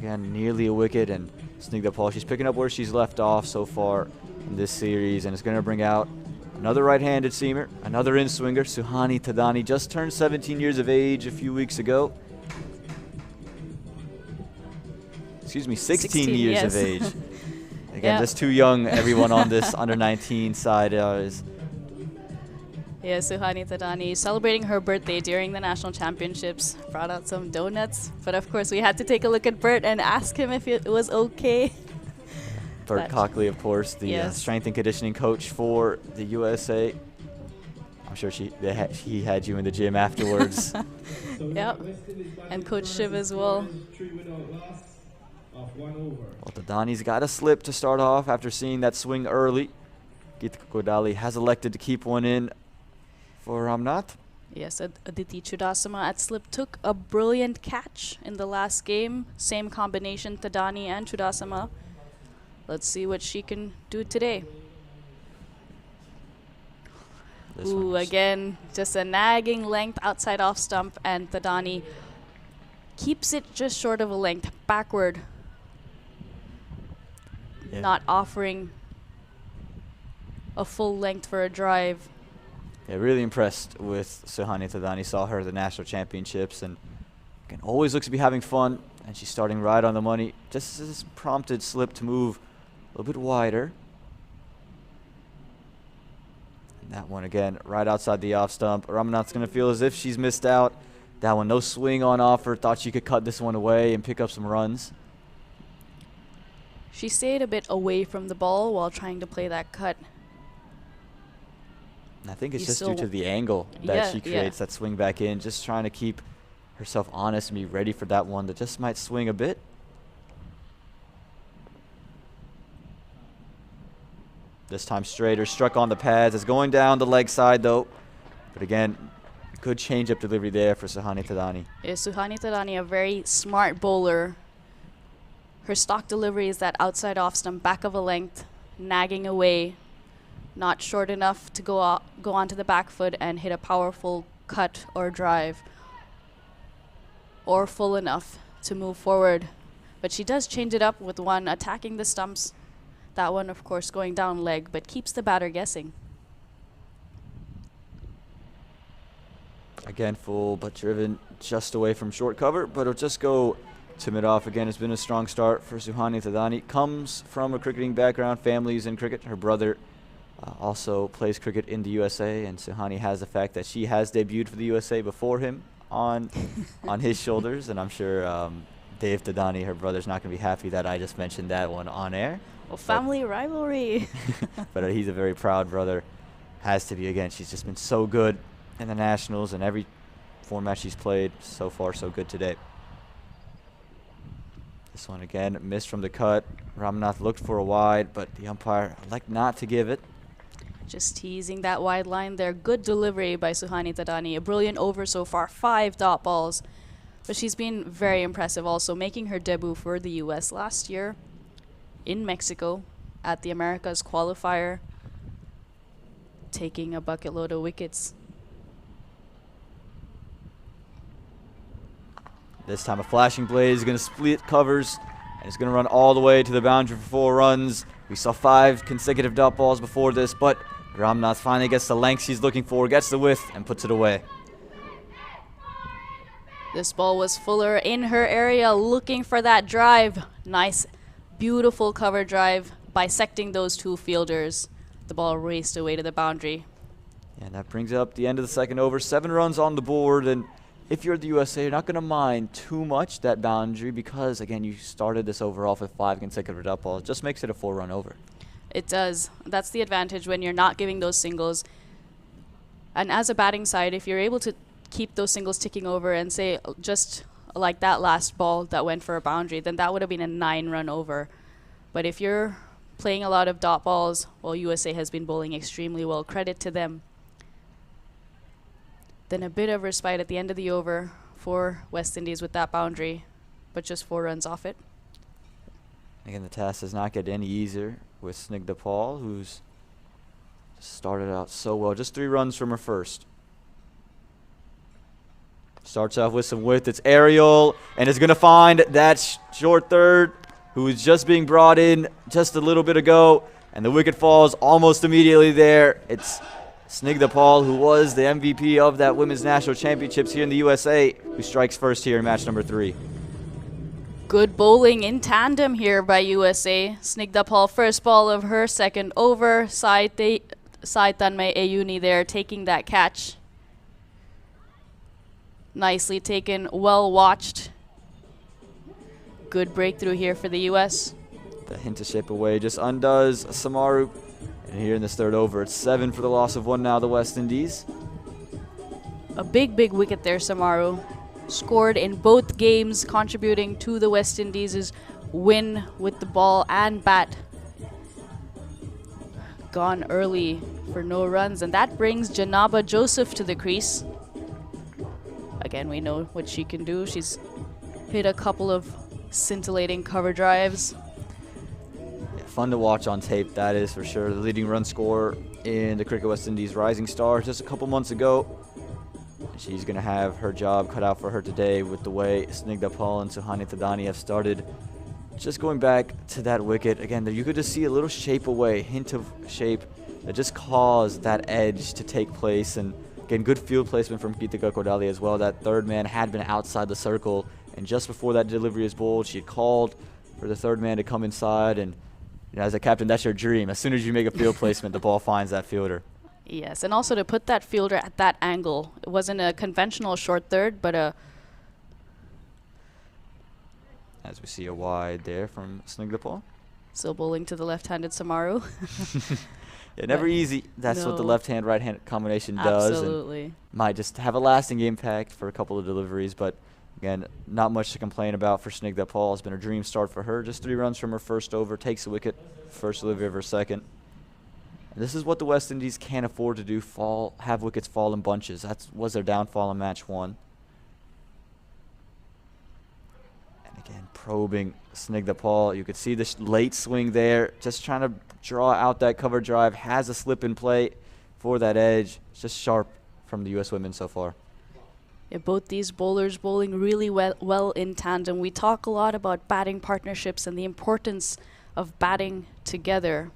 again, nearly a wicket, and Snigdha Paul, she's picking up where she's left off so far in this series, and it's going to bring out another right-handed seamer, another in-swinger. Suhani Thadani just turned 17 years of age a few weeks ago. Excuse me, 16 years of age. Again, just too young. Everyone on this under-19 side is. Yeah, Suhani Thadani celebrating her birthday during the national championships. Brought out some donuts. But of course, we had to take a look at Bert and ask him if it was okay. Bert Cockley, of course, the strength and conditioning coach for the USA. I'm sure he had you in the gym afterwards. Yep. And Coach Shiv as well. Well, Thadani's got a slip to start off after seeing that swing early. Geeta Kodali has elected to keep one in for Ramnath. Yes, Aditi Chudasama at slip took a brilliant catch in the last game. Same combination, Thadani and Chudasama. Let's see what she can do today. Ooh, again, just a nagging length outside off stump, and Thadani keeps it just short of a length backward. Yeah. Not offering a full length for a drive. Yeah, really impressed with Suhani Thadani. Saw her at the national championships, and again, always looks to be having fun. And she's starting right on the money. Just this prompted slip to move a little bit wider. And that one again, right outside the off stump. Ramnath's going to feel as if she's missed out. That one, no swing on offer. Thought she could cut this one away and pick up some runs. She stayed a bit away from the ball while trying to play that cut. And I think it's just due to the angle that she creates, that swing back in, just trying to keep herself honest and be ready for that one that just might swing a bit. This time straighter, struck on the pads. It's going down the leg side though. But again, good change-up delivery there for Suhani Thadani. Yeah, Suhani Thadani, a very smart bowler. Her stock delivery is that outside off stump, back of a length, nagging away. Not short enough to go onto the back foot and hit a powerful cut or drive, or full enough to move forward. But she does change it up with one attacking the stumps. That one, of course, going down leg, but keeps the batter guessing. Again, full but driven just away from short cover, but it'll just go to mid-off. Again, it's been a strong start for Suhani Thadani. Comes from a cricketing background, family's in cricket. Her brother also plays cricket in the USA, and Suhani has the fact that she has debuted for the USA before him on his shoulders, and I'm sure Dave Thadani, her brother's not going to be happy that I just mentioned that one on air. Well, family rivalry. But he's a very proud brother. Has to be. Again, she's just been so good in the Nationals, and every format she's played so far, so good today. This one again, missed from the cut. Ramnath looked for a wide, but the umpire elected not to give it. Just teasing that wide line there. Good delivery by Suhani Thadani. A brilliant over so far, 5 dot balls. But she's been very impressive also, making her debut for the US last year in Mexico at the Americas qualifier, taking a bucket load of wickets. This time a flashing blade is going to split covers, and it's going to run all the way to the boundary for 4 runs. We saw 5 consecutive dot balls before this, but Ramnath finally gets the length she's looking for, gets the width, and puts it away. This ball was Fuller in her area, looking for that drive. Nice, beautiful cover drive, bisecting those 2 fielders. The ball raced away to the boundary. And that brings up the end of the second over. 7 runs on the board, and if you're the USA, you're not going to mind too much that boundary because, again, you started this over off with 5 consecutive dot balls. It just makes it a 4-run over. It does. That's the advantage when you're not giving those singles. And as a batting side, if you're able to keep those singles ticking over and say just like that last ball that went for a boundary, then that would have been a 9-run over. But if you're playing a lot of dot balls, well, USA has been bowling extremely well. Credit to them. Then a bit of respite at the end of the over for West Indies with that boundary, but just 4 runs off it. Again, the task does not get any easier with Snigdha Paul, who's started out so well. Just 3 runs from her first. Starts off with some width. It's aerial, and is going to find that short third, who is just being brought in just a little bit ago, and the wicket falls almost immediately there. It's Snigdha Paul, who was the MVP of that Women's National Championships here in the USA, who strikes first here in match number 3. Good bowling in tandem here by USA. Snigdha Paul, first ball of her second over. Sai Tanmay Ayuni there taking that catch. Nicely taken, well watched. Good breakthrough here for the US. The hint to shape away just undoes Samaru. And here in this third over, it's 7 for the loss of 1 now, the West Indies. A big wicket there, Samaru. Scored in both games, contributing to the West Indies' win with the ball and bat. Gone early for no runs, and that brings Janaba Joseph to the crease. Again, we know what she can do. She's hit a couple of scintillating cover drives. Yeah, fun to watch on tape, that is for sure. The leading run scorer in the Cricket West Indies Rising Stars just a couple months ago. She's going to have her job cut out for her today with the way Snigdha Paul and Suhani Thadani have started. Just going back to that wicket, again, you could just see a little shape away, hint of shape that just caused that edge to take place. And again, good field placement from Geetika Kodali as well. That third man had been outside the circle, and just before that delivery is bowled, she had called for the third man to come inside. And you know, as a captain, that's your dream. As soon as you make a field placement, the ball finds that fielder. Yes, and also to put that fielder at that angle. It wasn't a conventional short third, but a... As we see a wide there from Snigdha Paul. Still bowling to the left-handed Samaru. Yeah, never easy. That's what the left-hand, right-hand combination does. Absolutely. And might just have a lasting impact for a couple of deliveries, but again, not much to complain about for Snigdha Paul. It's been a dream start for her. Just 3 runs from her first over, takes a wicket, first delivery of her second. And this is what the West Indies can't afford to do, have wickets fall in bunches. That was their downfall in match 1. And again, probing Snigdha Paul. You could see the late swing there, just trying to draw out that cover drive, has a slip in play for that edge. It's just sharp from the U.S. women so far. Yeah, both these bowlers bowling really well in tandem. We talk a lot about batting partnerships and the importance of batting together,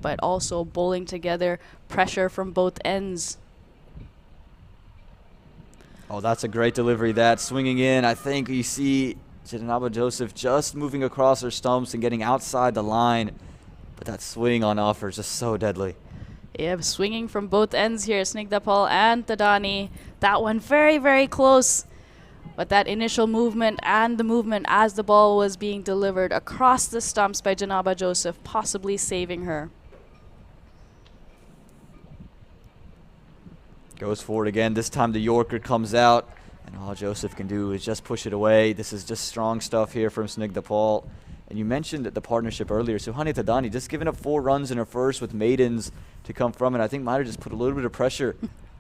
but also bowling together, pressure from both ends. Oh, that's a great delivery. That swinging in, I think you see Janaba Joseph just moving across her stumps and getting outside the line. But that swing on offer is just so deadly. Yeah, swinging from both ends here, Snigdha Paul and Thadani. That one very close. But that initial movement and the movement as the ball was being delivered across the stumps by Janaba Joseph, possibly saving her. Goes forward again. This time the Yorker comes out, and all Joseph can do is just push it away. This is just strong stuff here from Snigdha Paul. And you mentioned the partnership earlier. Suhani Thadani just giving up 4 runs in her first with maidens to come from it. I think might have just put a little bit of pressure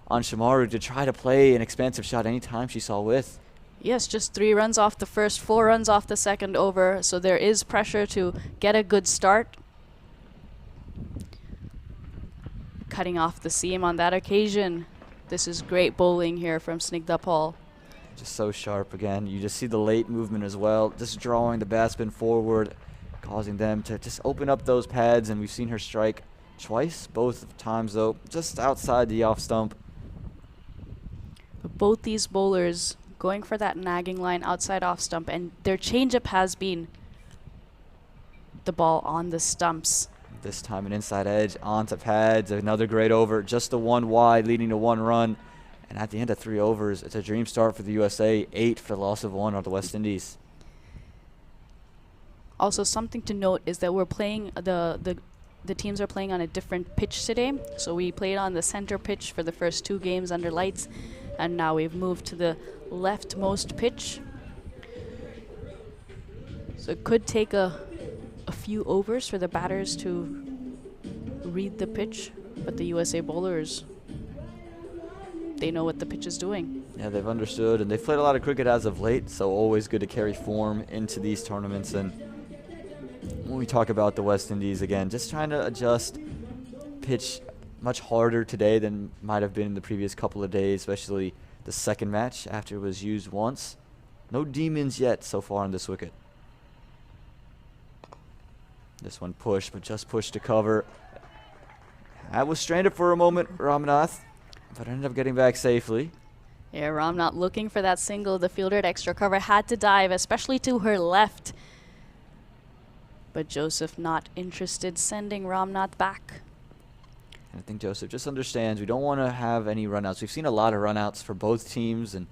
on Shamaru to try to play an expansive shot anytime she saw width. Yes, just 3 runs off the first, 4 runs off the second over. So there is pressure to get a good start. Cutting off the seam on that occasion. This is great bowling here from Snigdha Paul. Just so sharp again. You just see the late movement as well, just drawing the batsman forward, causing them to just open up those pads, and we've seen her strike twice, both times though, just outside the off stump. But both these bowlers going for that nagging line outside off stump, and their changeup has been the ball on the stumps. This time an inside edge onto pads, another great over, just the 1 wide leading to 1 run. And at the end of 3 overs, it's a dream start for the USA, 8 for the loss of 1 on the West Indies. Also, something to note is that we're playing, the teams are playing on a different pitch today. So we played on the center pitch for the first 2 games under lights, and now we've moved to the leftmost pitch. So it could take a few overs for the batters to read the pitch, but the USA bowlers, they know what the pitch is doing. Yeah, they've understood, and they've played a lot of cricket as of late, so always good to carry form into these tournaments. And when we talk about the West Indies, again, just trying to adjust pitch much harder today than might have been in the previous couple of days, especially the second match after it was used once. No demons yet so far on this wicket. This one pushed, but just pushed to cover. That was stranded for a moment, Ramnath, but ended up getting back safely. Yeah, Ramnath looking for that single. The fielder at extra cover had to dive, especially to her left. But Joseph not interested, sending Ramnath back. And I think Joseph just understands we don't want to have any runouts. We've seen a lot of runouts for both teams, and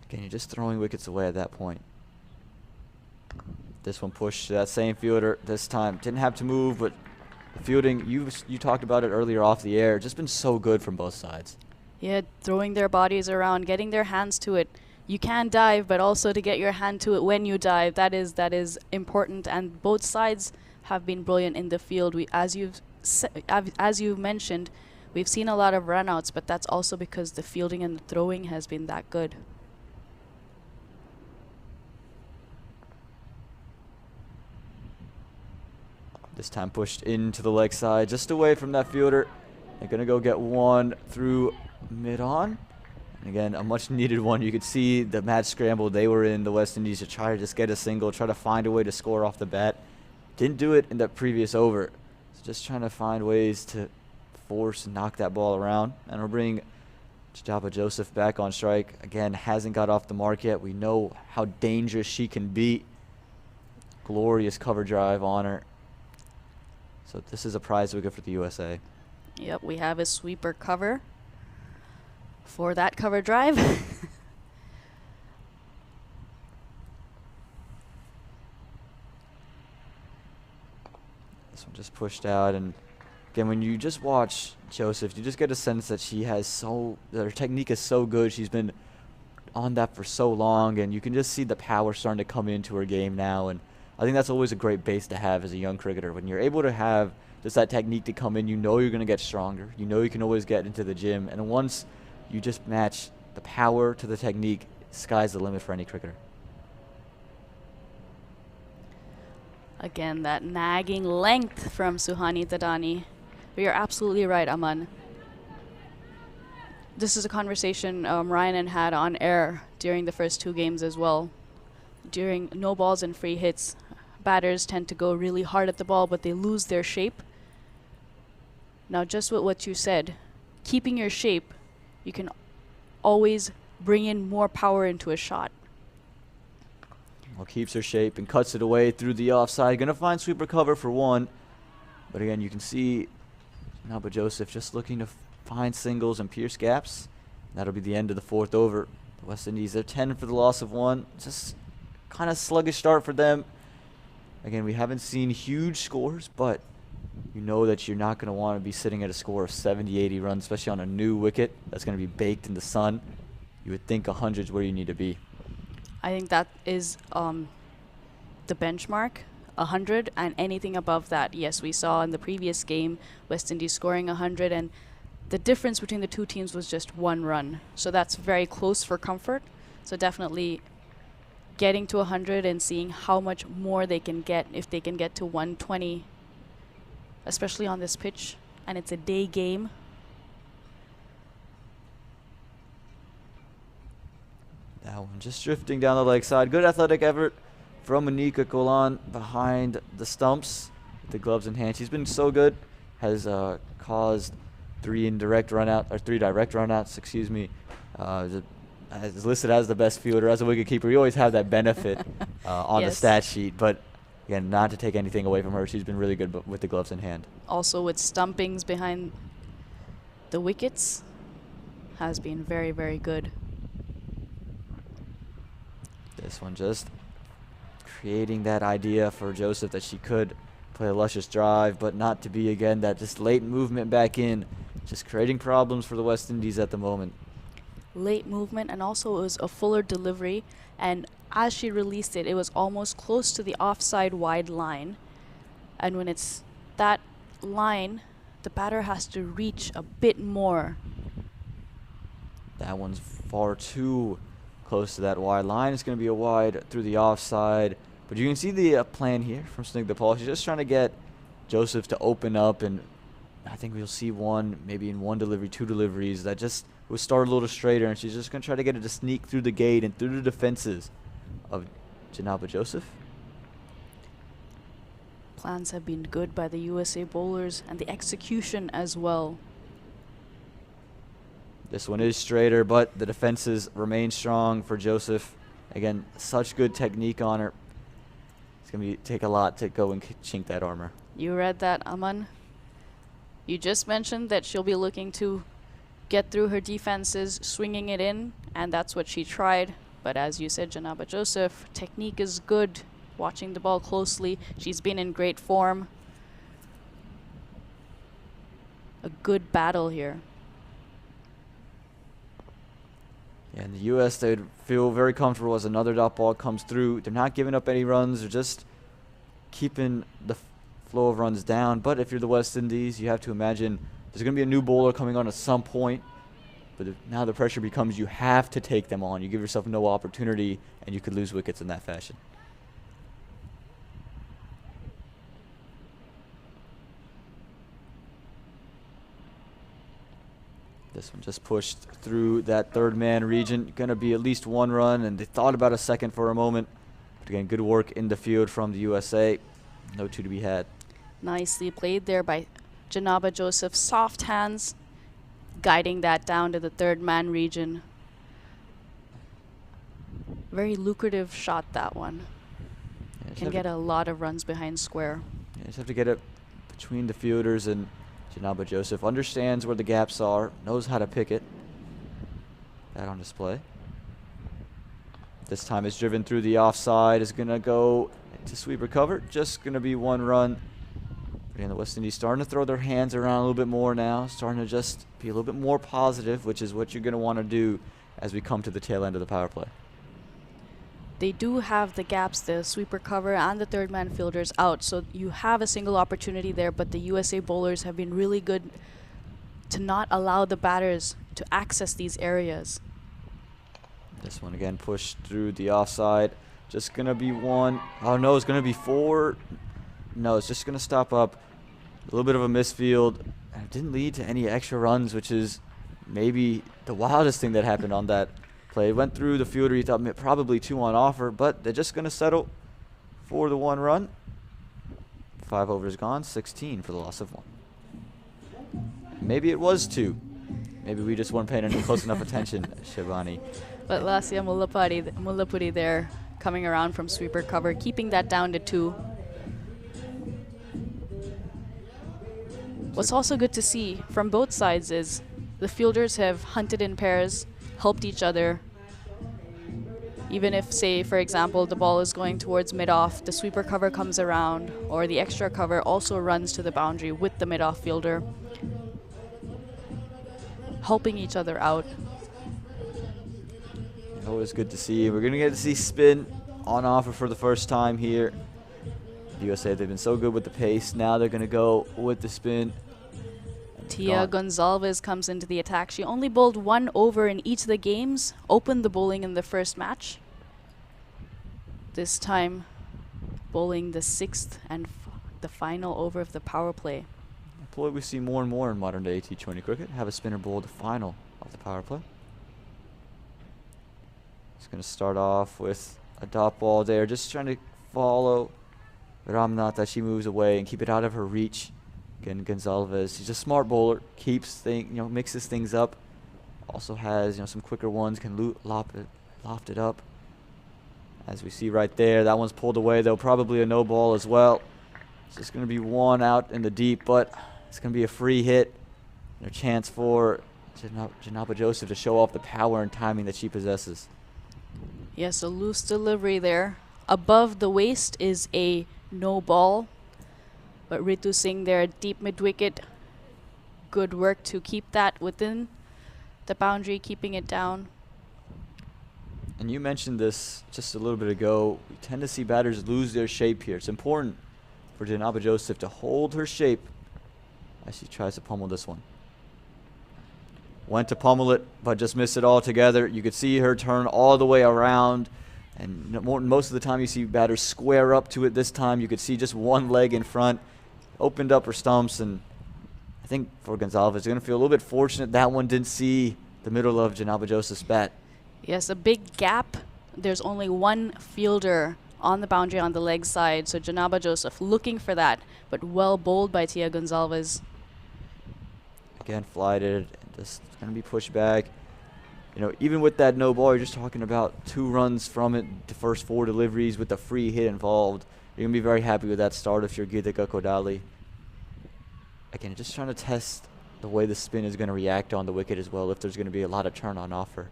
again, you're just throwing wickets away at that point. This one pushed to that same fielder this time. Didn't have to move, but the fielding, you talked about it earlier off the air, just been so good from both sides. Yeah, throwing their bodies around, getting their hands to it. You can dive, but also to get your hand to it when you dive, that is important. And both sides have been brilliant in the field. As you've mentioned, we've seen a lot of runouts, but that's also because the fielding and the throwing has been that good. This time pushed into the leg side, just away from that fielder. They're going to go get one through mid-on. And again, a much-needed one. You could see the match scramble they were in, the West Indies, to try to just get a single, try to find a way to score off the bat. Didn't do it in that previous over. So just trying to find ways to force and knock that ball around. And we'll bring Jabba Joseph back on strike. Again, hasn't got off the mark yet. We know how dangerous she can be. Glorious cover drive on her. So this is a prize wicket for the USA. Yep, we have a sweeper cover for that cover drive. This one just pushed out, and again, when you just watch Joseph, you just get a sense that her technique is so good. She's been on that for so long, and you can just see the power starting to come into her game now. And I think that's always a great base to have as a young cricketer. When you're able to have just that technique to come in, you know you're going to get stronger. You know you can always get into the gym. And once you just match the power to the technique, sky's the limit for any cricketer. Again, that nagging length from Suhani Tadani. But you're absolutely right, Aman. This is a conversation Ryan had on air during the first two games as well. During no balls and free hits, batters tend to go really hard at the ball, but they lose their shape. Now, just with what you said, keeping your shape, you can always bring in more power into a shot. Well, keeps her shape and cuts it away through the offside. Going to find sweeper cover for one. But again, you can see Naba Joseph just looking to find singles and pierce gaps. That'll be the end of the fourth over. The West Indies, they're 10 for the loss of one. Just kind of sluggish start for them. Again, we haven't seen huge scores, but you know that you're not going to want to be sitting at a score of 70, 80 runs, especially on a new wicket that's going to be baked in the sun. You would think 100 is where you need to be. I think that is the benchmark, 100, and anything above that. Yes, we saw in the previous game West Indies scoring 100, and the difference between the two teams was just one run. So that's very close for comfort. So definitely getting to 100 and seeing how much more they can get if they can get to 120, especially on this pitch, and it's a day game. That one just drifting down the leg side. Good athletic effort from Monika Kolan behind the stumps with the gloves in hand. She's been so good. Has caused three direct runouts, excuse me. Is listed as the best fielder, as a wicketkeeper. You always have that benefit on the stat sheet, but again, not to take anything away from her. She's been really good with the gloves in hand. Also with stumpings behind the wickets, has been very, very good. This one just creating that idea for Joseph that she could play a luscious drive, but not to be, again, that just late movement back in, just creating problems for the West Indies at the moment. Late movement, and also it was a fuller delivery, and as she released it, it was almost close to the offside wide line. And when it's that line, the batter has to reach a bit more. That one's far too close to that wide line. It's going to be a wide through the offside. But you can see the plan here from Snigdha Paul. She's just trying to get Joseph to open up, and I think we'll see one, maybe in one delivery, two deliveries, that just who started a little straighter, and she's just going to try to get it to sneak through the gate and through the defenses of Janaba Joseph. Plans have been good by the USA bowlers, and the execution as well. This one is straighter, but the defenses remain strong for Joseph. Again, such good technique on her. It's going to take a lot to go and chink that armor. You read that, Aman? You just mentioned that she'll be looking to get through her defenses, swinging it in, and that's what she tried. But as you said, Janaba Joseph, technique is good. Watching the ball closely, she's been in great form. A good battle here. Yeah, in the U.S., they'd feel very comfortable as another dot ball comes through. They're not giving up any runs. They're just keeping the flow of runs down. But if you're the West Indies, you have to imagine there's going to be a new bowler coming on at some point. But now the pressure becomes you have to take them on. You give yourself no opportunity, and you could lose wickets in that fashion. This one just pushed through that third man region. Going to be at least one run, and they thought about a second for a moment. But again, good work in the field from the USA. No two to be had. Nicely played there by Janaba Joseph. Soft hands, guiding that down to the third man region. Very lucrative shot, that one. Yeah, can get a lot of runs behind square. Yeah, just have to get it between the fielders, and Janaba Joseph understands where the gaps are, knows how to pick it. That on display. This time it's driven through the offside, is going to go to sweeper cover. Just going to be one run. Again, the West Indies starting to throw their hands around a little bit more now, starting to just be a little bit more positive, which is what you're going to want to do as we come to the tail end of the power play. They do have the gaps, the sweeper cover and the third man fielders out, so you have a single opportunity there, but the USA bowlers have been really good to not allow the batters to access these areas. This one again pushed through the offside. Just going to be one. Oh no, it's going to be four. No, it's just going to stop up. A little bit of a misfield. And it didn't lead to any extra runs, which is maybe the wildest thing that happened on that play. It went through the fielder. He thought probably two on offer, but they're just going to settle for the one run. 5 overs gone, 16 for the loss of one. Maybe it was two. Maybe we just weren't paying any close enough attention, Shivani. But Lasya Mullapudi there coming around from sweeper cover, keeping that down to 2. What's also good to see from both sides is the fielders have hunted in pairs, helped each other. Even if, say, for example, the ball is going towards mid-off, the sweeper cover comes around, or the extra cover also runs to the boundary with the mid-off fielder, helping each other out. Always good to see. We're going to get to see spin on offer for the first time here. The USA, they've been so good with the pace. Now they're going to go with the spin. Tia Gonzalez comes into the attack. She only bowled 1 over in each of the games, opened the bowling in the first match. This time, bowling the 6th and the final over of the power play. A ploy we see more and more in modern day T20 cricket. Have a spinner bowl the final of the power play. It's going to start off with a dot ball there, just trying to follow Ramnath as she moves away and keep it out of her reach. Again, Gonzalez, he's a smart bowler, keeps mixes things up. Also has some quicker ones, can loft it up. As we see right there, that one's pulled away though, probably a no ball as well. It's just going to be one out in the deep, but it's going to be a free hit. And a chance for Janaba Joseph to show off the power and timing that she possesses. Yes, a loose delivery there. Above the waist is a no ball. But Ritu Singh there, deep mid-wicket. Good work to keep that within the boundary, keeping it down. And you mentioned this just a little bit ago. We tend to see batters lose their shape here. It's important for Janaba Joseph to hold her shape as she tries to pummel this one. Went to pummel it, but just missed it altogether. You could see her turn all the way around. And most of the time you see batters square up to it. This time you could see just one leg in front. Opened up her stumps, and I think for Gonzalez, they're going to feel a little bit fortunate that one didn't see the middle of Janaba Joseph's bat. Yes, a big gap. There's only one fielder on the boundary on the leg side, so Janaba Joseph looking for that, but well bowled by Tia Gonzalez. Again, flighted, and just going to be pushed back. You know, even with that no ball, you're just talking about 2 runs from it, the first 4 deliveries with the free hit involved. You're going to be very happy with that start if you're Gidika Kodali. Again, just trying to test the way the spin is going to react on the wicket as well, if there's going to be a lot of turn on offer.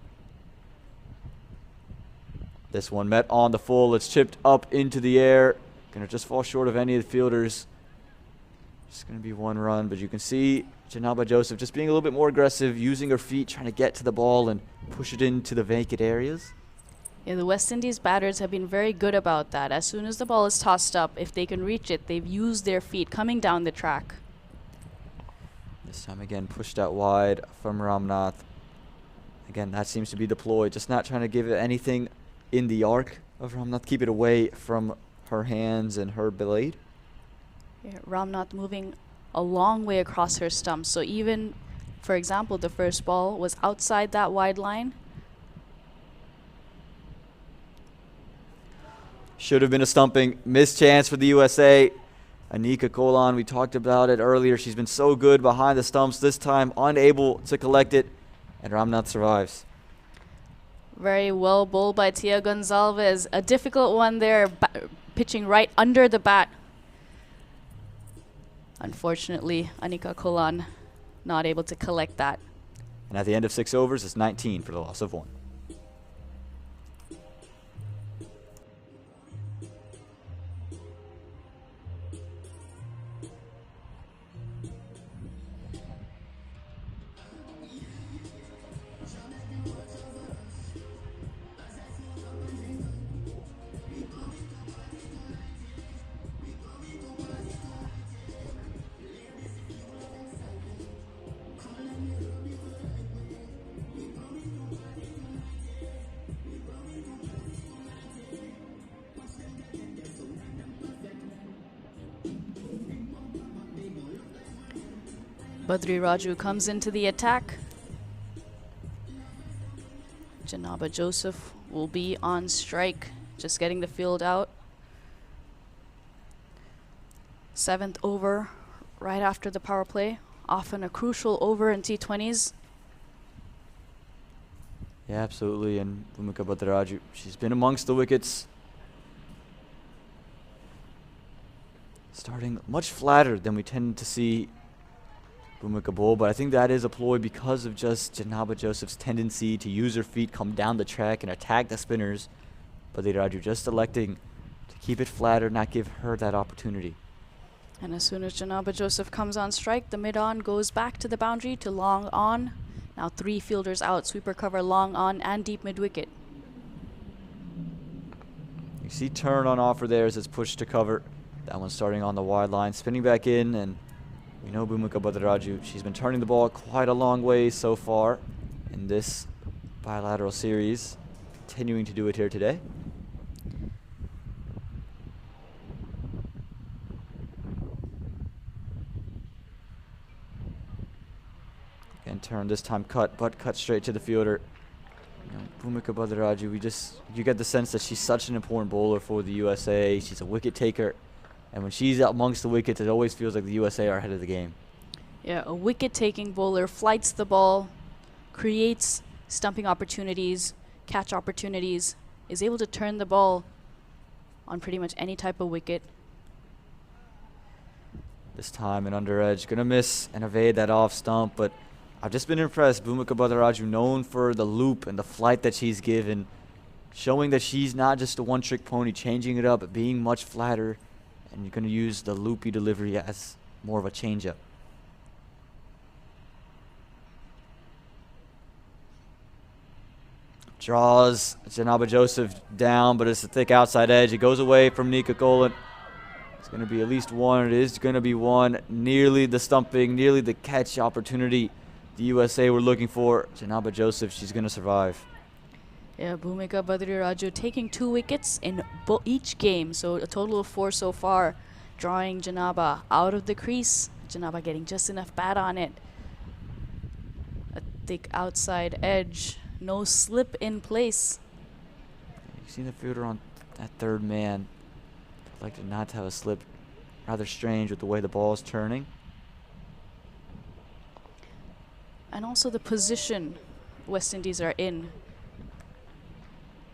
This one met on the full. It's chipped up into the air. Going to just fall short of any of the fielders. Just going to be 1 run, but you can see Janaba Joseph just being a little bit more aggressive, using her feet, trying to get to the ball and push it into the vacant areas. Yeah, the West Indies batters have been very good about that. As soon as the ball is tossed up, if they can reach it, they've used their feet coming down the track. This time again pushed out wide from Ramnath. Again, that seems to be the ploy, just not trying to give it anything in the arc of Ramnath, keep it away from her hands and her blade. Yeah, Ramnath moving a long way across her stump. So even, for example, the first ball was outside that wide line. Should have been a stumping. Missed chance for the USA. Anika Kolan, we talked about it earlier. She's been so good behind the stumps. This time unable to collect it. And Ramnath survives. Very well bowled by Tia Gonzalez. A difficult one there, pitching right under the bat. Unfortunately, Anika Kolan not able to collect that. And at the end of 6 overs, it's 19 for the loss of 1. Badri Raju comes into the attack. Janaba Joseph will be on strike, just getting the field out. 7th over, right after the power play. Often a crucial over in T20s. Yeah, absolutely. And Bhumika Bhadraju, she's been amongst the wickets. Starting much flatter than we tend to see Bhumika bowl, but I think that is a ploy because of just Janaba Joseph's tendency to use her feet, come down the track and attack the spinners. But Raju just electing to keep it flatter, not give her that opportunity. And as soon as Janaba Joseph comes on strike, the mid-on goes back to the boundary to long on. Now 3 fielders out, sweeper cover, long on, and deep mid-wicket. You see turn on offer there as it's pushed to cover. That one starting on the wide line, spinning back in, and we know Bhumika Bhadraju, she's been turning the ball quite a long way so far in this bilateral series, continuing to do it here today. Again, turn this time cut, but cut straight to the fielder. You know, Bhumika Bhadraju, you get the sense that she's such an important bowler for the USA. She's a wicket taker. And when she's out amongst the wickets, it always feels like the USA are ahead of the game. Yeah, a wicket-taking bowler flights the ball, creates stumping opportunities, catch opportunities, is able to turn the ball on pretty much any type of wicket. This time an under edge, gonna miss and evade that off stump, but I've just been impressed. Bhumika Bhadraju, known for the loop and the flight that she's given, showing that she's not just a one-trick pony, changing it up, being much flatter. And you're going to use the loopy delivery as more of a changeup. Draws Janaba Joseph down, but it's a thick outside edge. It goes away from Nika Kolan. It's going to be at least 1. It is going to be 1. Nearly the stumping, nearly the catch opportunity the USA were looking for. Janaba Joseph, she's going to survive. Yeah, Bhumika Bhadraju taking 2 wickets in each game, so a total of 4 so far, drawing Janaba out of the crease. Janaba getting just enough bat on it. A Thick outside edge. No slip in place. You see the fielder on that third man. I'd like to not have a slip. Rather strange with the way the ball is turning. And also the position West Indies are in.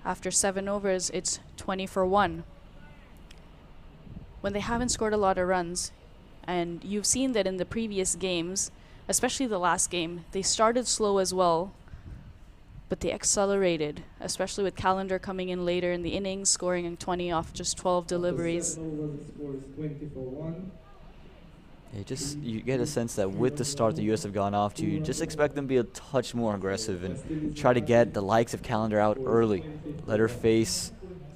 After 7 overs, it's 20 for 1. When they haven't scored a lot of runs, and you've seen that in the previous games, especially the last game, they started slow as well, but they accelerated, especially with Calendar coming in later in the innings, scoring in 20 off just 12 deliveries. You get a sense that with the start the U.S. have gone off to, you just expect them to be a touch more aggressive and try to get the likes of Calendar out early. Let her face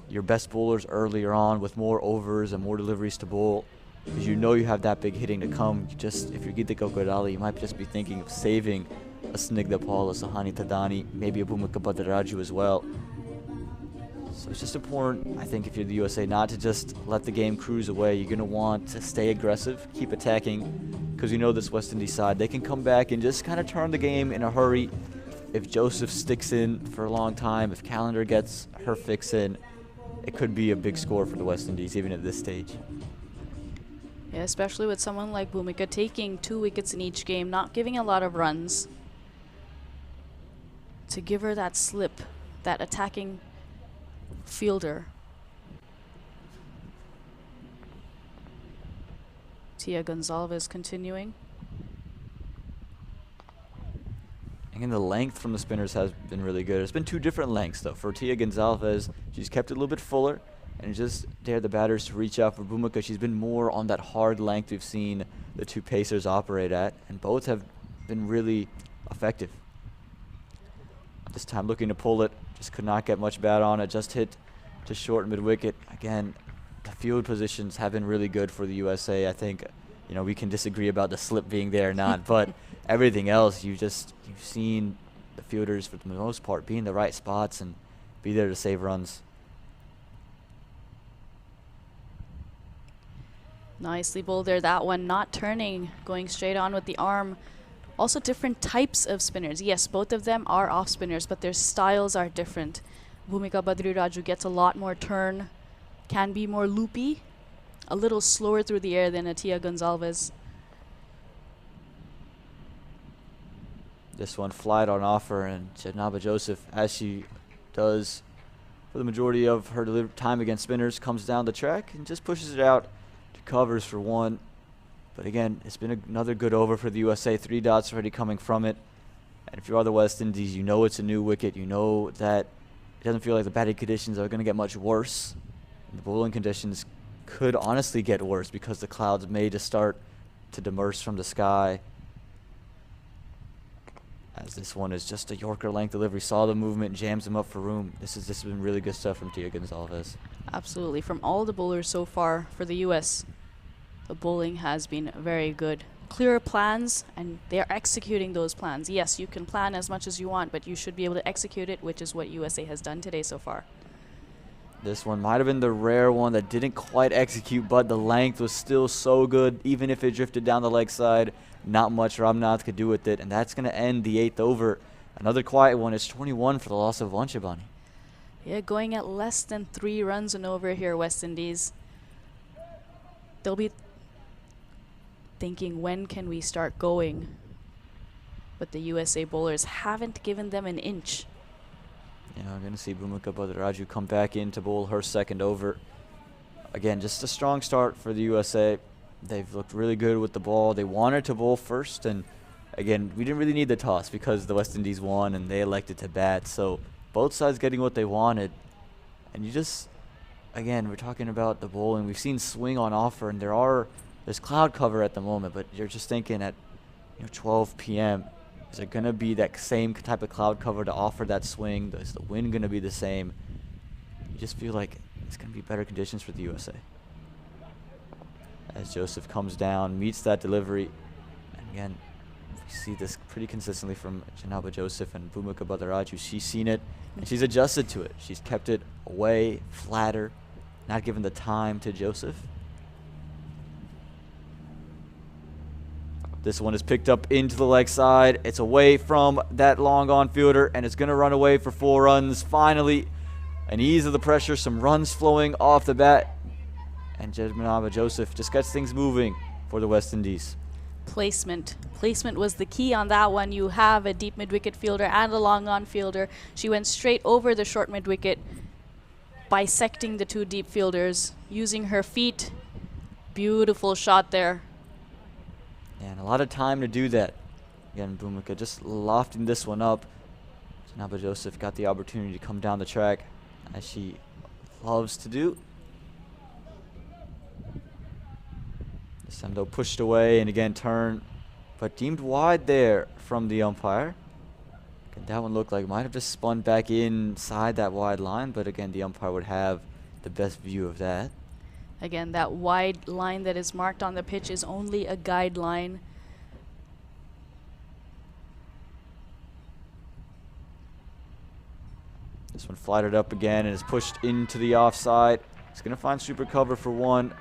your best bowlers earlier on with more overs and more deliveries to bowl, because you know you have that big hitting to come. If you're Gita Kokodali, you might just be thinking of saving a Snigdha Paul, a Suhani Thadani, maybe a Bhumika Bhadraju as well. So it's just important, I think, if you're the USA, not to just let the game cruise away. You're going to want to stay aggressive, keep attacking, because you know this West Indies side, they can come back and just kind of turn the game in a hurry. If Joseph sticks in for a long time, if Calendar gets her fix in, it could be a big score for the West Indies, even at this stage. Yeah, especially with someone like Bhumika taking 2 wickets in each game, not giving a lot of runs. To give her that slip, that attacking fielder. Tia Gonzalez continuing. Again, the length from the spinners has been really good. It's been 2 different lengths, though. For Tia Gonzalez, she's kept it a little bit fuller and just dared the batters to reach out. For Bhumika, she's been more on that hard length we've seen the 2 pacers operate at, and both have been really effective. This time looking to pull it, just could not get much bat on it, just hit to short mid-wicket. Again, the field positions have been really good for the USA. I think, we can disagree about the slip being there or not, but everything else, you've seen the fielders, for the most part, be in the right spots and be there to save runs. Nicely bowled there, that one, not turning, going straight on with the arm. Also different types of spinners. Yes, both of them are off spinners, but their styles are different. Bhumika Bhadraju gets a lot more turn, can be more loopy, a little slower through the air than Tia Gonzalez. This one flied on offer, and Chetnaba Joseph, as she does for the majority of her time against spinners, comes down the track and just pushes it out to covers for 1. But again, it's been another good over for the USA. 3 dots already coming from it. And if you're the West Indies, you know it's a new wicket. You know that it doesn't feel like the batting conditions are going to get much worse. And the bowling conditions could honestly get worse because the clouds may just start to demurse from the sky. As this one is just a Yorker length delivery. Saw the movement, jams him up for room. This has been really good stuff from Tia Gonzalez. Absolutely. From all the bowlers so far for the US, the bowling has been very good. Clear plans, and they are executing those plans. Yes, you can plan as much as you want, but you should be able to execute it, which is what USA has done today so far. This one might have been the rare one that didn't quite execute, but the length was still so good. Even if it drifted down the leg side, not much Ramnath could do with it, and that's going to end the 8th over. Another quiet one is 21 for the loss of Vanchabani. Yeah, going at less than 3 runs and over here, West Indies. They'll be thinking, when can we start going? But the USA bowlers haven't given them an inch. Yeah, I'm going to see Bhumika Bhadraju come back in to bowl her 2nd over. Again, just a strong start for the USA. They've looked really good with the ball. They wanted to bowl first, and again, we didn't really need the toss because the West Indies won and they elected to bat. So both sides getting what they wanted. And again, we're talking about the bowling. We've seen swing on offer, and there's cloud cover at the moment, but you're just thinking at 12 p.m., is there going to be that same type of cloud cover to offer that swing? Is the wind going to be the same? You just feel like it's going to be better conditions for the USA. As Joseph comes down, meets that delivery, and again, we see this pretty consistently from Chetnaba Joseph and Bhumika Bhadraju. She's seen it, and she's adjusted to it. She's kept it away, flatter, not given the time to Joseph. This one is picked up into the leg side. It's away from that long on fielder, and it's going to run away for 4 runs. Finally, an ease of the pressure, some runs flowing off the bat, and Janaba Joseph just gets things moving for the West Indies. Placement was the key on that one. You have a deep mid-wicket fielder and a long on fielder. She went straight over the short mid-wicket, bisecting the 2 deep fielders, using her feet. Beautiful shot there. Yeah, and a lot of time to do that. Again, Bhumika just lofting this one up. Janaba Joseph got the opportunity to come down the track, as she loves to do. This time though pushed away and again turn, but deemed wide there from the umpire. Again, that one looked like it might have just spun back inside that wide line, but again the umpire would have the best view of that. Again, that wide line that is marked on the pitch is only a guideline. This one flighted up again and is pushed into the offside. It's going to find super cover for 1,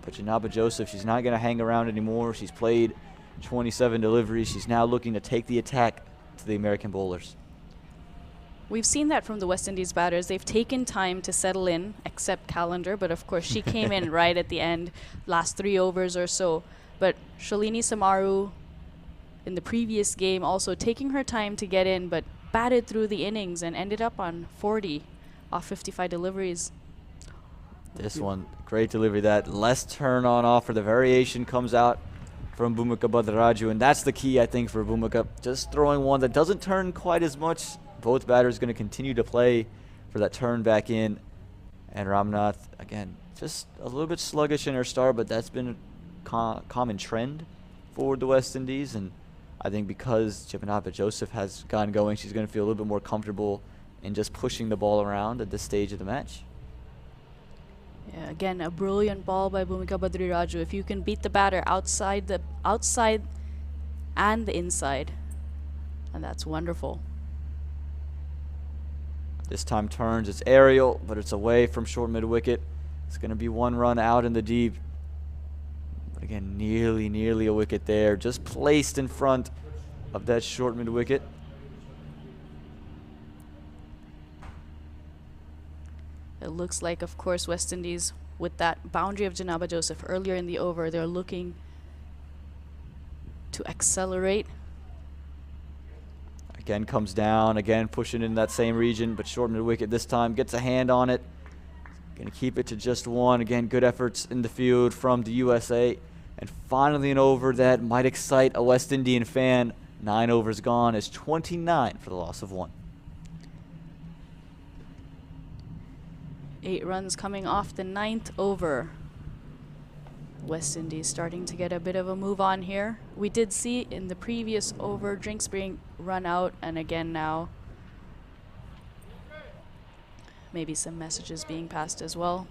but Janaba Joseph, she's not going to hang around anymore. She's played 27 deliveries. She's now looking to take the attack to the American bowlers. We've seen that from the West Indies batters. They've taken time to settle in, except Callender, but of course she came in right at the end, last 3 overs or so. But Shalini Samaru in the previous game also taking her time to get in, but batted through the innings and ended up on 40 off 55 deliveries. This one, great delivery. That less turn on offer, the variation comes out from Bhumika Badaraju, and that's the key, I think, for Bhumika. Just throwing one that doesn't turn quite as much. Both batters going to continue to play for that turn back in. And Ramnath, again, just a little bit sluggish in her start, but that's been a common trend for the West Indies. And I think because Janaba Joseph has gotten going, she's going to feel a little bit more comfortable in just pushing the ball around at this stage of the match. Yeah, again, a brilliant ball by Bhumika Badaraju. If you can beat the batter outside and the inside, and that's wonderful. This time turns, it's aerial, but it's away from short mid-wicket. It's going to be 1 run out in the deep. But again, nearly a wicket there, just placed in front of that short mid-wicket. It looks like, of course, West Indies, with that boundary of Janaba Joseph earlier in the over, they're looking to accelerate. Again comes down, again pushing in that same region, but short mid-wicket this time, gets a hand on it. Going to keep it to just 1. Again, good efforts in the field from the USA. And finally an over that might excite a West Indian fan. 9 overs gone is 29 for the loss of 1. 8 runs coming off the 9th over. West Indies starting to get a bit of a move on here. We did see in the previous over drinks being run out, and again now maybe some messages being passed as well.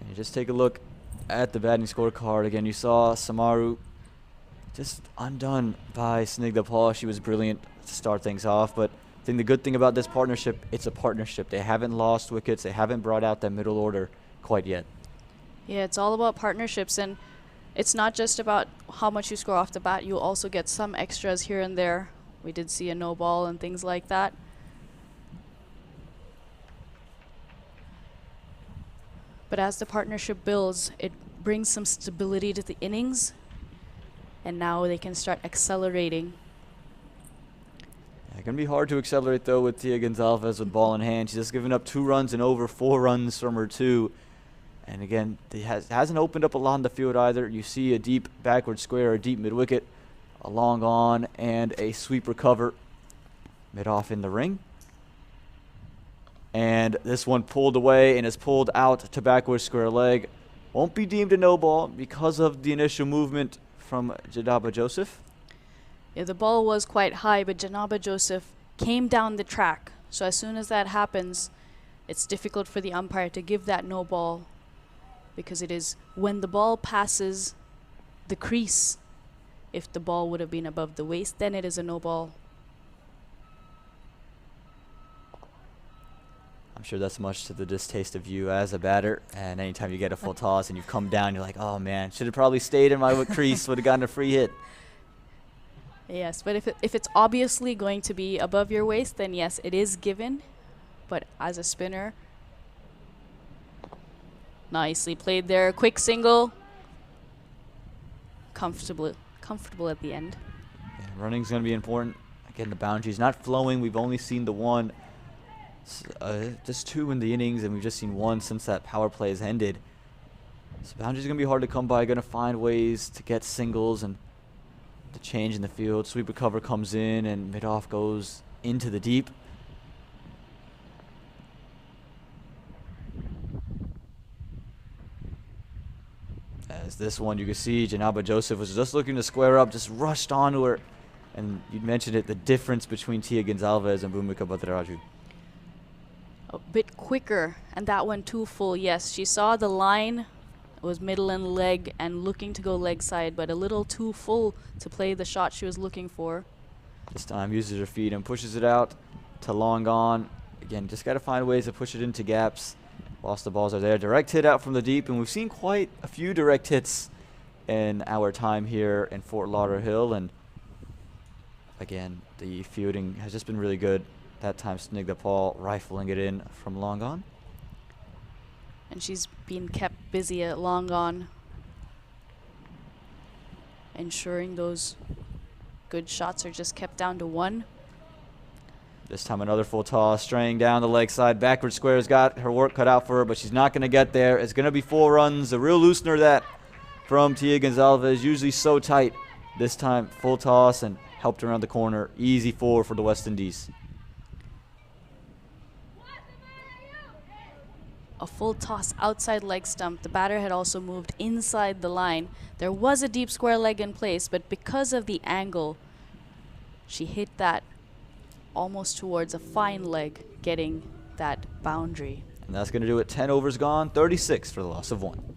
And you just take a look at the batting scorecard. Again, you saw Samaru just undone by Snigdha Paul. She was brilliant to start things off, but I think the good thing about this partnership, it's a partnership. They haven't lost wickets. They haven't brought out that middle order quite yet. Yeah, it's all about partnerships, and it's not just about how much you score off the bat. You also get some extras here and there. We did see a no ball and things like that. But as the partnership builds, it brings some stability to the innings, and now they can start accelerating. It's going to be hard to accelerate, though, with Tia Gonzalez with ball in hand. She's just given up 2 runs and over 4 runs from her 2. And again, it hasn't opened up a lot in the field either. You see a deep backward square, a deep mid-wicket, a long on, and a sweep recover mid-off in the ring. And this one pulled away and is pulled out to backward square leg. Won't be deemed a no ball because of the initial movement from Janaba Joseph. Yeah, the ball was quite high, but Janaba Joseph came down the track. So as soon as that happens, it's difficult for the umpire to give that no ball, because it is when the ball passes the crease. If the ball would have been above the waist, then it is a no ball. I'm sure that's much to the distaste of you as a batter. And anytime you get a full toss and you've come down, you're like, oh man, should have probably stayed in my crease, would have gotten a free hit. Yes, but if it's obviously going to be above your waist, then yes, it is given. But as a spinner, nicely played there. Quick single. Comfortable at the end. Yeah, running's going to be important. Again, the boundary's not flowing. We've only seen the one. Just 2 in the innings, and we've just seen 1 since that power play has ended. So boundaries are going to be hard to come by. Going to find ways to get singles and the change in the field. Sweeper cover comes in, and mid-off goes into the deep. As this one, you can see Janaba Joseph was just looking to square up, just rushed onto her. And you mentioned it, the difference between Tia Gonzalez and Bhumika Bhattacharjee. A bit quicker, and that one too full. Yes, she saw the line, it was middle and leg, and looking to go leg side, but a little too full to play the shot she was looking for. This time uses her feet and pushes it out to long on. Again, just got to find ways to push it into gaps. Whilst the balls are there. Direct hit out from the deep, and we've seen quite a few direct hits in our time here in Fort Lauderdale. And again, the fielding has just been really good. That time Snigdha Paul rifling it in from long on. And she's been kept busy at long on, ensuring those good shots are just kept down to 1. This time another full toss, straying down the leg side. Backward square has got her work cut out for her, but she's not going to get there. It's going to be 4 runs. A real loosener that from Tia Gonzalez, usually so tight. This time full toss and helped around the corner. Easy 4 for the West Indies. A full toss outside leg stump. The batter had also moved inside the line. There was a deep square leg in place, but because of the angle, she hit that almost towards a fine leg, getting that boundary. And that's going to do it. 10 overs gone, 36 for the loss of 1.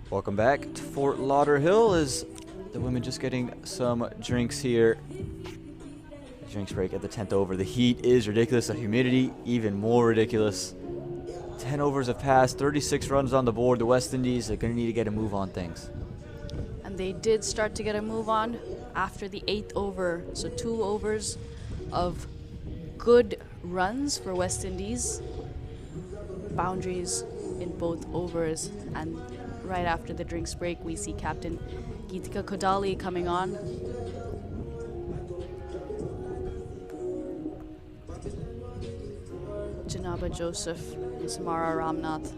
Welcome back to Fort Lauderdale as the women just getting some drinks here. Drinks break at the 10th over. The heat is ridiculous. The humidity even more ridiculous. 10 overs have passed. 36 runs on the board. The West Indies are going to need to get a move on things. And they did start to get a move on after the 8th over. So 2 overs of good runs for West Indies. Boundaries in both overs, and right after the drinks break, we see Captain Geetika Kodali coming on. Janaba Joseph and Samara Ramnath.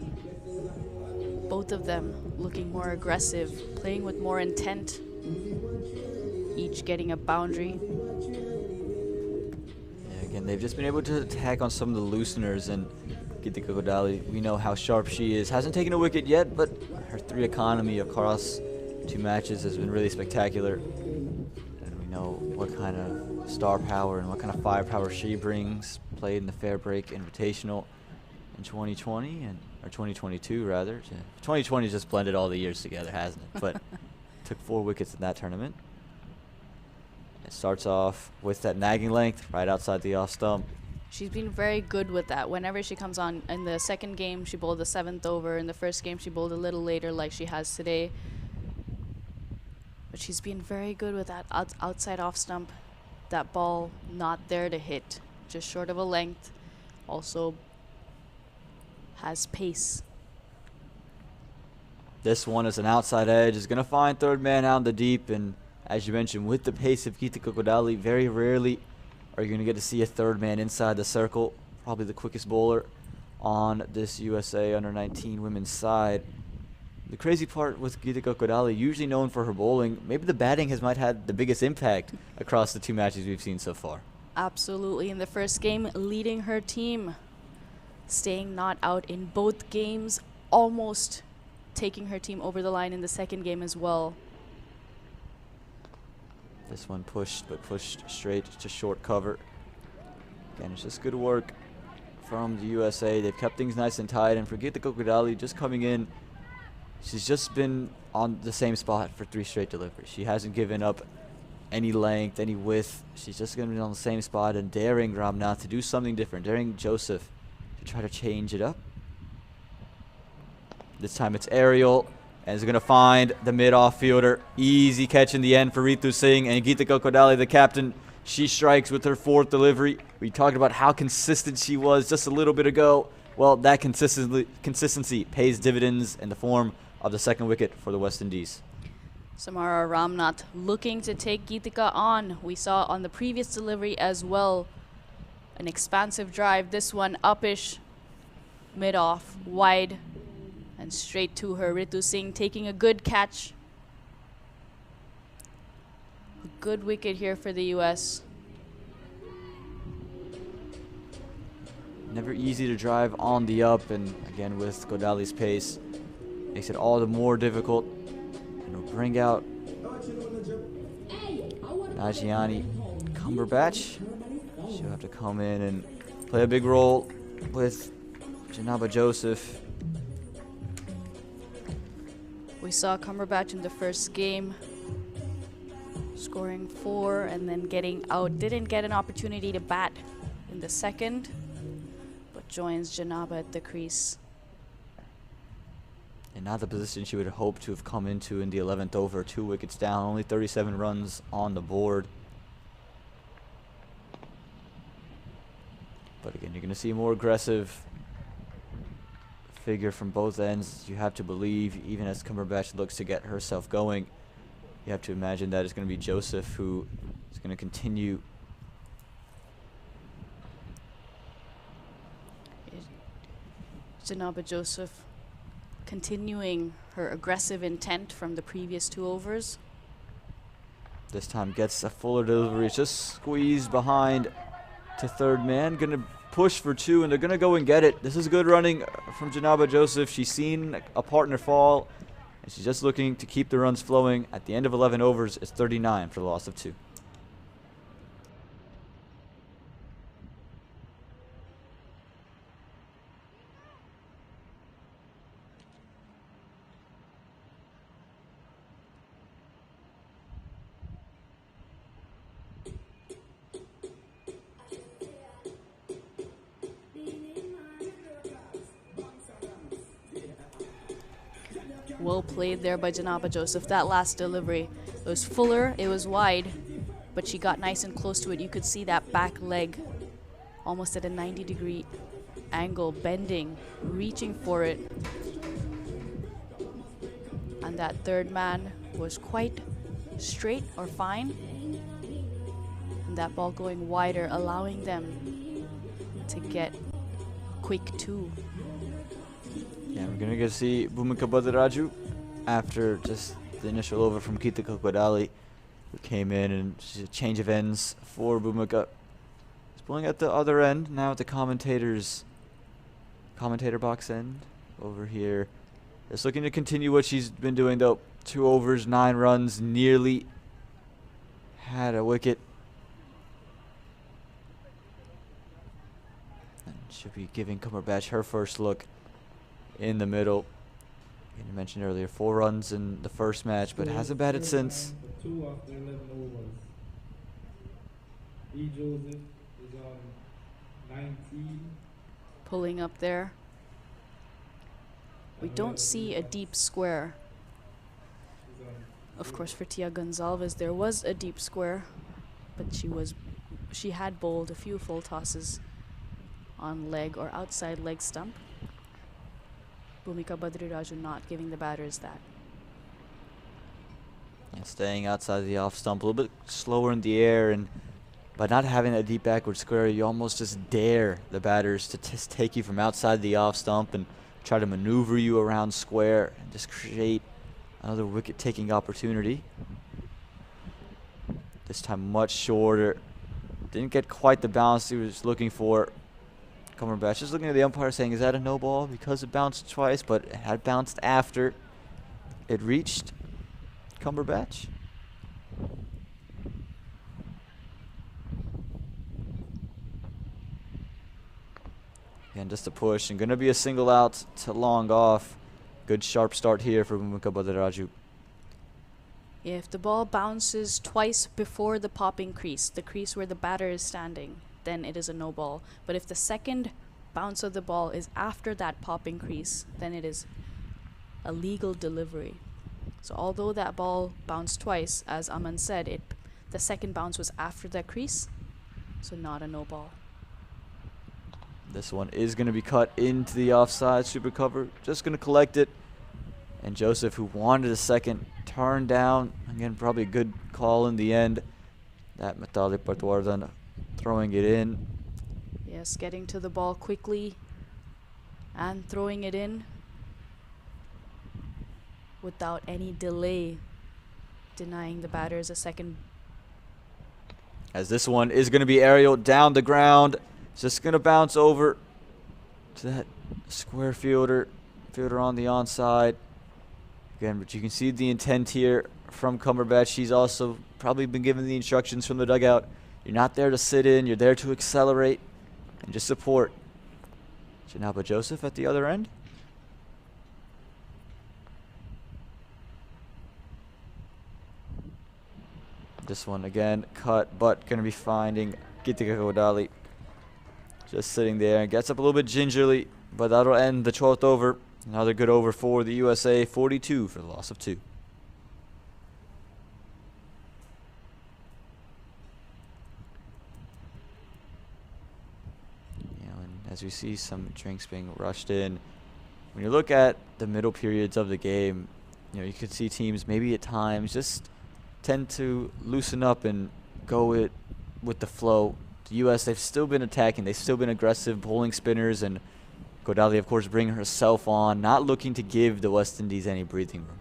Both of them looking more aggressive, playing with more intent, each getting a boundary. Yeah, again, they've just been able to attack on some of the looseners, and Geetika Kodali, we know how sharp she is. Hasn't taken a wicket yet, but her 3 economy across 2 matches has been really spectacular. And we know what kind of star power and what kind of firepower she brings. Played in the Fair Break Invitational in 2020, and or 2022 rather. 2020 just blended all the years together, hasn't it? But took 4 wickets in that tournament. It starts off with that nagging length right outside the off stump. She's been very good with that. Whenever she comes on, in the second game, she bowled the 7th over. In the first game, she bowled a little later like she has today. But she's been very good with that outside off stump. That ball not there to hit, just short of a length. Also has pace. This one is an outside edge. Is going to find third man out in the deep. And as you mentioned, with the pace of Geetika Kodali, very rarely are you going to get to see a third man inside the circle. Probably the quickest bowler on this USA under-19 women's side. The crazy part with Geetika Kodali, usually known for her bowling, maybe the batting might have the biggest impact across the 2 matches we've seen so far. Absolutely. In the first game, leading her team, staying not out in both games, almost taking her team over the line in the second game as well. This one pushed, but pushed straight to short cover. Again, it's just good work from the USA. They've kept things nice and tight, and for Geetika Kodali just coming in, she's just been on the same spot for 3 straight deliveries. She hasn't given up any length, any width. She's just going to be on the same spot and daring Ramnath to do something different, daring Joseph to try to change it up. This time it's aerial, and is going to find the mid-off fielder. Easy catch in the end for Ritu Singh, and Geetika Kodali, the captain, she strikes with her 4th delivery. We talked about how consistent she was just a little bit ago. Well, that consistency pays dividends in the form of the 2nd wicket for the West Indies. Samara Ramnath looking to take Geetika on. We saw on the previous delivery as well an expansive drive. This one uppish, mid-off, wide, and straight to her. Ritu Singh taking a good catch. A good wicket here for the US. Never easy to drive on the up, and again with Kodali's pace, makes it all the more difficult. And we'll bring out Nagiani Cumberbatch. She'll have to come in and play a big role with Janaba Joseph. We saw Cumberbatch in the first game scoring 4 and then getting out. Didn't get an opportunity to bat in the second, but joins Janaba at the crease. And not the position she would hope to have come into in the 11th over. 2 wickets down, only 37 runs on the board. But again, you're going to see a more aggressive figure from both ends. You have to believe, even as Cumberbatch looks to get herself going, you have to imagine that it's going to be Joseph who is going to continue. Janaba Joseph continuing her aggressive intent from the previous 2 overs. This time gets a fuller delivery. It's just squeezed behind to third man. Going to push for 2, and they're going to go and get it. This is good running from Janaba Joseph. She's seen a partner fall, and she's just looking to keep the runs flowing. At the end of 11 overs, it's 39 for the loss of 2. Well played there by Janaba Joseph. That last delivery, it was fuller, it was wide, but she got nice and close to it. You could see that back leg almost at a 90-degree angle, bending, reaching for it. And that third man was quite straight or fine. And that ball going wider, allowing them to get a quick 2. Yeah, we're going to get to see Bhumika Badaraju after just the initial over from Geetika Kodali, who came in, and she's a change of ends for Bhumika. She's pulling at the other end, now at the commentator box end over here. Just looking to continue what she's been doing, though. 2 overs, 9 runs, nearly had a wicket. And she'll be giving Cumberbatch her first look in the middle. And you mentioned earlier 4 runs in the first match, but hasn't batted since. 2 after 11 overs. E. Joseph is on 19. Pulling up there. We don't see a deep square. Of course, for Tia Gonzalez, there was a deep square, but she had bowled a few full tosses on leg or outside leg stump. Bhumika Badriraju not giving the batters that. And staying outside the off stump, a little bit slower in the air, and by not having that deep backward square, you almost just dare the batters to just take you from outside the off stump and try to maneuver you around square and just create another wicket-taking opportunity. This time much shorter. Didn't get quite the bounce he was looking for. Cumberbatch just looking at the umpire saying, is that a no ball? Because it bounced twice, but it had bounced after it reached Cumberbatch. And just a push, and going to be a single out to long off. Good sharp start here for Bhumika Badriraju. Yeah, if the ball bounces twice before the popping crease, the crease where the batter is standing, then it is a no ball. But if the second bounce of the ball is after that popping crease, then it is a legal delivery. So although that ball bounced twice, as Aman said, the second bounce was after that crease, so not a no ball. This one is going to be cut into the offside super cover. Just going to collect it. And Joseph, who wanted a second, turned down. Again, probably a good call in the end. That Mitali Patwardhan throwing it in. Yes, getting to the ball quickly and throwing it in without any delay, denying the batters a second. As this one is going to be aerial down the ground. It's just going to bounce over to that square fielder on the onside. Again, but you can see the intent here from Cumberbatch. She's also probably been given the instructions from the dugout. You're not there to sit in. You're there to accelerate and just support. Janaba Joseph at the other end. This one again cut, but going to be finding Gitika Kodali. Just sitting there and gets up a little bit gingerly, but that'll end the 12th over. Another good over for the USA, 42 for the loss of 2. You know, and as we see some drinks being rushed in, when you look at the middle periods of the game, you know, you could see teams maybe at times just tend to loosen up and go with the flow. The U.S., they've still been attacking. They've still been aggressive, pulling spinners, and Kodali, of course, bringing herself on, not looking to give the West Indies any breathing room.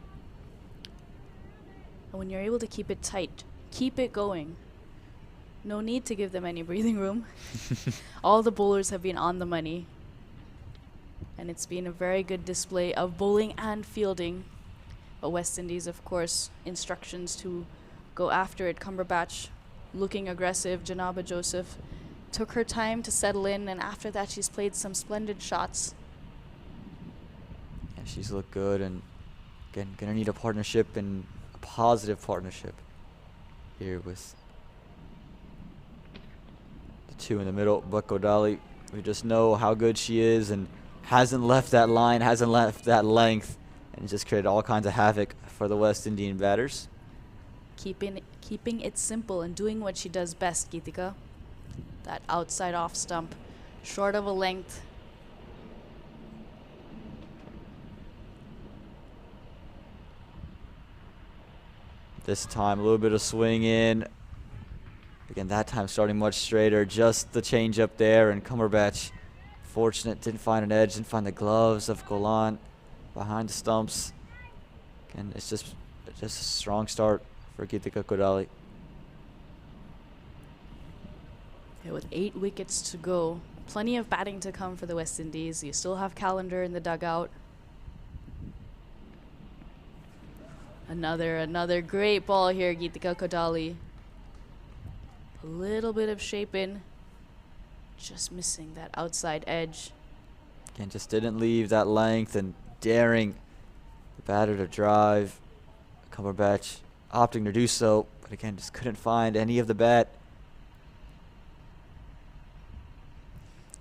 And when you're able to keep it tight, keep it going. No need to give them any breathing room. All the bowlers have been on the money. And it's been a very good display of bowling and fielding. But West Indies, of course, instructions to go after it. Cumberbatch looking aggressive. Janaba Joseph took her time to settle in, and after that she's played some splendid shots. Yeah, she's looked good, and again, gonna need a partnership, and a positive partnership here with the two in the middle. But Kodali, we just know how good she is, and hasn't left that line, hasn't left that length, and just created all kinds of havoc for the West Indian batters. Keeping it simple and doing what she does best, Geetika. That outside off stump, short of a length. This time, a little bit of swing in. Again, that time starting much straighter. Just the change up there, and Cumberbatch, fortunate, didn't find an edge, didn't find the gloves of Golan behind the stumps. And it's just a strong start for Geetika Kodali. Yeah, with 8 wickets to go, plenty of batting to come for the West Indies. You still have Callender in the dugout. Another great ball here, Geetika Kodali. A little bit of shape in, just missing that outside edge. Again, just didn't leave that length and daring the batter to drive. Cumberbatch opting to do so, but again, just couldn't find any of the bat.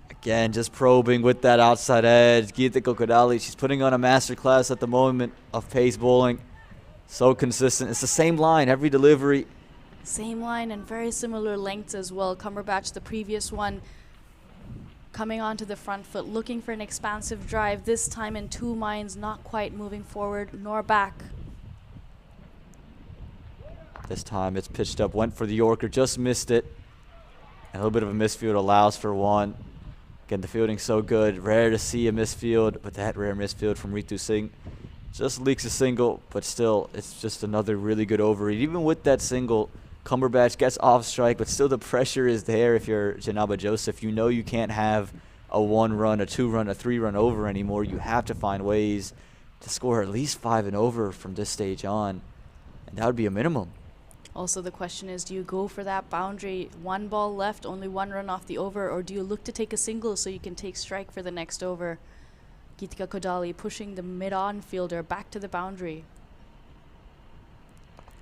Again, just probing with that outside edge. Geetika Kodali, she's putting on a masterclass at the moment of pace bowling. So consistent. It's the same line every delivery. Same line and very similar lengths as well. Cumberbatch, the previous one, coming onto the front foot, looking for an expansive drive. This time in two minds, not quite moving forward nor back. This time it's pitched up, went for the Yorker, just missed it. And a little bit of a misfield allows for one. Again, the fielding's so good. Rare to see a misfield, but that rare misfield from Ritu Singh just leaks a single, but still, it's just another really good overread. Even with that single, Cumberbatch gets off strike, but still the pressure is there if you're Janaba Joseph. You know you can't have a 1-run, a 2-run, a 3-run over anymore. You have to find ways to score at least 5 and over from this stage on, and that would be a minimum. Also, the question is, do you go for that boundary, 1 ball left, only 1 run off the over, or do you look to take a single so you can take strike for the next over? Geetika Kodali pushing the mid-on fielder back to the boundary.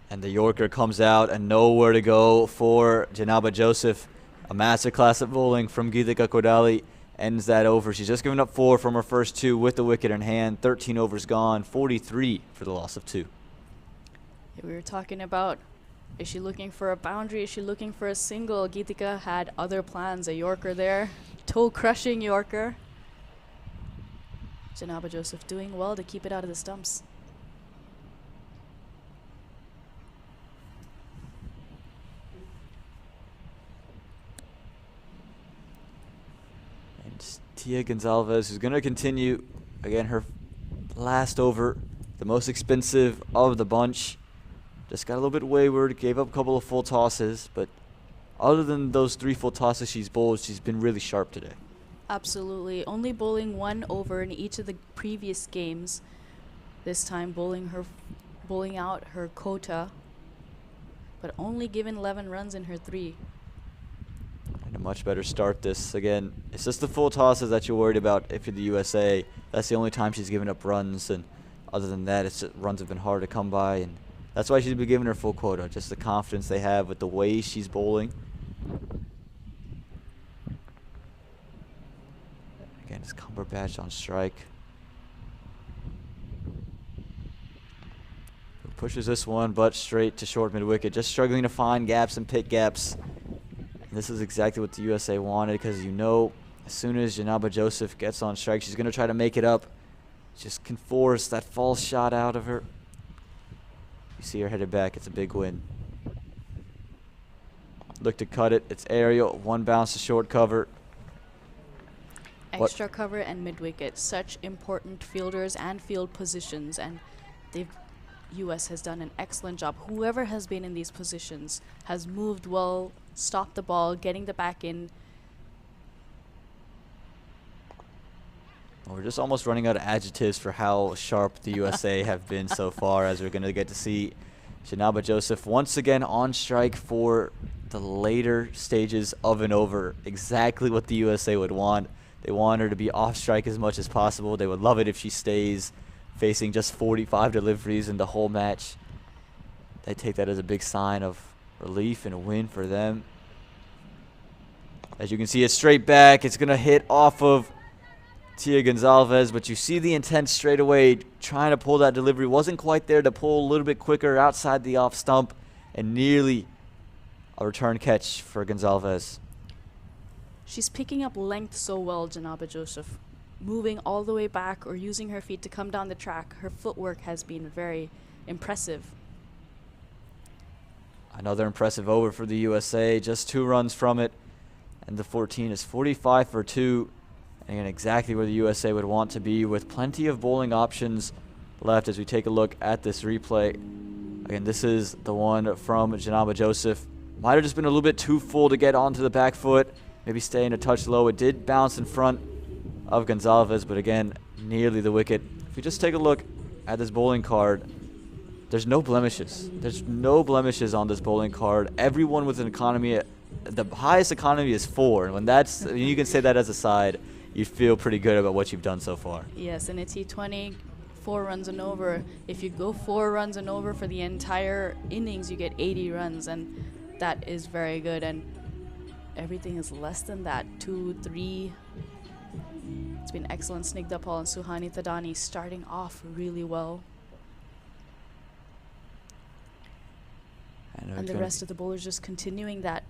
And the Yorker comes out and nowhere to go for Janaba Joseph. A masterclass at bowling from Geetika Kodali ends that over. She's just given up 4 from her first 2 with the wicket in hand. 13 overs gone, 43 for the loss of 2. Yeah, we were talking about, is she looking for a boundary? Is she looking for a single? Geetika had other plans. A Yorker there, toe-crushing Yorker. Janaba Joseph doing well to keep it out of the stumps. And Tia Gonzalez, who's going to continue, again, her last over, the most expensive of the bunch. Just got a little bit wayward, gave up a couple of full tosses, but other than those 3 full tosses she's bowled, she's been really sharp today. Absolutely. Only bowling 1 over in each of the previous games. This time bowling out her quota, but only given 11 runs in her 3. And a much better start this. Again, it's just the full tosses that you're worried about if you're the USA. That's the only time she's given up runs, and other than that, it's just, runs have been hard to come by, and that's why she's been given her full quota. Just the confidence they have with the way she's bowling. Again, it's Cumberbatch on strike. Who pushes this one, but straight to short mid-wicket. Just struggling to find gaps and pick gaps. And this is exactly what the USA wanted, because you know as soon as Janaba Joseph gets on strike, she's going to try to make it up. Just can force that false shot out of her. You see her headed back. It's a big win. Look to cut it. It's aerial. 1 bounce to short cover. Extra cover and mid-wicket. Such important fielders and field positions, and US has done an excellent job. Whoever has been in these positions has moved well, stopped the ball, getting the back in. We're just almost running out of adjectives for how sharp the USA have been so far, as we're going to get to see Janaba Joseph once again on strike for the later stages of an over. Exactly what the USA would want. They want her to be off strike as much as possible. They would love it if she stays facing just 45 deliveries in the whole match. They take that as a big sign of relief and a win for them. As you can see, it's straight back. It's going to hit off of Tia Gonzalez, but you see the intent straight away, trying to pull that delivery. Wasn't quite there to pull a little bit quicker outside the off stump, and nearly a return catch for Gonzalez. She's picking up length so well, Janaba Joseph. Moving all the way back or using her feet to come down the track. Her footwork has been very impressive. Another impressive over for the USA. Just 2 runs from it. And the 14 is 45 for 2. And again, exactly where the USA would want to be, with plenty of bowling options left as we take a look at this replay. Again, this is the one from Janaba Joseph. Might have just been a little bit too full to get onto the back foot. Maybe staying a touch low. It did bounce in front of Gonzalez, but again, nearly the wicket. If you just take a look at this bowling card, there's no blemishes. There's no blemishes on this bowling card. Everyone with an economy, the highest economy is 4. And when that's, you can say that as a side, you feel pretty good about what you've done so far. Yes, in a T20, 4 runs and over. If you go 4 runs and over for the entire innings, you get 80 runs, and that is very good. And everything is less than that, 2, 3. It's been excellent. Snigdha Paul and Suhani Thadani starting off really well. And the rest of the bowlers just continuing that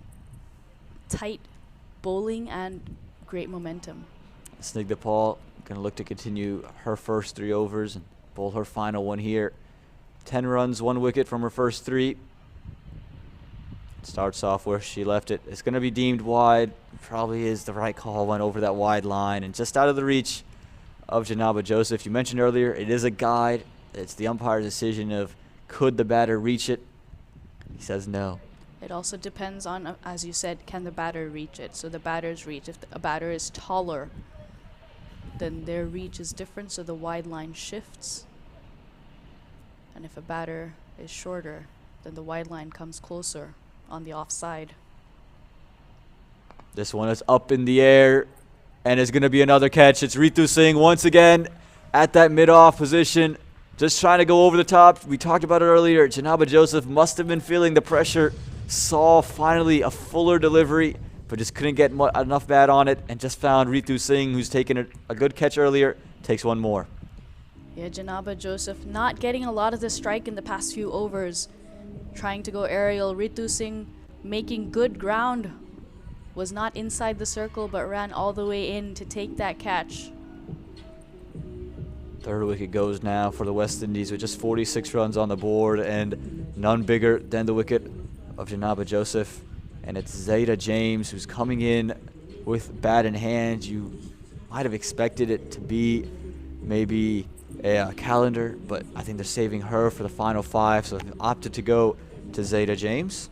tight bowling and great momentum. Snigdha Paul going to look to continue her first 3 overs and bowl her final one here. 10 runs, 1 wicket from her first 3. Starts off where she left it. It's going to be deemed wide. Probably is the right call. Went over that wide line and just out of the reach of Janaba Joseph. You mentioned earlier, it is a guide. It's the umpire's decision of could the batter reach it. He says no. It also depends on, as you said, can the batter reach it? So the batter's reach. If a batter is taller, then their reach is different, so the wide line shifts. And if a batter is shorter, then the wide line comes closer on the offside. This one is up in the air, and it's going to be another catch. It's Ritu Singh once again at that mid-off position, just trying to go over the top. We talked about it earlier. Janaba Joseph must have been feeling the pressure, saw finally a fuller delivery, but just couldn't get enough bat on it, and just found Ritu Singh, who's taken a good catch earlier, takes one more. Yeah, Janaba Joseph not getting a lot of the strike in the past few overs, trying to go aerial. Ritu Singh making good ground, was not inside the circle but ran all the way in to take that catch. Third wicket goes now for the West Indies with just 46 runs on the board and none bigger than the wicket of Janaba Joseph. And it's Zayda James who's coming in with bat in hand. You might have expected it to be maybe a calendar, but I think they're saving her for the final 5, so they opted to go to Zayda James.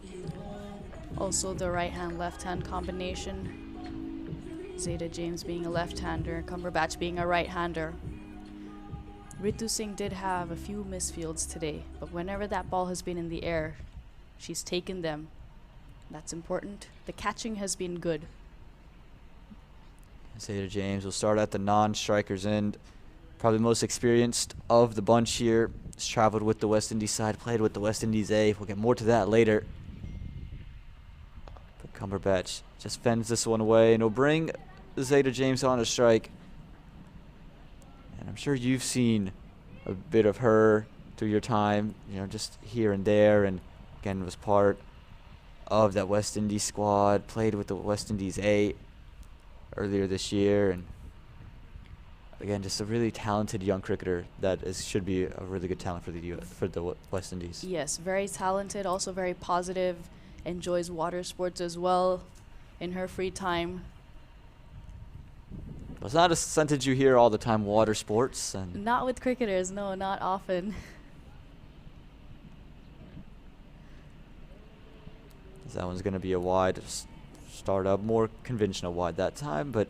Also the right-hand, left-hand combination. Zayda James being a left-hander, Cumberbatch being a right-hander. Ritu Singh did have a few misfields today, but whenever that ball has been in the air, she's taken them. That's important. The catching has been good. Zayda James will start at the non-striker's end. Probably the most experienced of the bunch here. Has traveled with the West Indies side, played with the West Indies A. We'll get more to that later. But Cumberbatch just fends this one away, and will bring Zayda James on a strike. And I'm sure you've seen a bit of her through your time, just here and there, and again was part of that West Indies squad, played with the West Indies A earlier this year, and again, just a really talented young cricketer that should be a really good talent for the West Indies. Yes, very talented, also very positive, enjoys water sports as well in her free time. It's not a sentence you hear all the time, water sports. And not with cricketers, no, not often. That one's going to be a wide start up, more conventional wide that time. But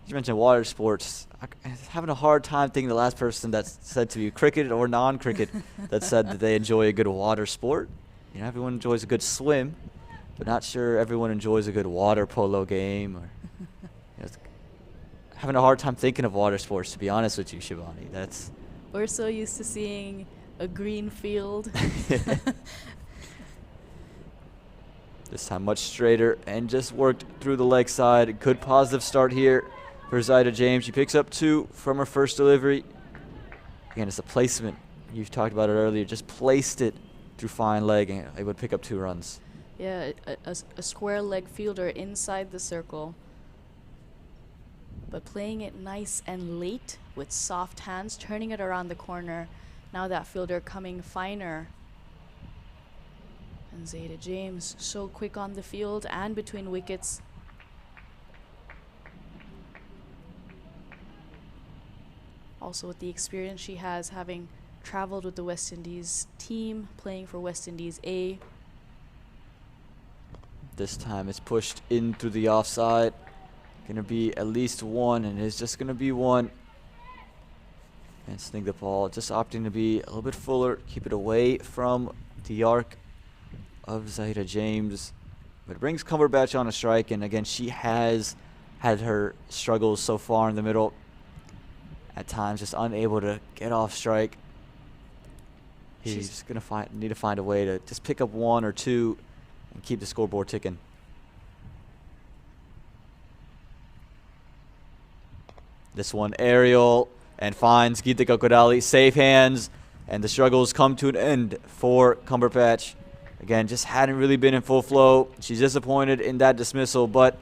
you mentioned water sports. I'm having a hard time thinking the last person that's said to be cricket or non-cricket that said that they enjoy a good water sport. Everyone enjoys a good swim, but not sure everyone enjoys a good water polo game. Or having a hard time thinking of water sports, to be honest with you, Shivani. We're so used to seeing a green field. This time much straighter and just worked through the leg side. Good positive start here for Zayda James. She picks up 2 from her first delivery. Again, it's a placement. You've talked about it earlier. Just placed it through fine leg and it would pick up 2 runs. Yeah, a square leg fielder inside the circle. But playing it nice and late with soft hands, turning it around the corner. Now that fielder coming finer. And Zayda James so quick on the field and between wickets. Also with the experience she has, having traveled with the West Indies team, playing for West Indies A. This time it's pushed in through the offside. Going to be at least 1, and it's just going to be 1. And Snigdha Paul just opting to be a little bit fuller, keep it away from the arc of Zayda James. But it brings Cumberbatch on a strike, and again, she has had her struggles so far in the middle. At times, just unable to get off strike. He's gonna need to find a way to just pick up 1 or 2 and keep the scoreboard ticking. This one aerial and finds Geetika Kodali. Safe hands, and the struggles come to an end for Cumberpatch. Again, just hadn't really been in full flow. She's disappointed in that dismissal, but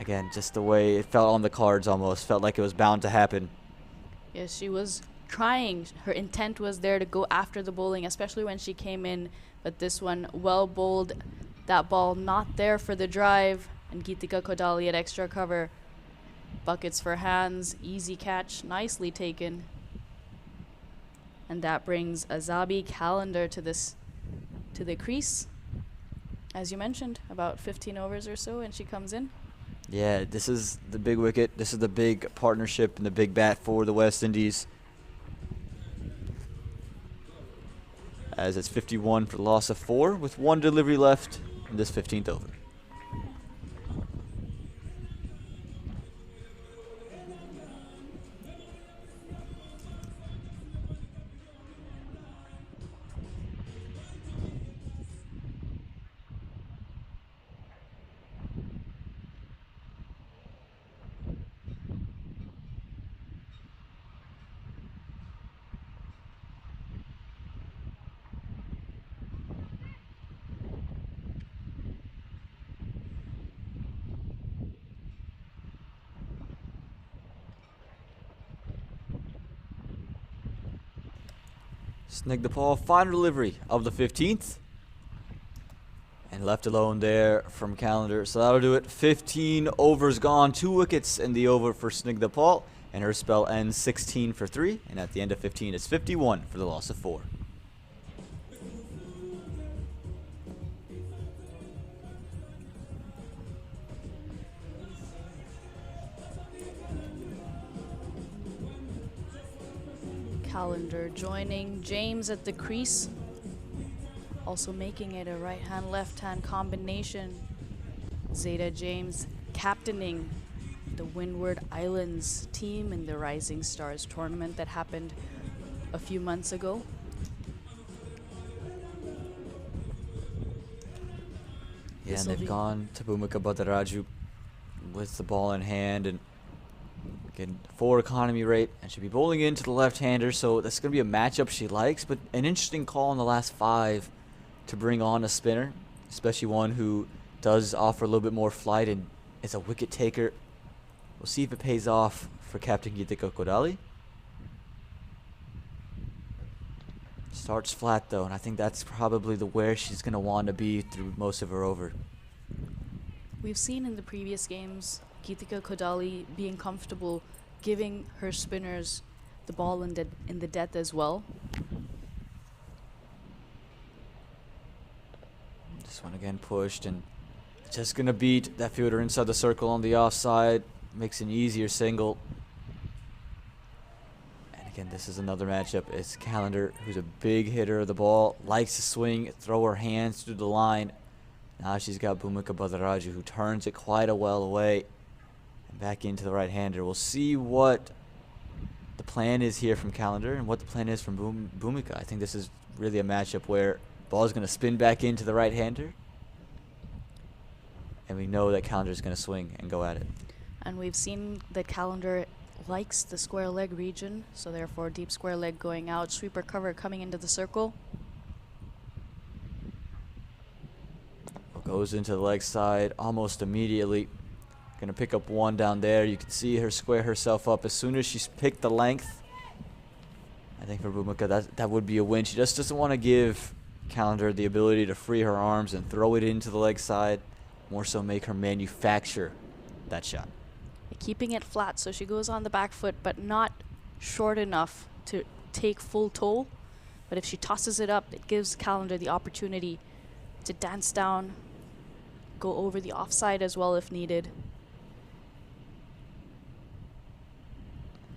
again, just the way it felt on the cards almost. Felt like it was bound to happen. Yes, she was trying. Her intent was there to go after the bowling, especially when she came in. But this one, well bowled. That ball not there for the drive. And Geetika Kodali at extra cover. Buckets for hands. Easy catch. Nicely taken. And that brings Azabi Calendar to the crease. As you mentioned, about 15 overs or so, and she comes in. Yeah, this is the big wicket. This is the big partnership and the big bat for the West Indies. As it's 51 for the loss of 4 with 1 delivery left in this 15th over. Snigdhapal, final delivery of the 15th. And left alone there from Calendar. So that'll do it. 15 overs gone. 2 wickets in the over for Snigdhapal. And her spell ends 16 for 3. And at the end of 15, it's 51 for the loss of 4. Calendar joining James at the crease. Also making it a right-hand, left-hand combination. Zeta James captaining the Windward Islands team in the Rising Stars tournament that happened a few months ago. Yeah, and they've gone to Bhumika Bhadaraju with the ball in hand and getting 4 economy rate, and she'll be bowling into the left-hander, so that's going to be a matchup she likes, but an interesting call in the last 5 to bring on a spinner, especially one who does offer a little bit more flight and is a wicket taker. We'll see if it pays off for Captain Geetika Kodali. Starts flat though, and I think that's probably where she's going to want to be through most of her over. We've seen in the previous games Geetika Kodali being comfortable giving her spinners the ball in the death as well. This one again pushed and just going to beat that fielder inside the circle on the offside. Makes an easier single. And again, this is another matchup. It's Calendar, who's a big hitter of the ball, likes to swing, throw her hands through the line. Now she's got Bhumika Bhadaraju, who turns it quite a well away. And back into the right-hander. We'll see what the plan is here from Calendar and what the plan is from Bhumika. I think this is really a matchup where the ball is going to spin back into the right-hander. And we know that Calendar is going to swing and go at it. And we've seen that Calendar likes the square leg region, so therefore deep square leg going out, sweeper cover coming into the circle. Goes into the leg side almost immediately. Going to pick up 1 down there. You can see her square herself up as soon as she's picked the length. I think for Bhumika that would be a win. She just doesn't want to give Calendar the ability to free her arms and throw it into the leg side. More so make her manufacture that shot. Keeping it flat, so she goes on the back foot, but not short enough to take full toll. But if she tosses it up, it gives Calendar the opportunity to dance down, go over the offside as well if needed.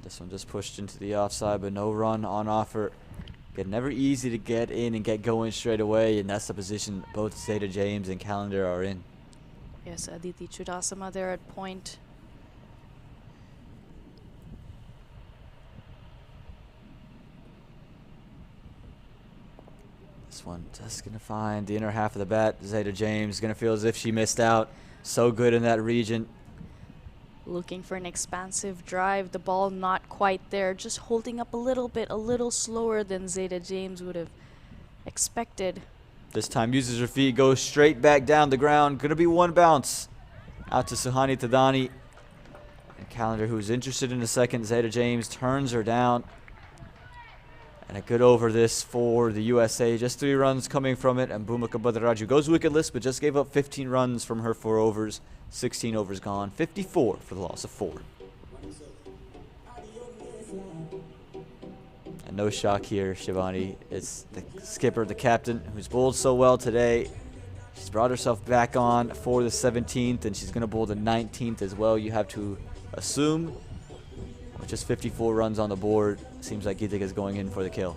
This one just pushed into the offside, but no run on offer. Again, never easy to get in and get going straight away, and that's the position both Zeta James and Calendar are in. Yes, Aditi Chudasama there at point. This one just going to find the inner half of the bat. Zeta James going to feel as if she missed out. So good in that region. Looking for an expansive drive. The ball not quite there. Just holding up a little bit, a little slower than Zeta James would have expected. This time uses her feet, goes straight back down the ground. Going to be one bounce out to Suhani Thadani. And Calendar, who's interested in a second. Zeta James turns her down. And a good over this for the USA. Just 3 runs coming from it. And Bhumika Badaraju goes wicketless, but just gave up 15 runs from her 4 overs. 16 overs gone. 54 for the loss of 4. And no shock here, Shivani. It's the skipper, the captain, who's bowled so well today. She's brought herself back on for the 17th, and she's going to bowl the 19th as well, you have to assume. With just 54 runs on the board, seems like Geetika is going in for the kill.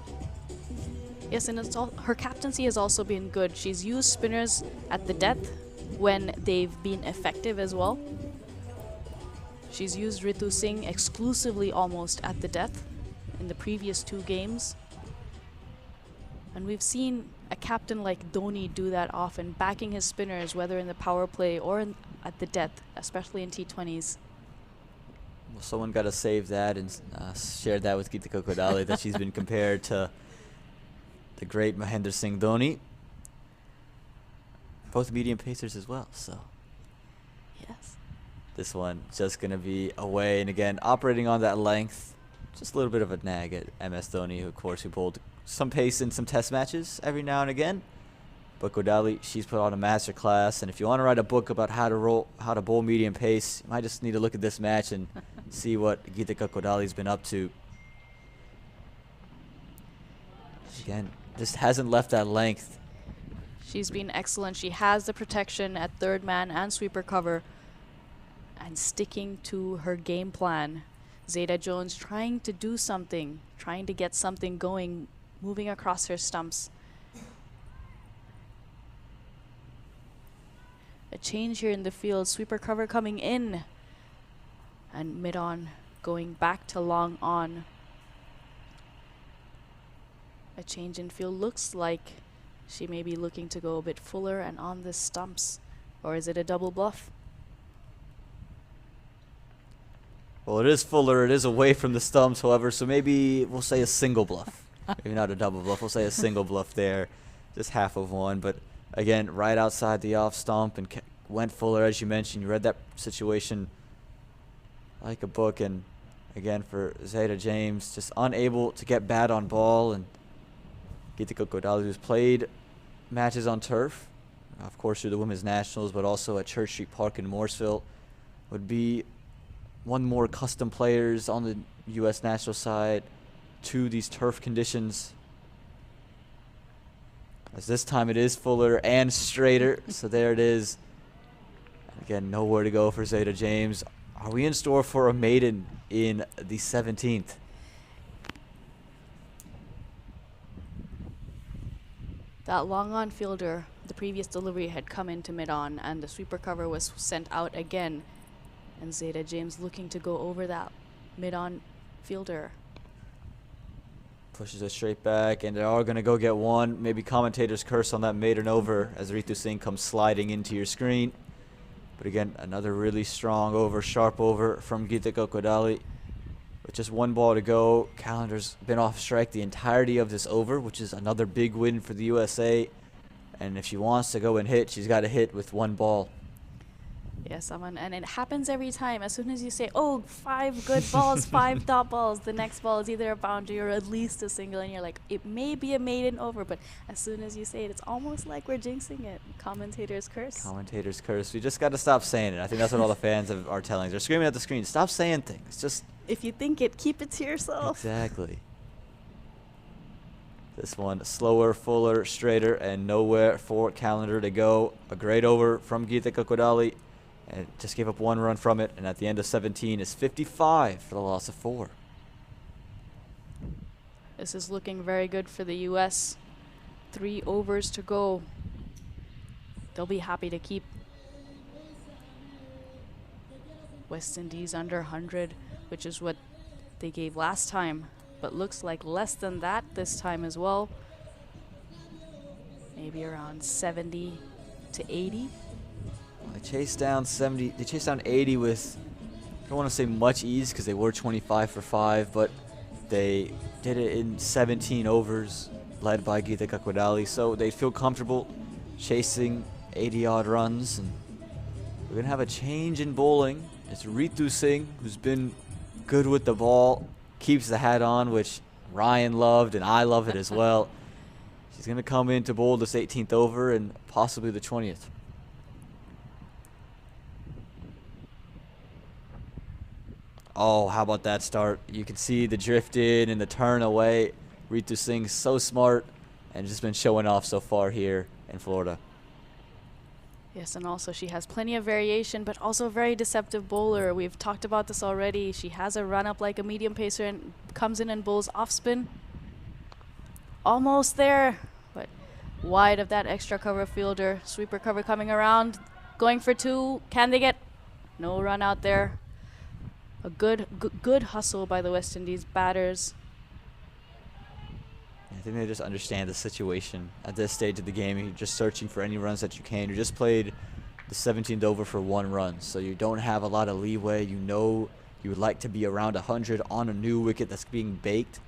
Yes, and it's all, her captaincy has also been good. She's used spinners at the death when they've been effective as well. She's used Ritu Singh exclusively almost at the death in the previous 2 games. And we've seen a captain like Dhoni do that often, backing his spinners, whether in the power play or at the death, especially in T20s. Well, someone got to save that and share that with Geetika Kodali that she's been compared to the great Mahendra Singh Dhoni. Both medium pacers as well, so. Yes. This one just going to be away. And again, operating on that length. Just a little bit of a nag at MS Dhoni, who, of course, who bowled some pace in some test matches every now and again. But Kodali, she's put on a master class. And if you want to write a book about how to bowl medium pace, you might just need to look at this match and see what Geetika Kodali's been up to. Again, just hasn't left that length. She's been excellent. She has the protection at third man and sweeper cover and sticking to her game plan. Zeta Jones trying to do something, trying to get something going, moving across her stumps. A change here in the field. Sweeper cover coming in. And mid-on going back to long on. A change in field. Looks like she may be looking to go a bit fuller and on the stumps. Or is it a double bluff? Well, it is fuller. It is away from the stumps, however, so maybe we'll say a single bluff. Maybe not a double bluff. We'll say a single bluff there. Just half of one. But, again, right outside the off stump and went fuller, as you mentioned. You read that situation like a book. And, again, for Zeta James, just unable to get bad on ball. And Geetika Kodali, who's played matches on turf, of course, through the Women's Nationals, but also at Church Street Park in Mooresville, would be one more custom players on the U.S. national side to these turf conditions. As this time it is fuller and straighter, so there it is. Again, nowhere to go for Zeta James. Are we in store for a maiden in the 17th? That long on fielder, the previous delivery had come into mid-on and the sweeper cover was sent out again. And Zeta James looking to go over that mid-on fielder. Pushes it straight back, and they are going to go get one. Maybe commentator's curse on that maiden over as Ritu Singh comes sliding into your screen. But again, another really strong over, sharp over from Geetika Kodali. With just 1 ball to go, Calendar's been off strike the entirety of this over, which is another big win for the USA. And if she wants to go and hit, she's got to hit with 1 ball. Yes, Aman, and it happens every time. As soon as you say, oh, 5 good balls, 5 dot balls, the next ball is either a boundary or at least a single, and you're like, it may be a maiden over, but as soon as you say it, it's almost like we're jinxing it. Commentator's curse. Commentator's curse. We just got to stop saying it. I think that's what all the fans are telling us. They're screaming at the screen, stop saying things. Just if you think it, keep it to yourself. Exactly. This one slower, fuller, straighter, and nowhere for Calendar to go. A great over from Geetika Kodali. And just gave up 1 run from it, and at the end of 17 is 55 for the loss of 4. This is looking very good for the U.S. 3 overs to go. They'll be happy to keep West Indies under 100, which is what they gave last time, but looks like less than that this time as well. Maybe around 70 to 80. Well, they chased down 70. They chased down 80 with, I don't want to say much ease because they were 25 for 5, but they did it in 17 overs, led by Geeta Kakwadali. So they feel comfortable chasing 80-odd runs. And we're going to have a change in bowling. It's Ritu Singh, who's been good with the ball, keeps the hat on, which Ryan loved, and I love it as well. She's going to come in to bowl this 18th over and possibly the 20th. Oh, how about that start? You can see the drift in and the turn away. Ritu Singh's so smart and just been showing off so far here in Florida. Yes, and also she has plenty of variation, but also a very deceptive bowler. We've talked about this already. She has a run up like a medium pacer and comes in and bowls off spin. Almost there, but wide of that extra cover fielder. Sweeper cover coming around, going for 2. Can they get? No run out there. A good hustle by the West Indies batters. I think they just understand the situation at this stage of the game. You're just searching for any runs that you can. You just played the 17th over for 1 run, so you don't have a lot of leeway. You know you would like to be around 100 on a new wicket that's being baked.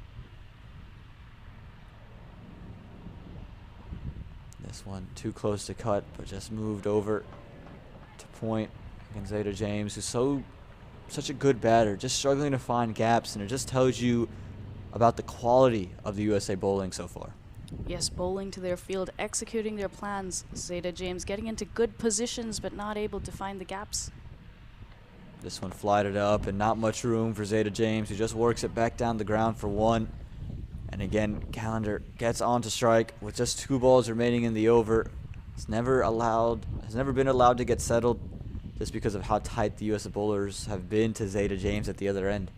This one too close to cut, but just moved over to point against Zeta James, who's such a good batter, just struggling to find gaps, and it just tells you about the quality of the USA bowling so far. Yes, bowling to their field, executing their plans. Zeta James getting into good positions, but not able to find the gaps. This one flighted up, and not much room for Zeta James, who just works it back down the ground for 1. And again, Callender gets on to strike with just 2 balls remaining in the over. Has never been allowed to get settled, just because of how tight the USA bowlers have been to Zeta James at the other end.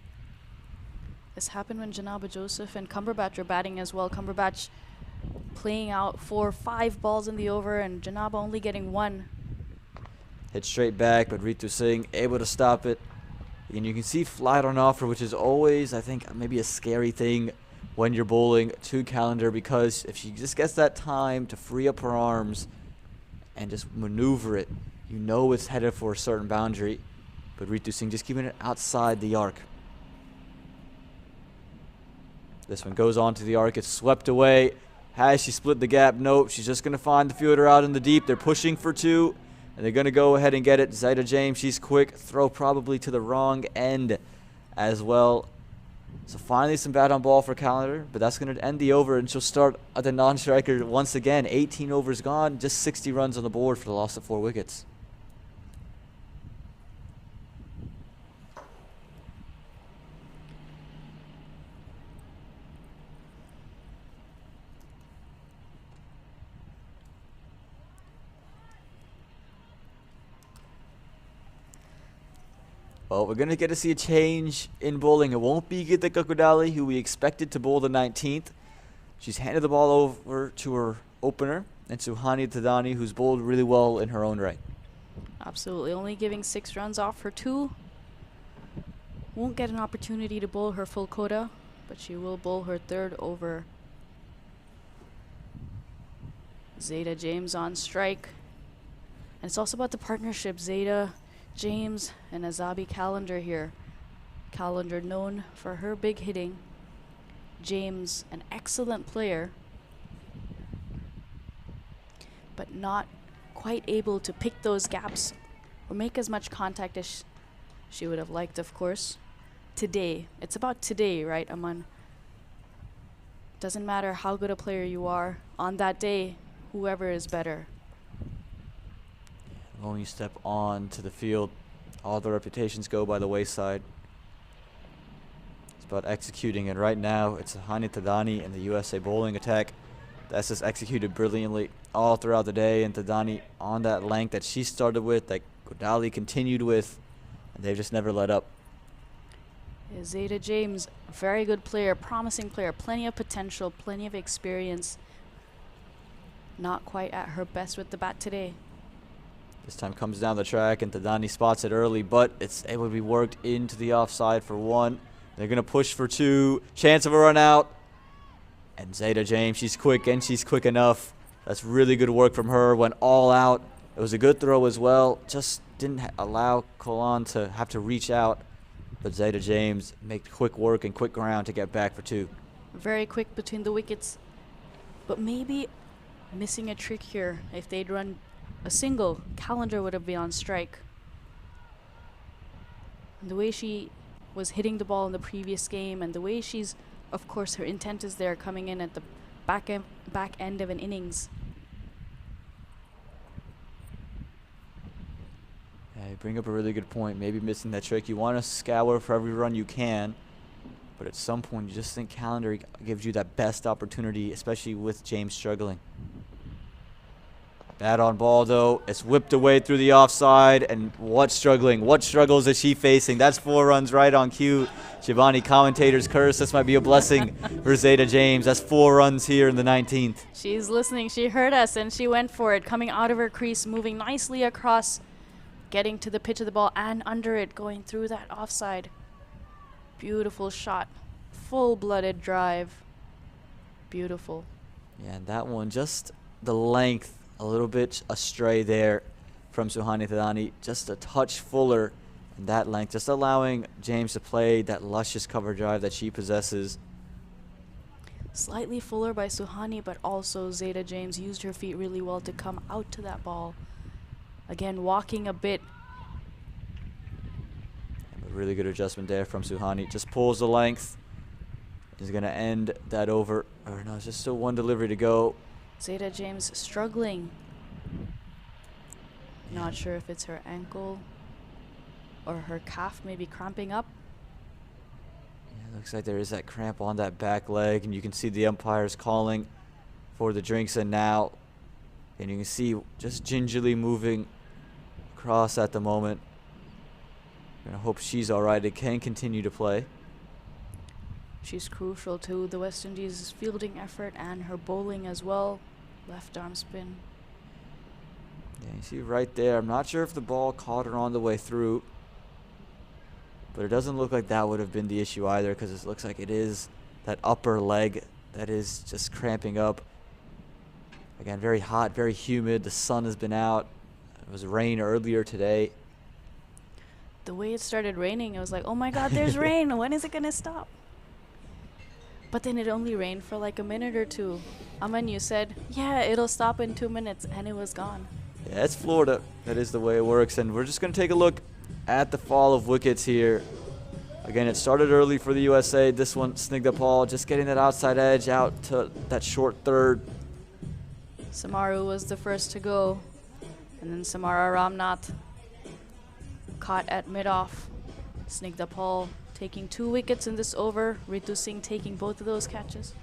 This happened when Janaba Joseph and Cumberbatch were batting as well. Cumberbatch playing out 4 or 5 balls in the over, and Janaba only getting 1. Hit straight back, but Ritu Singh able to stop it. And you can see flight on offer, which is always, I think, maybe a scary thing when you're bowling to Callender, because if she just gets that time to free up her arms and just maneuver it, you know it's headed for a certain boundary. But Ritu Singh just keeping it outside the arc. This one goes on to the arc. It's swept away. Has she split the gap? Nope. She's just going to find the fielder out in the deep. They're pushing for 2, and they're going to go ahead and get it. Zeta James, she's quick. Throw probably to the wrong end as well. So finally some bat on ball for Callender, but that's going to end the over, and she'll start at the non-striker once again. 18 overs gone, just 60 runs on the board for the loss of 4 wickets. Well, we're going to get to see a change in bowling. It won't be Geeta Kakwadali, who we expected to bowl the 19th. She's handed the ball over to her opener, and Suhani Thadani, who's bowled really well in her own right. Absolutely. Only giving 6 runs off her 2. Won't get an opportunity to bowl her full quota, but she will bowl her 3rd over. Zeta James on strike. And it's also about the partnership. Zeta James and Azabi Callender here. Callender known for her big hitting. James, an excellent player, but not quite able to pick those gaps or make as much contact as she would have liked, of course. Today, it's about today, right, Aman? Doesn't matter how good a player you are, on that day, whoever is better. When you step on to the field, all the reputations go by the wayside. It's about executing, and right now it's Hani Thadani and the USA bowling attack. That's just executed brilliantly all throughout the day, and Thadani on that length that she started with, that Kodali continued with, and they've just never let up. Zeta James, very good player, promising player, plenty of potential, plenty of experience. Not quite at her best with the bat today. This time comes down the track, and Thadani spots it early, but it's able to be worked into the offside for 1. They're going to push for 2. Chance of a run out. And Zeta James, she's quick, and she's quick enough. That's really good work from her. Went all out. It was a good throw as well. Just didn't allow Kolan to have to reach out. But Zeta James made quick work and quick ground to get back for 2. Very quick between the wickets. But maybe missing a trick here. If they'd run a single, Calendar would have been on strike. And the way she was hitting the ball in the previous game, and the way she's, of course, her intent is there, coming in at the back end of an innings. Yeah, you bring up a really good point. Maybe missing that trick. You want to scour for every run you can, but at some point you just think Calendar gives you that best opportunity, especially with James struggling. Bad on ball, though. It's whipped away through the offside. And what struggles is she facing? That's 4 runs right on cue. Shivani, commentator's curse. This might be a blessing for Zeta James. That's 4 runs here in the 19th. She's listening. She heard us, and she went for it. Coming out of her crease, moving nicely across, getting to the pitch of the ball and under it, going through that offside. Beautiful shot. Full-blooded drive. Beautiful. Yeah, and that one, just the length, a little bit astray there from Suhani Thadani. Just a touch fuller in that length, just allowing James to play that luscious cover drive that she possesses. Slightly fuller by Suhani, but also Zeta James used her feet really well to come out to that ball. Again, walking a bit. A really good adjustment there from Suhani. Just pulls the length. Is going to end that over. Or no, it's just still 1 delivery to go. Zeta James struggling. Not sure if it's her ankle or her calf maybe cramping up. Yeah, looks like there is that cramp on that back leg, and you can see the umpires calling for the drinks in now. And you can see just gingerly moving across at the moment. I hope she's all right. It can continue to play. She's crucial to the West Indies' fielding effort and her bowling as well. Left arm spin. Yeah, you see right there. I'm not sure if the ball caught her on the way through, but it doesn't look like that would have been the issue either, because it looks like it is that upper leg that is just cramping up. Again, very hot, very humid. The sun has been out. It was rain earlier today. The way it started raining, I was like, oh my God, there's rain. When is it going to stop? But then it only rained for like a minute or 2. Aman, you said, yeah, it'll stop in 2 minutes, and it was gone. Yeah, it's Florida. That is the way it works. And we're just going to take a look at the fall of wickets here. Again, it started early for the USA. This one, Snigdha just getting that outside edge out to that short third. Samaru was the first to go. And then Samara Ramnath caught at mid-off. Snigdha Paul taking 2 wickets in this over. Ritu Singh taking both of those catches.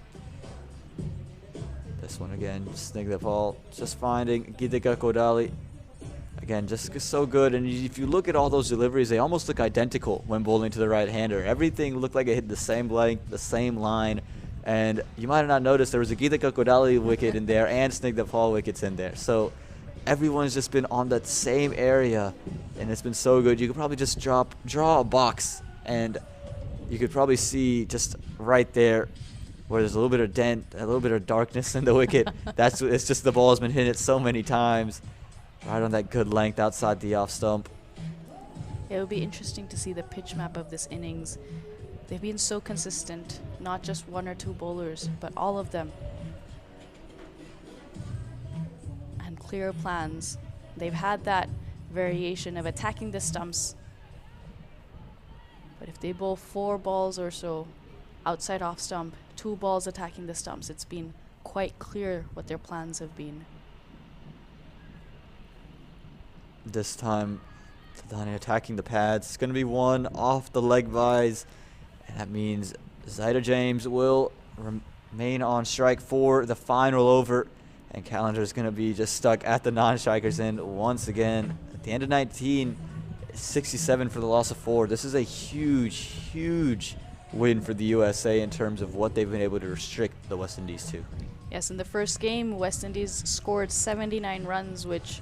This one again, Snigdha just finding Geetika Kodali. Again, just so good. And if you look at all those deliveries, they almost look identical when bowling to the right-hander. Everything looked like it hit the same length, the same line. And you might have not noticed there was a Geetika Kodali wicket in there and Snigdha Paul wickets in there. So everyone's just been on that same area, and it's been so good. You could probably just draw a box, and you could probably see just right there where there's a little bit of dent, a little bit of darkness in the wicket. It's just the ball has been hit it so many times, right on that good length outside the off stump. It would be interesting to see the pitch map of this innings. They've been so consistent, not just 1 or 2 bowlers, but all of them. And clear plans. They've had that variation of attacking the stumps. But if they bowl 4 balls or so outside off stump, 2 balls attacking the stumps, it's been quite clear what their plans have been. This time, Thadani attacking the pads. It's going to be 1 off the leg buys. And that means Zeta James will remain on strike for the final over. And Calendar is going to be just stuck at the non-strikers end once again. At the end of 19, 67 for the loss of 4. This is a huge, huge win for the USA in terms of what they've been able to restrict the West Indies to. Yes, in the first game, West Indies scored 79 runs, which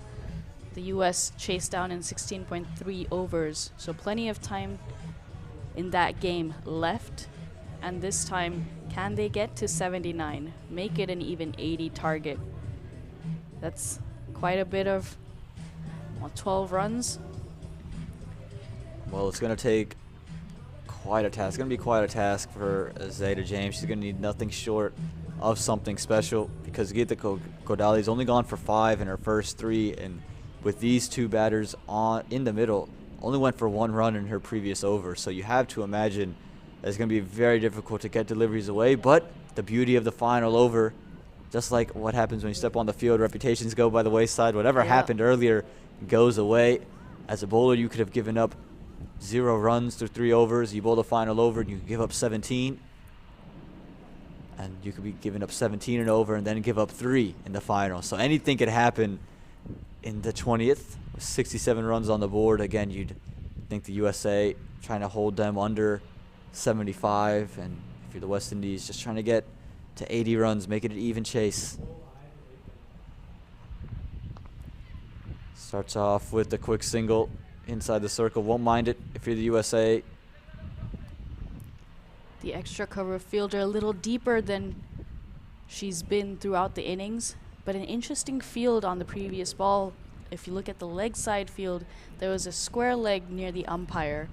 the U.S. chased down in 16.3 overs. So plenty of time in that game left. And this time, can they get to 79? Make it an even 80 target. That's quite a bit of 12 runs. Well, it's going to take quite a task. It's going to be quite a task for Zeta James. She's going to need nothing short of something special because Geeta Kodali's only gone for 5 in her first 3, and with these two batters in the middle, only went for 1 run in her previous over. So you have to imagine that it's going to be very difficult to get deliveries away, but the beauty of the final over, just like what happens when you step on the field, reputations go by the wayside. Whatever happened earlier goes away. As a bowler, you could have given up 0 runs through 3 overs. You bowl the final over and you give up 17. And you could be giving up 17 and over and then give up 3 in the final. So anything could happen in the 20th with 67 runs on the board. Again, you'd think the USA trying to hold them under 75. And if you're the West Indies, just trying to get to 80 runs, make it an even chase. Starts off with the quick single inside the circle. Won't mind it if you're the USA. The extra cover fielder a little deeper than she's been throughout the innings, but an interesting field on the previous ball. If you look at the leg side field, there was a square leg near the umpire,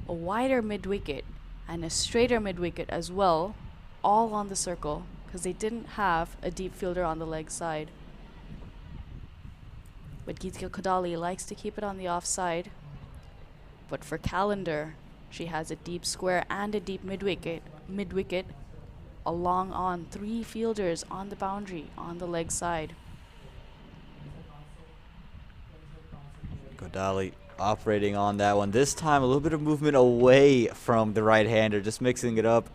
a wider mid-wicket, and a straighter mid-wicket as well, all on the circle, because they didn't have a deep fielder on the leg side. But Geeta Kodali likes to keep it on the offside. But for Calendar, she has a deep square and a deep mid-wicket, along on 3 fielders on the boundary on the leg side. Kodali operating on that one. This time a little bit of movement away from the right-hander, just mixing it up.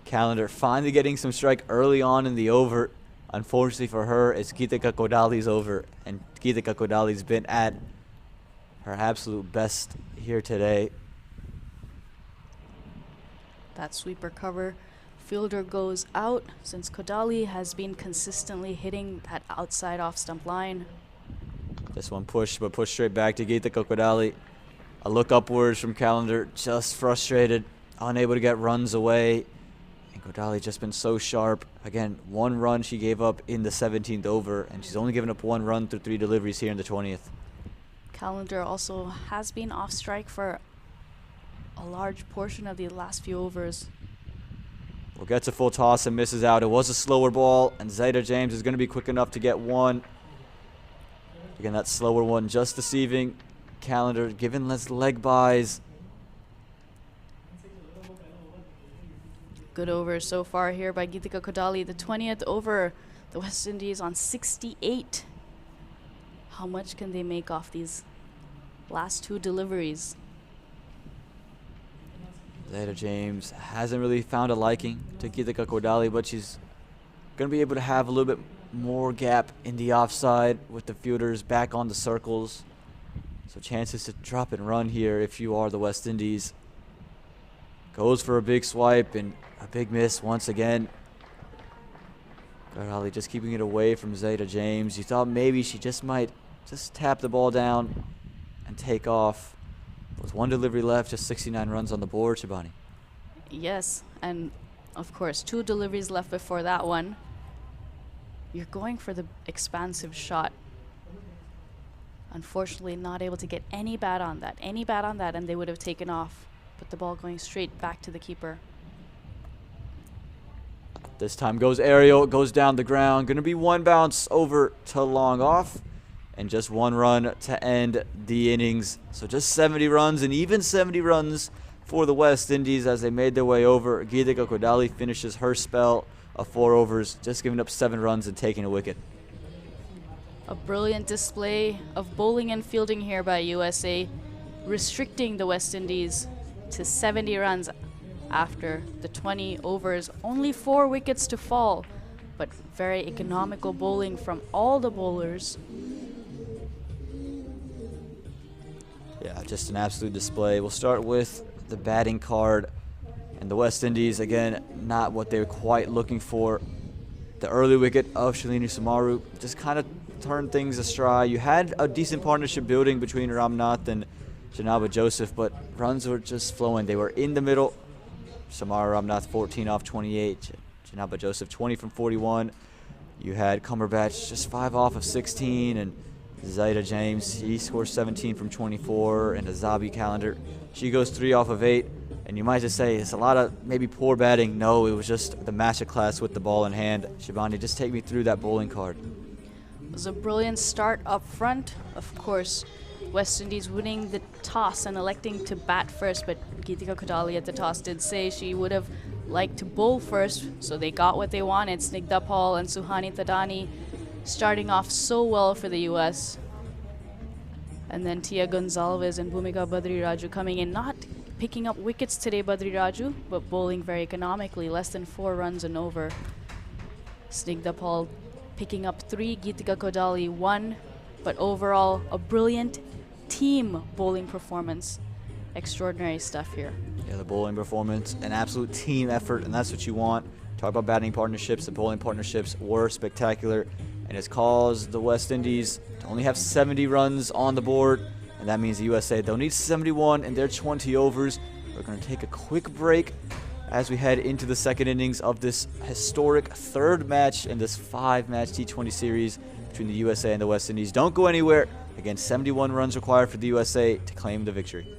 Calendar finally getting some strike early on in the over. Unfortunately for her, it's Geeta Kodali's over, and Geeta Kodali's been at her absolute best here today. That sweeper cover fielder goes out since Kodali has been consistently hitting that outside off stump line. This one pushed, but pushed straight back to Geeta Kodali. A look upwards from Calendar, just frustrated, unable to get runs away. And Kodali just been so sharp. Again, 1 run she gave up in the 17th over, and she's only given up 1 run through 3 deliveries here in the 20th. Calendar also has been off strike for a large portion of the last few overs. Well, gets a full toss and misses out. It was a slower ball, and Zeta James is going to be quick enough to get 1. Again, that slower one just deceiving Calendar, giving less leg buys. Good over so far here by Geeta Kodali. The 20th over, the West Indies on 68. How much can they make off these last 2 deliveries? Zeta James hasn't really found a liking to Geeta Kodali, but she's going to be able to have a little bit more gap in the offside with the fielders back on the circles. So chances to drop and run here if you are the West Indies. Goes for a big swipe and a big miss once again. Kodali just keeping it away from Zeta James. You thought maybe she just might just tap the ball down and take off. With 1 delivery left, just 69 runs on the board, Shabani. Yes, and of course 2 deliveries left before that one. You're going for the expansive shot. Unfortunately, not able to get any bat on that. And they would have taken off. But the ball going straight back to the keeper. This time goes aerial, goes down the ground. Going to be 1 bounce over to long off. And just 1 run to end the innings. So just 70 runs, and even 70 runs for the West Indies as they made their way over. Geeta Kodali finishes her spell of 4 overs, just giving up 7 runs and taking a wicket. A brilliant display of bowling and fielding here by USA, restricting the West Indies to 70 runs after the 20 overs. Only 4 wickets to fall, but very economical bowling from all the bowlers. Yeah, just an absolute display. We'll start with the batting card. And the West Indies, again, not what they were quite looking for. The early wicket of Shalini Samaru just kind of turned things astride. You had a decent partnership building between Ramnath and Janaba Joseph, but runs were just flowing. They were in the middle. Samaru Ramnath 14 off 28. Janaba Joseph 20 from 41. You had Cumberbatch just 5 off of 16, and Zaida James, he scores 17 from 24, and Azabi Calendar, she goes 3 off of 8. And you might just say it's a lot of maybe poor batting. No, it was just the masterclass with the ball in hand. Shivani, just take me through that bowling card. It was a brilliant start up front. Of course, West Indies winning the toss and electing to bat first, but Geetika Kodali at the toss did say she would have liked to bowl first, so they got what they wanted. Snigdha Paul and Suhani Thadani starting off so well for the US. And then Tia Gonzalez and Bhumika Badri Raju coming in, not picking up wickets today, Badri Raju, but bowling very economically, less than 4 runs and over. Snigdha Paul picking up 3, Geetika Kodali 1, but overall a brilliant team bowling performance. Extraordinary stuff here. Yeah, the bowling performance, an absolute team effort, and that's what you want. Talk about batting partnerships, the bowling partnerships were spectacular, and it's caused the West Indies to only have 70 runs on the board. And that means the USA, they'll need 71 in their 20 overs. We're going to take a quick break as we head into the second innings of this historic third match in this 5-match T20 series between the USA and the West Indies. Don't go anywhere. Again, 71 runs required for the USA to claim the victory.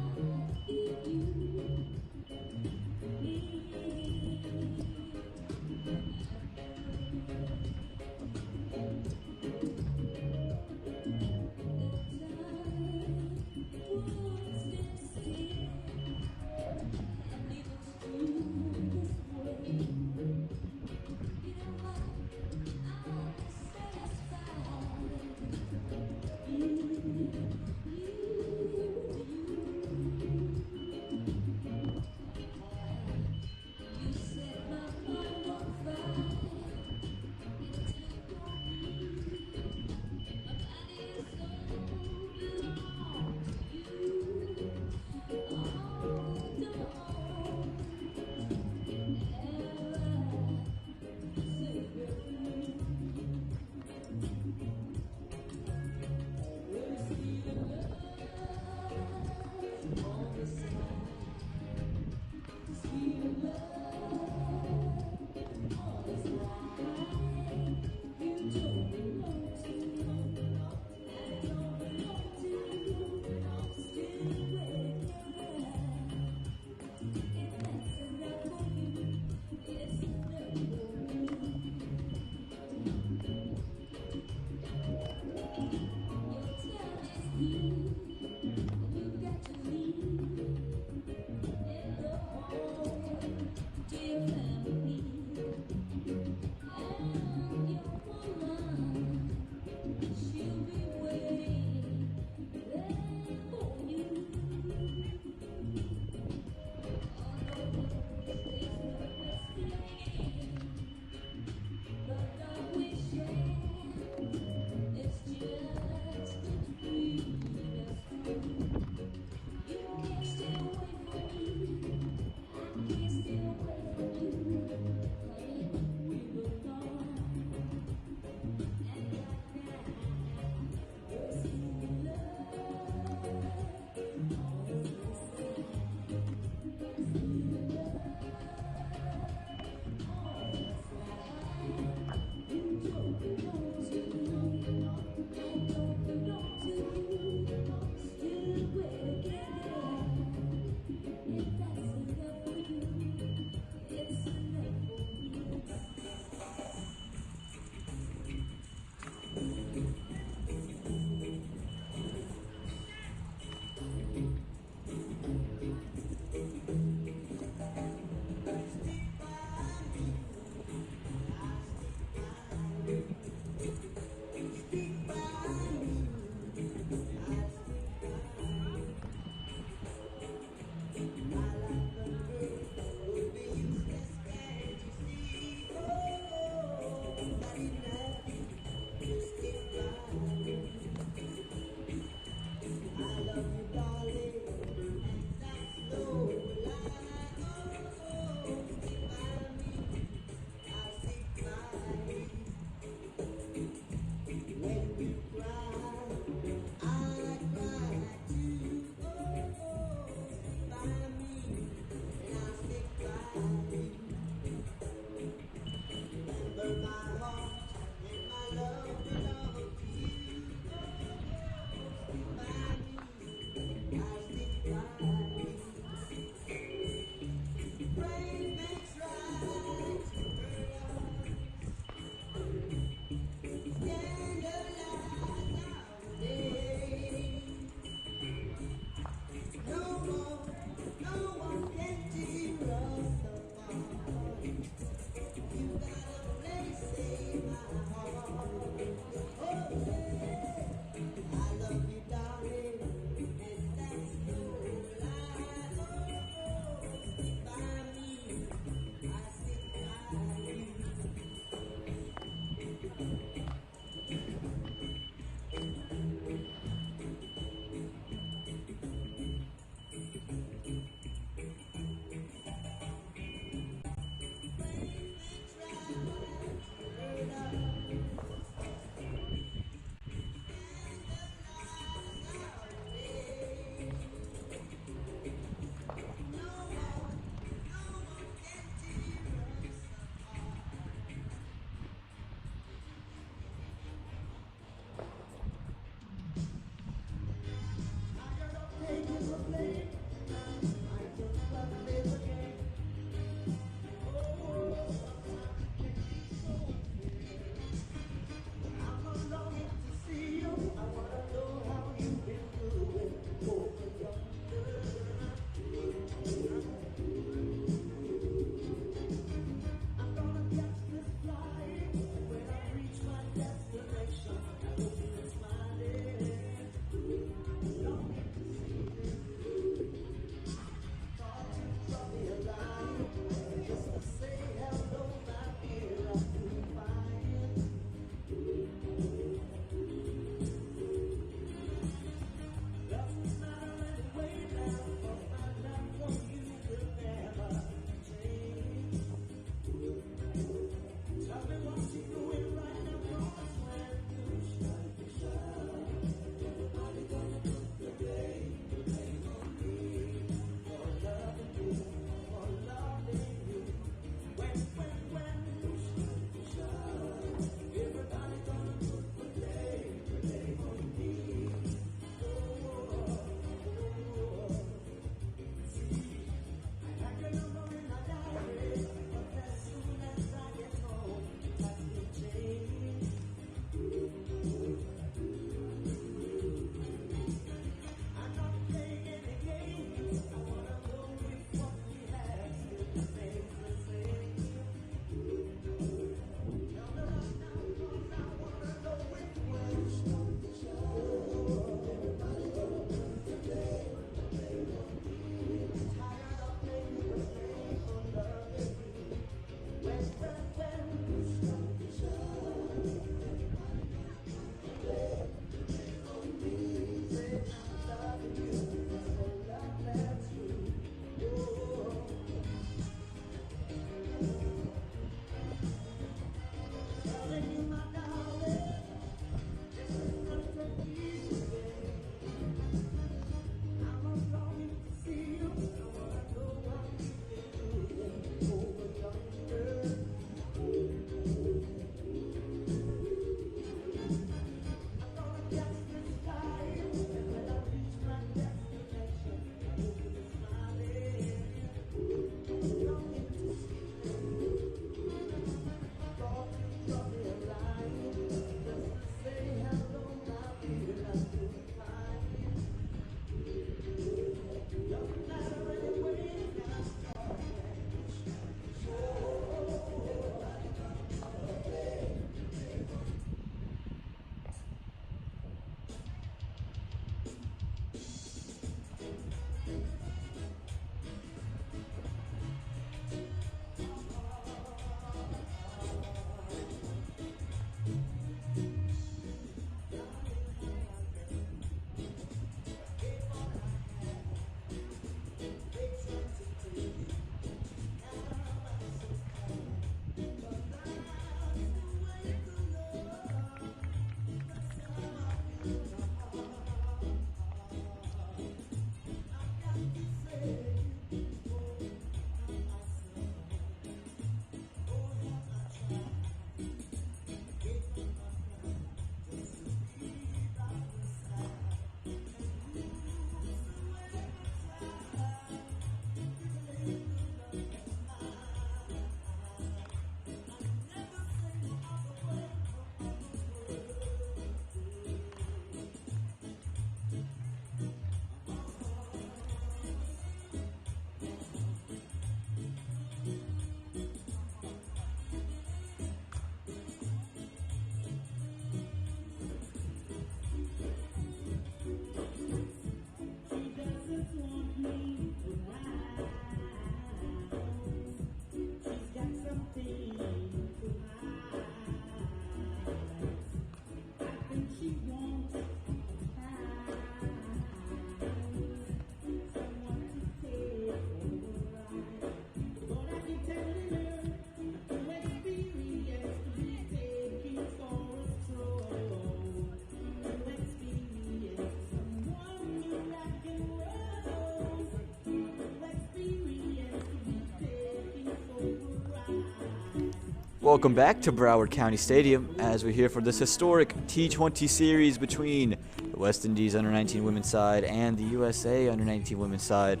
Welcome back to Broward County Stadium as we're here for this historic T20 series between the West Indies Under-19 women's side and the USA Under-19 women's side.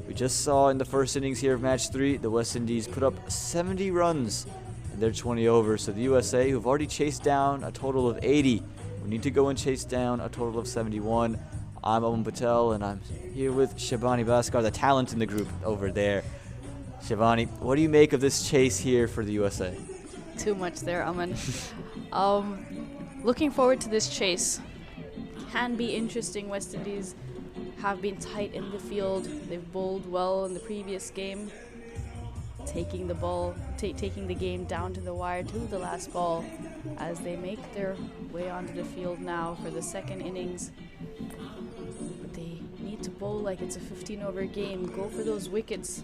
We just saw in the first innings here of match 3, the West Indies put up 70 runs in their 20 overs. So the USA, who've already chased down a total of 80, we need to go and chase down a total of 71. I'm Aman Patel and I'm here with Shabani Bhaskar, the talent in the group over there. Shabani, what do you make of this chase here for the USA? Too much there, Aman. Looking forward to this chase. Can be interesting. West Indies have been tight in the field. They've bowled well in the previous game, taking the game down to the wire to the last ball as they make their way onto the field now for the second innings. But they need to bowl like it's a 15-over game. Go for those wickets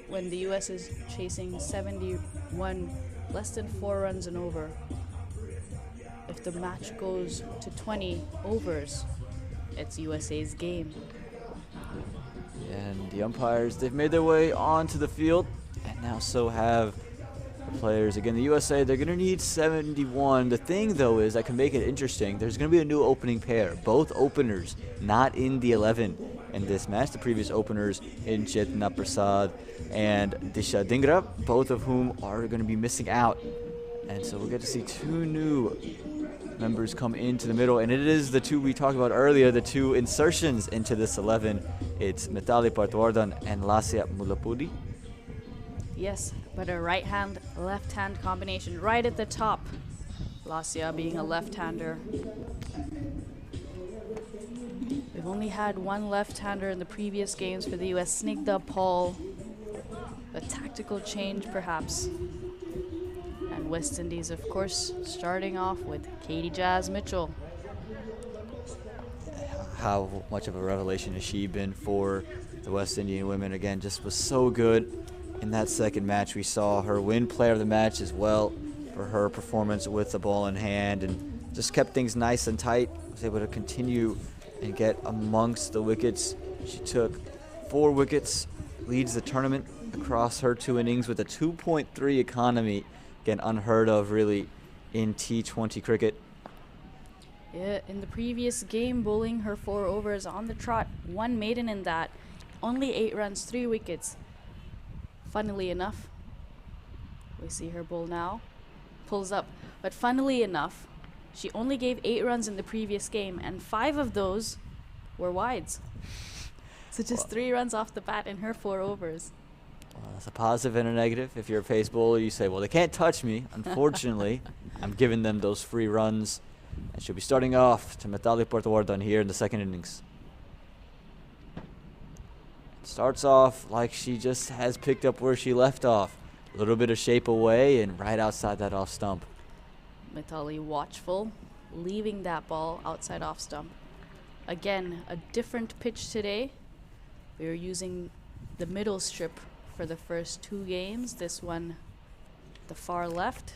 when the US is chasing 71, less than 4 runs and over. If the match goes to 20 overs, it's USA's game. And the umpires, they've made their way onto the field, and now so have the players. Again, the USA, they're going to need 71. The thing, though, is that can make it interesting. There's going to be a new opening pair. Both openers not in the 11 in this match. The previous openers in Chetna Prasad and Disha Dhingra, both of whom are going to be missing out. And so we'll get to see 2 new members come into the middle, and it is the 2 we talked about earlier, the 2 insertions into this 11. It's Mithali Partwardhan and Lasya Mullapudi. Yes, but a right-hand, left-hand combination right at the top. Lasya being a left-hander. We've only had 1 left-hander in the previous games for the US, Snigdha Paul. A tactical change, perhaps. And West Indies, of course, starting off with Katie Jazz Mitchell. How much of a revelation has she been for the West Indian women? Again, just was so good in that second match. We saw her win player of the match as well for her performance with the ball in hand, and just kept things nice and tight. Was able to continue and get amongst the wickets. She took 4 wickets, leads the tournament across her 2 innings with a 2.3 economy. Again, unheard of really in T20 cricket. Yeah, in the previous game, bowling her 4 overs on the trot, 1 maiden in that, only 8 runs, 3 wickets. Funnily enough, we see her bowl now, pulls up, but funnily enough, she only gave 8 runs in the previous game, and 5 of those were wides. So just 3 runs off the bat in her 4 overs. Well, that's a positive and a negative. If you're a pace bowler, you say, well, they can't touch me. Unfortunately, I'm giving them those free runs. And she'll be starting off to Mithali Portawardan here in the second innings. Starts off like she just has picked up where she left off. A little bit of shape away and right outside that off stump. Mithali watchful, leaving that ball outside off stump. Again, a different pitch today. We are using the middle strip for the first 2 games. This one, the far left.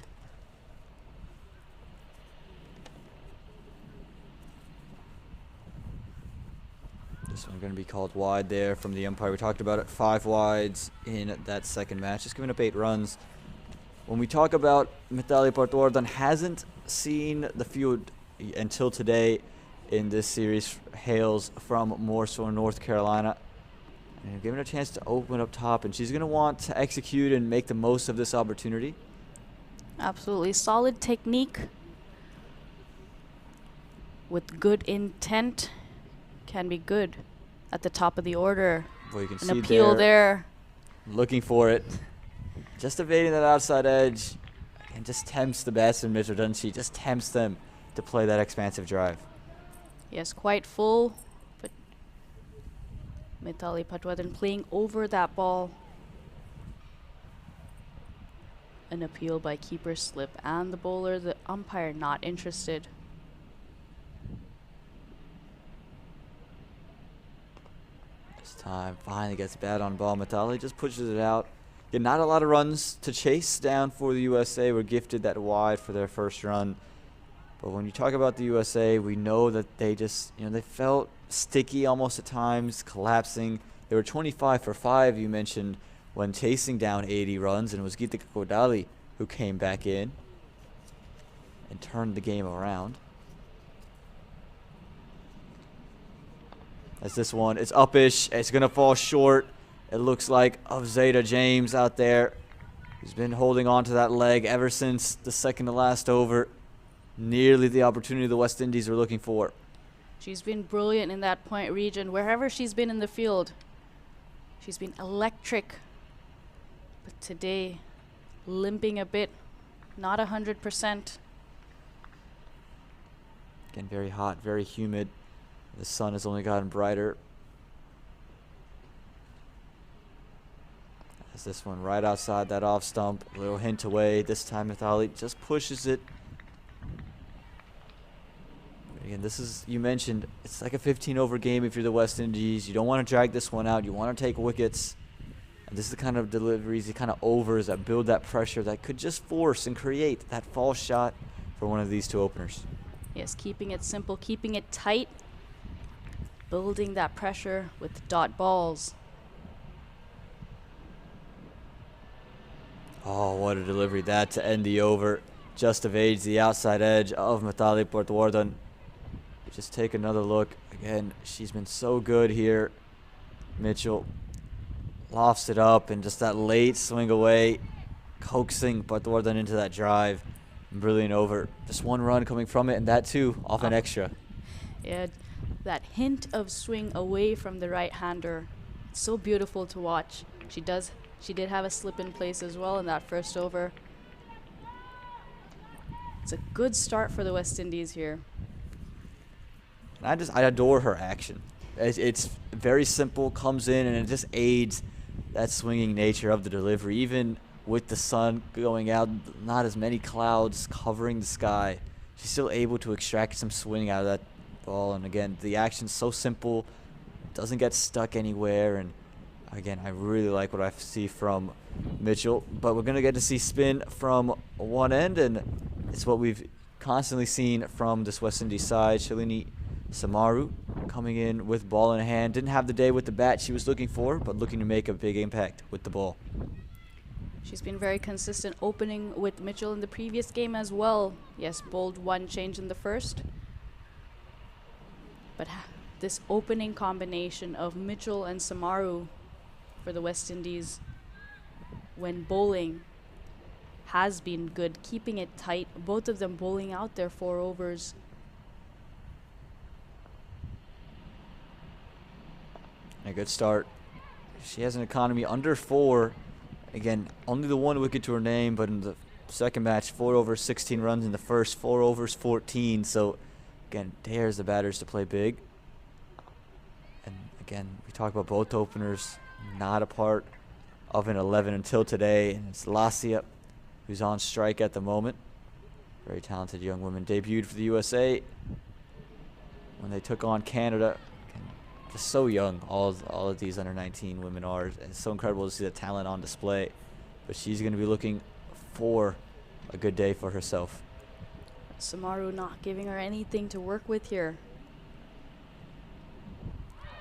This one going to be called wide there from the umpire. We talked about it, 5 wides in that second match, just giving up 8 runs. When we talk about Mithali Portawardan, hasn't seen the field until today in this series, hails from more so North Carolina. And given her a chance to open up top, and she's going to want to execute and make the most of this opportunity. Absolutely solid technique with good intent can be good at the top of the order. Well, you can An see appeal there. Looking for it. Just evading that outside edge. And just tempts the batsman, Mitchell, doesn't she? Just tempts them to play that expansive drive. Yes, quite full, but Mithali Portawardan playing over that ball. An appeal by keeper slip, and the bowler, the umpire, not interested. This time finally gets bat on ball. Mithali just pushes it out. Again, not a lot of runs to chase down for the USA. We're gifted that wide for their first run. But when you talk about the USA, we know that they just, they felt sticky almost at times, collapsing. They were 25 for 5, you mentioned, when chasing down 80 runs, and it was Geetika Kodali who came back in and turned the game around. As this one is uppish, it's going to fall short. It looks like of Zeta James out there, who's been holding on to that leg ever since the second to last over. Nearly the opportunity the West Indies were looking for. She's been brilliant in that point region. Wherever she's been in the field, she's been electric. But today, limping a bit, not 100%. Again, very hot, very humid. The sun has only gotten brighter. As this one right outside that off stump, a little hint away. This time Mithali just pushes it. Again, this is, you mentioned, it's like a 15-over game if you're the West Indies. You don't want to drag this one out. You want to take wickets. And this is the kind of deliveries, the kind of overs that build that pressure that could just force and create that false shot for one of these 2 openers. Yes, keeping it simple, keeping it tight, building that pressure with dot balls. Oh, what a delivery that to end the over. Just evades the outside edge of Mithali Portawardan. Just take another look. Again, she's been so good here. Mitchell lofts it up, and just that late swing away, coaxing Portawardan into that drive. Brilliant over. Just 1 run coming from it, and that too off an extra. Yeah, that hint of swing away from the right-hander. It's so beautiful to watch. She did have a slip in place as well in that first over. It's a good start for the West Indies here. I adore her action. It's very simple, comes in, and it just aids that swinging nature of the delivery. Even with the sun going out, not as many clouds covering the sky. She's still able to extract some swing out of that ball. And again, the action's so simple, doesn't get stuck anywhere. And again, I really like what I see from Mitchell. But we're going to get to see spin from one end, and it's what we've constantly seen from this West Indies side. Shalini Samaru coming in with ball in hand. Didn't have the day with the bat she was looking for, but looking to make a big impact with the ball. She's been very consistent opening with Mitchell in the previous game as well. Yes, bowled one change in the first. But this opening combination of Mitchell and Samaru for the West Indies when bowling has been good, keeping it tight. Both of them bowling out their 4 overs. A good start. She has an economy under 4. Again, only the 1 wicket to her name, but in the second match, 4 overs, 16 runs. In the first, 4 overs, 14. So, again, dares the batters to play big. And again, we talk about both openers, not a part of an 11 until today. And it's Lassia, who's on strike at the moment. Very talented young woman. Debuted for the USA when they took on Canada. Just so young, all of these under-19 women are. It's so incredible to see the talent on display. But she's going to be looking for a good day for herself. Samaru not giving her anything to work with here.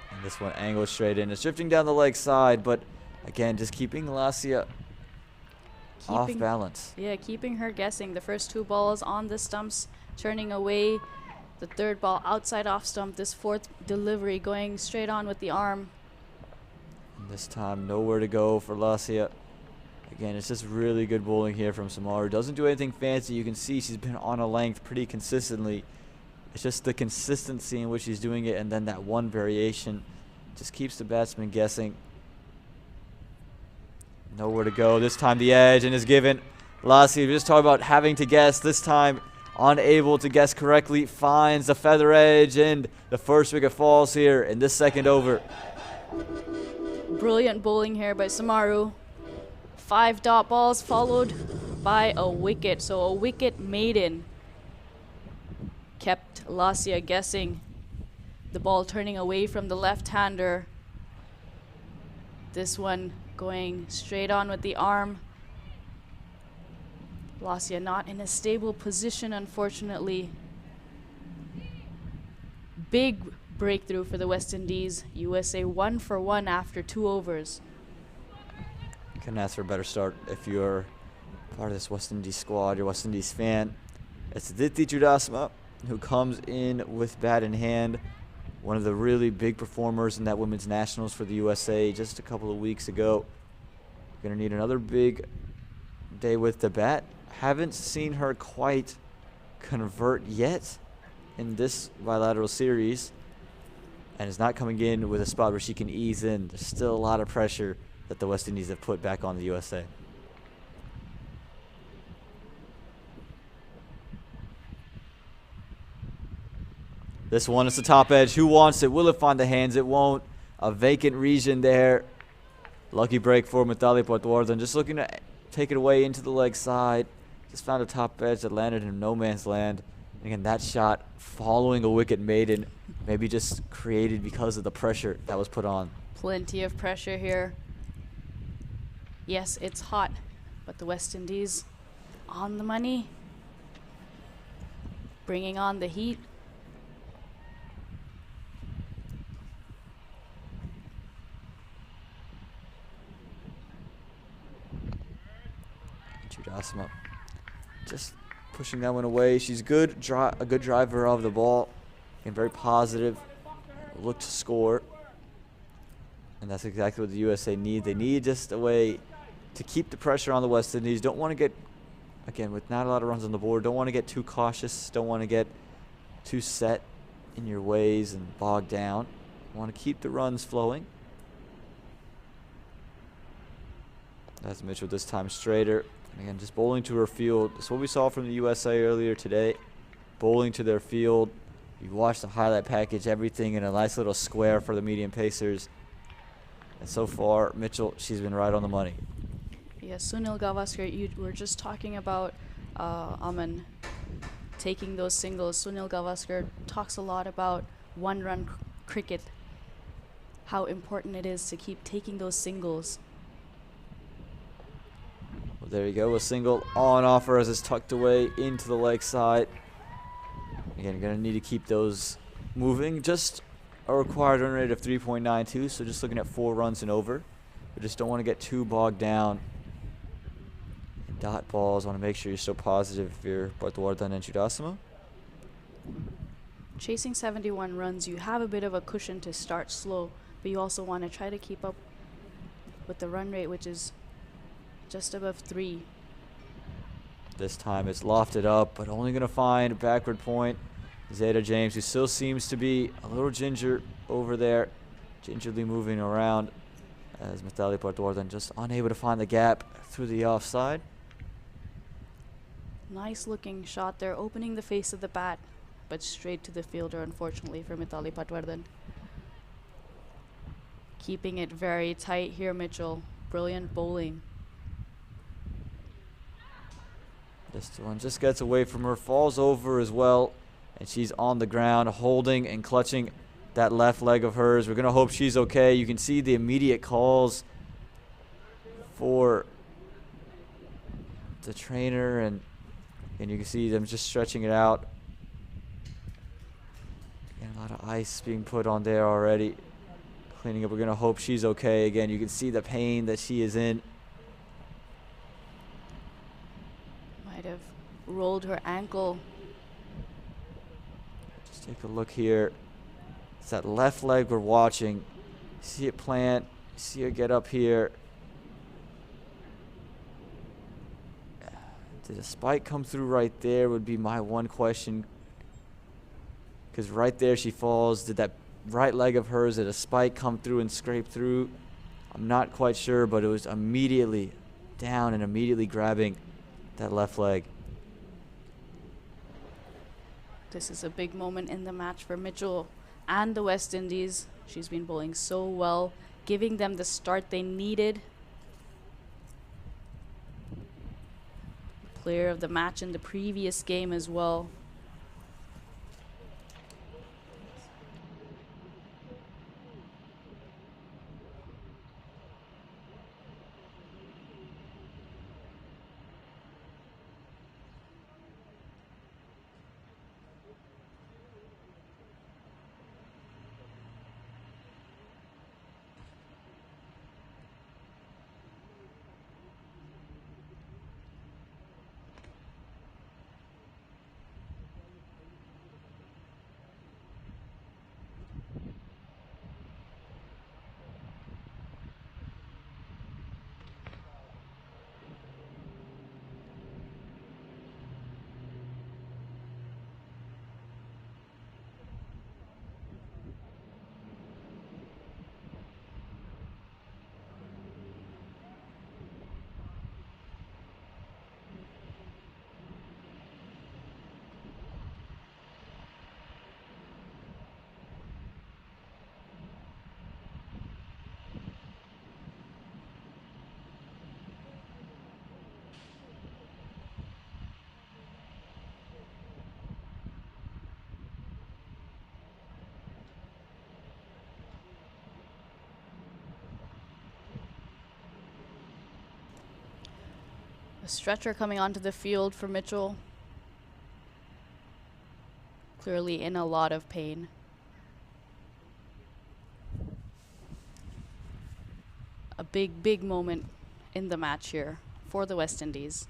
And this one angles straight in. It's drifting down the leg side, but again, just keeping Lassia off balance. Yeah, keeping her guessing. The first 2 balls on the stumps, turning away. The 3rd ball outside off stump. This 4th delivery going straight on with the arm. And this time, nowhere to go for Lassia. Again, it's just really good bowling here from Samaru. Doesn't do anything fancy. You can see she's been on a length pretty consistently. It's just the consistency in which she's doing it, and then that one variation just keeps the batsman guessing. Nowhere to go. This time the edge, and is given. Lassia, we just talked about having to guess. This time, unable to guess correctly, finds the feather edge, and the first wicket falls here in this second over. Brilliant bowling here by Samaru. 5 dot balls followed by a wicket. So a wicket maiden kept Lassia guessing. The ball turning away from the left-hander. This one going straight on with the arm. Lassia not in a stable position, unfortunately. Big breakthrough for the West Indies. USA 1 for 1 after 2 overs. Couldn't ask for a better start if you're part of this West Indies squad, you're a West Indies fan. It's Aditi Chudasama, who comes in with bat in hand. One of the really big performers in that women's nationals for the USA just a couple of weeks ago. Going to need another big day with the bat. Haven't seen her quite convert yet in this bilateral series, and is not coming in with a spot where she can ease in. There's still a lot of pressure that the West Indies have put back on the USA. This one is the top edge. Who wants it? Will it find the hands? It won't. A vacant region there. Lucky break for Mithali Patwardhan. Just looking to take it away into the leg side. Just found a top edge that landed in no man's land. And again, that shot following a wicket maiden, maybe just created because of the pressure that was put on. Plenty of pressure here. Yes, it's hot, but the West Indies on the money. Bringing on the heat. Chudasama just pushing that one away. She's good, a good driver of the ball, and very positive. Look to score, and that's exactly what the USA need. They need just a way to keep the pressure on the West Indies. Don't want to get, again, with not a lot of runs on the board, don't want to get too cautious. Don't want to get too set in your ways and bogged down. Want to keep the runs flowing. That's Mitchell this time straighter. And again, just bowling to her field. That's what we saw from the USA earlier today. Bowling to their field. You watch the highlight package, everything in a nice little square for the medium pacers. And so far, Mitchell, she's been right on the money. Yes, Sunil Gavaskar, you were just talking about Aman taking those singles. Sunil Gavaskar talks a lot about one-run cricket, how important it is to keep taking those singles. Well, there you go, a single on offer as it's tucked away into the leg side. Again, you're going to need to keep those moving. Just a required run rate of 3.92, so just looking at 4 runs and over. But just don't want to get too bogged down. Dot balls, want to make sure you're still positive if you're Bartwardan and Chudasama. Chasing 71 runs, you have a bit of a cushion to start slow, but you also want to try to keep up with the run rate, which is just above 3. This time it's lofted up, but only going to find a backward point. Zeta James, who still seems to be a little ginger over there, gingerly moving around, as Mithali Bartwardan just unable to find the gap through the offside. Nice looking shot there, opening the face of the bat, but straight to the fielder, unfortunately, for Mithali Patwardhan. Keeping it very tight here, Mitchell. Brilliant bowling. This one just gets away from her, falls over as well, and she's on the ground holding and clutching that left leg of hers. We're going to hope she's okay. You can see the immediate calls for the trainer, and you can see them just stretching it out. Again, a lot of ice being put on there already. Cleaning up. We're going to hope she's okay. Again, you can see the pain that she is in. Might have rolled her ankle. Just take a look here. It's that left leg we're watching. See it plant. See her get up here. Did a spike come through right there would be my one question. Because right there she falls. Did that right leg of hers, did a spike come through and scrape through? I'm not quite sure, but it was immediately down and immediately grabbing that left leg. This is a big moment in the match for Mitchell and the West Indies. She's been bowling so well, giving them the start they needed. Player of the match in the previous game as well. A stretcher coming onto the field for Mitchell. Clearly in a lot of pain. A big, big moment in the match here for the West Indies.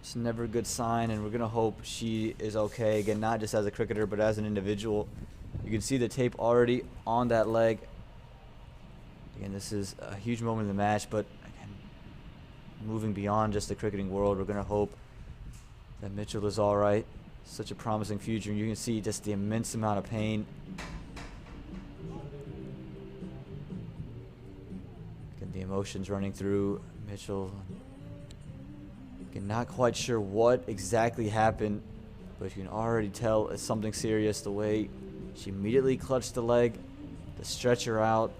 It's never a good sign, and we're going to hope she is okay. Again, not just as a cricketer, but as an individual. You can see the tape already on that leg. Again, this is a huge moment in the match, but again, moving beyond just the cricketing world, we're going to hope that Mitchell is all right. Such a promising future, and you can see just the immense amount of pain. Again, the emotions running through Mitchell. Again, not quite sure what exactly happened, but you can already tell it's something serious. The way she immediately clutched the leg, the stretcher out.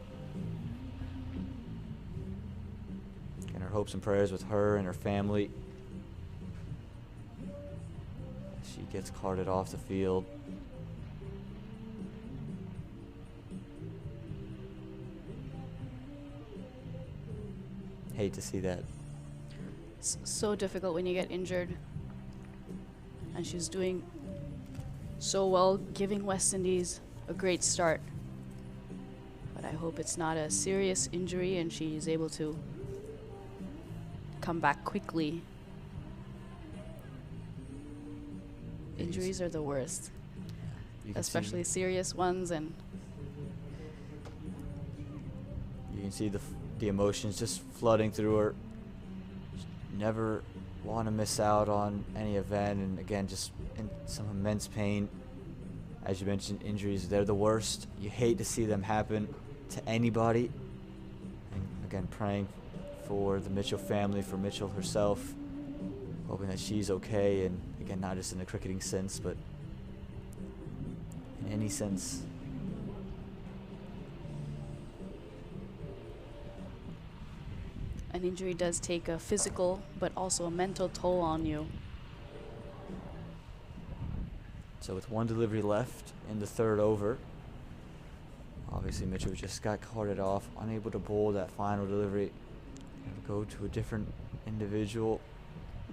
hopes and prayers with her and her family. She gets carted off the field. Hate to see that. It's so difficult when you get injured. And she's doing so well, giving West Indies a great start. But I hope it's not a serious injury and she's able to come back quickly. Injuries are the worst, especially serious ones, and you can see the emotions just flooding through her. Never want to miss out on any event, and again, just in some immense pain. As you mentioned, injuries, they're the worst. You hate to see them happen to anybody. And again, praying for the Mitchell family, for Mitchell herself, hoping that she's okay, and again, not just in the cricketing sense, but in any sense. an injury does take a physical but also a mental toll on you. So with one delivery left in the third over, obviously Mitchell just got carted off, unable to bowl that final delivery. Gonna go to a different individual.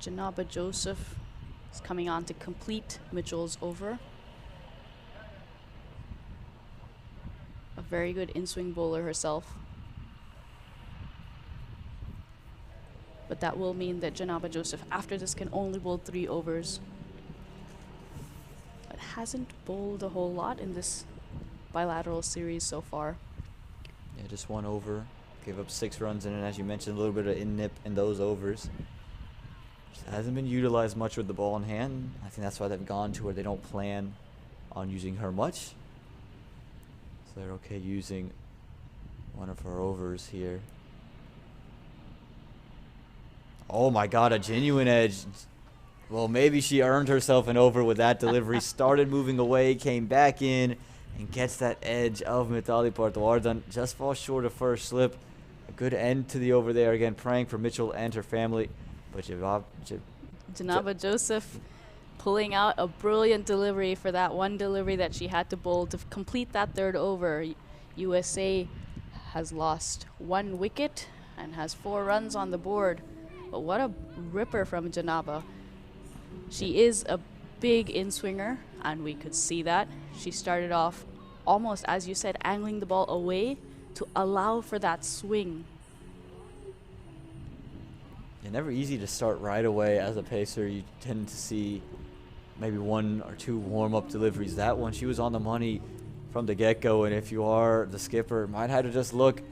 Janaba Joseph is coming on to complete Mitchell's over. A very good in-swing bowler herself. But that will mean that Janaba Joseph after this can only bowl 3 overs. But hasn't bowled a whole lot in this bilateral series so far. Yeah, just 1 over. Gave up 6 runs in it, as you mentioned, a little bit of in-nip in those overs. Just hasn't been utilized much with the ball in hand. I think that's why they've gone to where they don't plan on using her much. So they're okay using one of her overs here. Oh my God, a genuine edge. Well, maybe she earned herself an over with that delivery. Started moving away, came back in, and gets that edge of Mithali Parthawardan. Just falls short of first slip. A good end to the over there. Again, praying for Mitchell and her family. But Janaba Joseph pulling out a brilliant delivery for that one delivery that she had to bowl to complete that third over. USA has lost 1 wicket and has 4 runs on the board. But what a ripper from Janaba. She is a big in-swinger, and we could see that. She started off almost, as you said, angling the ball away to allow for that swing. It's never easy to start right away as a pacer. You tend to see maybe 1 or 2 warm-up deliveries. That one, she was on the money from the get-go, and if you are the skipper, might have to just look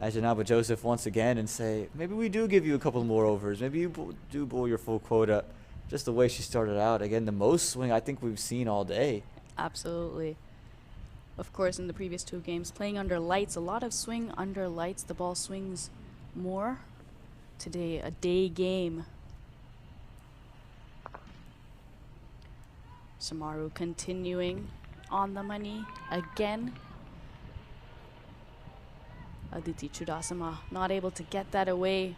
at Janaba Joseph once again and say, maybe we do give you a couple more overs. Maybe you do bowl your full quota. Just the way she started out. Again, the most swing I think we've seen all day. Absolutely. Of course, in the previous 2 games, playing under lights, a lot of swing under lights. The ball swings more. Today, a day game. Samaru continuing on the money again. Aditi Chudasama not able to get that away.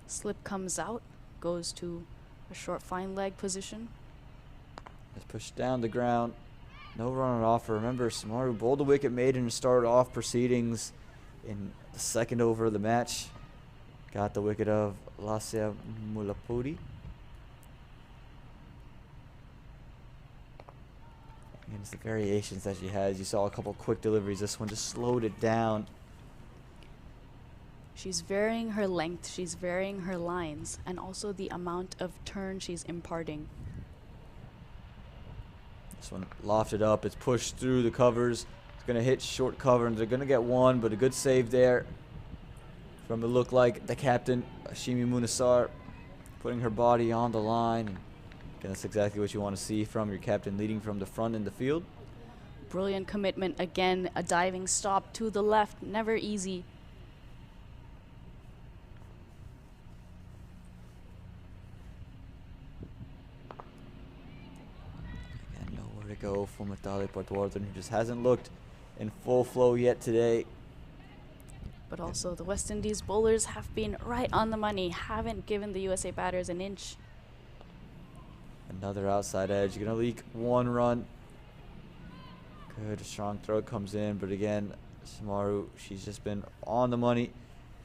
Slip comes out, goes to a short fine leg position. Just pushed down the ground. No run on offer. Remember, Samaru bowled the wicket maiden and started off proceedings in the second over of the match. Got the wicket of Lasya Mulapudi. And it's the variations that she has. You saw a couple quick deliveries. This one just slowed it down. She's varying her length, she's varying her lines, and also the amount of turn she's imparting. This one lofted up. It's pushed through the covers. It's going to hit short cover, and they're going to get 1, but a good save there from it looked like the captain, Ashimi Munasar, putting her body on the line. And again, that's exactly what you want to see from your captain, leading from the front in the field. Brilliant commitment. Again, a diving stop to the left. Never easy. Again, nowhere to go for Mithali Parthawardan, who just hasn't looked in full flow yet today. But also the West Indies bowlers have been right on the money, haven't given the USA batters an inch. Another outside edge, gonna leak 1 run. Good, strong throw comes in, but again, Samaru, she's just been on the money.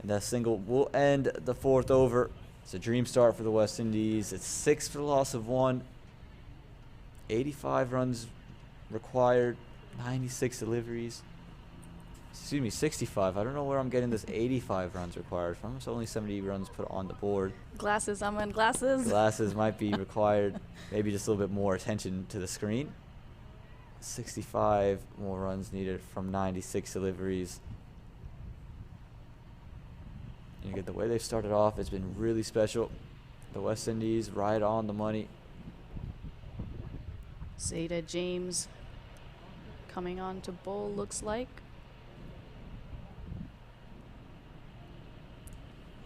And that single will end the 4th over. It's a dream start for the West Indies. It's 6 for the loss of 1. 85 runs required, 96 deliveries. Excuse me, 65. I don't know where I'm getting this 85 runs required from. It's only 70 runs put on the board. Glasses, Aman, glasses. Glasses might be required. Maybe just a little bit more attention to the screen. 65 more runs needed from 96 deliveries. And again, the way they've started off has been really special. The West Indies right on the money. Zeta James coming on to bowl, looks like.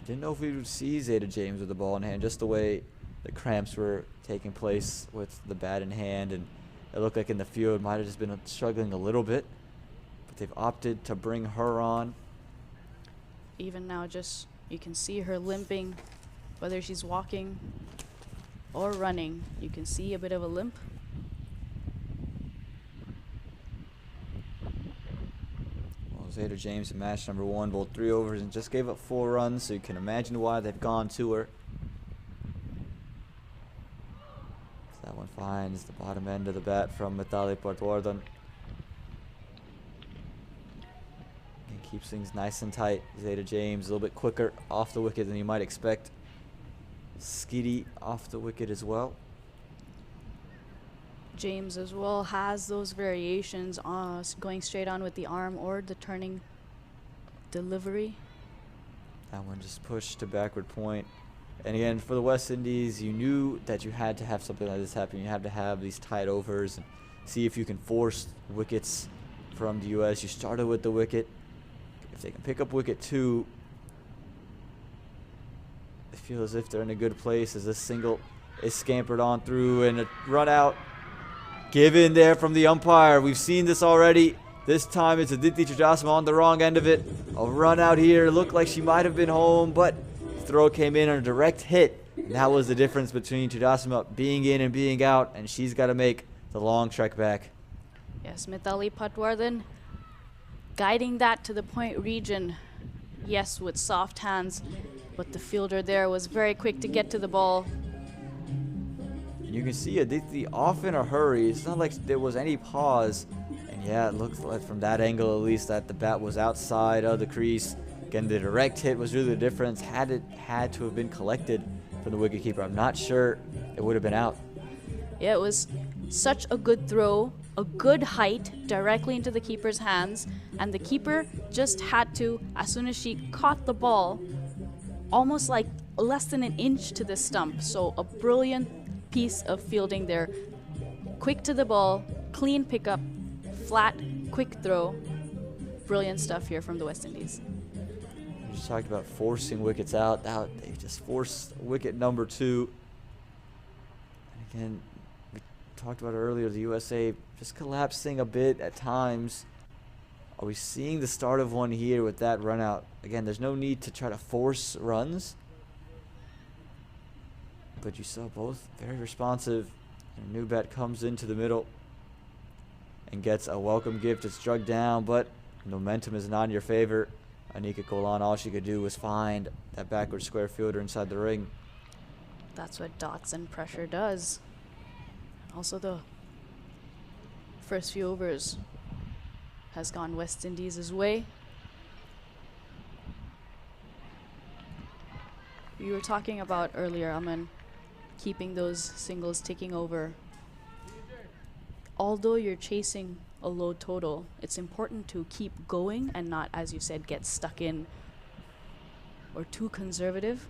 Didn't know if we would see Zeta James with the ball in hand, just the way the cramps were taking place with the bat in hand, and it looked like in the field might have just been struggling a little bit, but they've opted to bring her on. Even now, just you can see her limping, whether she's walking or running. You can see a bit of a limp. Zeta James in match number 1 bowled 3 overs and just gave up 4 runs, so you can imagine why they've gone to her. So that one finds the bottom end of the bat from Mitali Patwardhan. And keeps things nice and tight. Zeta James a little bit quicker off the wicket than you might expect. Skiddy off the wicket as well. James as well has those variations, going straight on with the arm or the turning delivery. That one just pushed to backward point. And again, for the West Indies, you knew that you had to have something like this happen. You had to have these tight overs and see if you can force wickets from the U.S. You started with the wicket. If they can pick up wicket 2, they feel as if they're in a good place as this single is scampered on through and a run out. Given there from the umpire. We've seen this already. This time it's Aditi Chudasama on the wrong end of it. A run out here. Looked like she might have been home, but the throw came in on a direct hit. And that was the difference between Chudasama being in and being out, and she's got to make the long trek back. Yes, Mitali Patwardhan guiding that to the point region. Yes, with soft hands, but the fielder there was very quick to get to the ball. You can see Aditi off in a hurry. It's not like there was any pause. And yeah, it looks like from that angle at least that the bat was outside of the crease. Again, the direct hit was really the difference. Had it had to have been collected from the wicketkeeper, I'm not sure it would have been out. Yeah, it was such a good throw, a good height directly into the keeper's hands. And the keeper just had to, as soon as she caught the ball, almost like less than an inch to the stump. So a brilliant piece of fielding there. Quick to the ball, clean pickup, flat, quick throw. Brilliant stuff here from the West Indies. We just talked about forcing wickets out. Now they just forced wicket number 2. And again, we talked about earlier, the USA just collapsing a bit at times. Are we seeing the start of one here with that run out? Again, there's no need to try to force runs. But you saw both very responsive. And Newbat comes into the middle and gets a welcome gift. It's drugged down, but momentum is not in your favor. Anika Golan, all she could do was find that backward square fielder inside the ring. That's what dots and pressure does. Also, the first few overs has gone West Indies' way. You were talking about earlier, Aman, keeping those singles ticking over. Although you're chasing a low total, it's important to keep going and not, as you said, get stuck in or too conservative.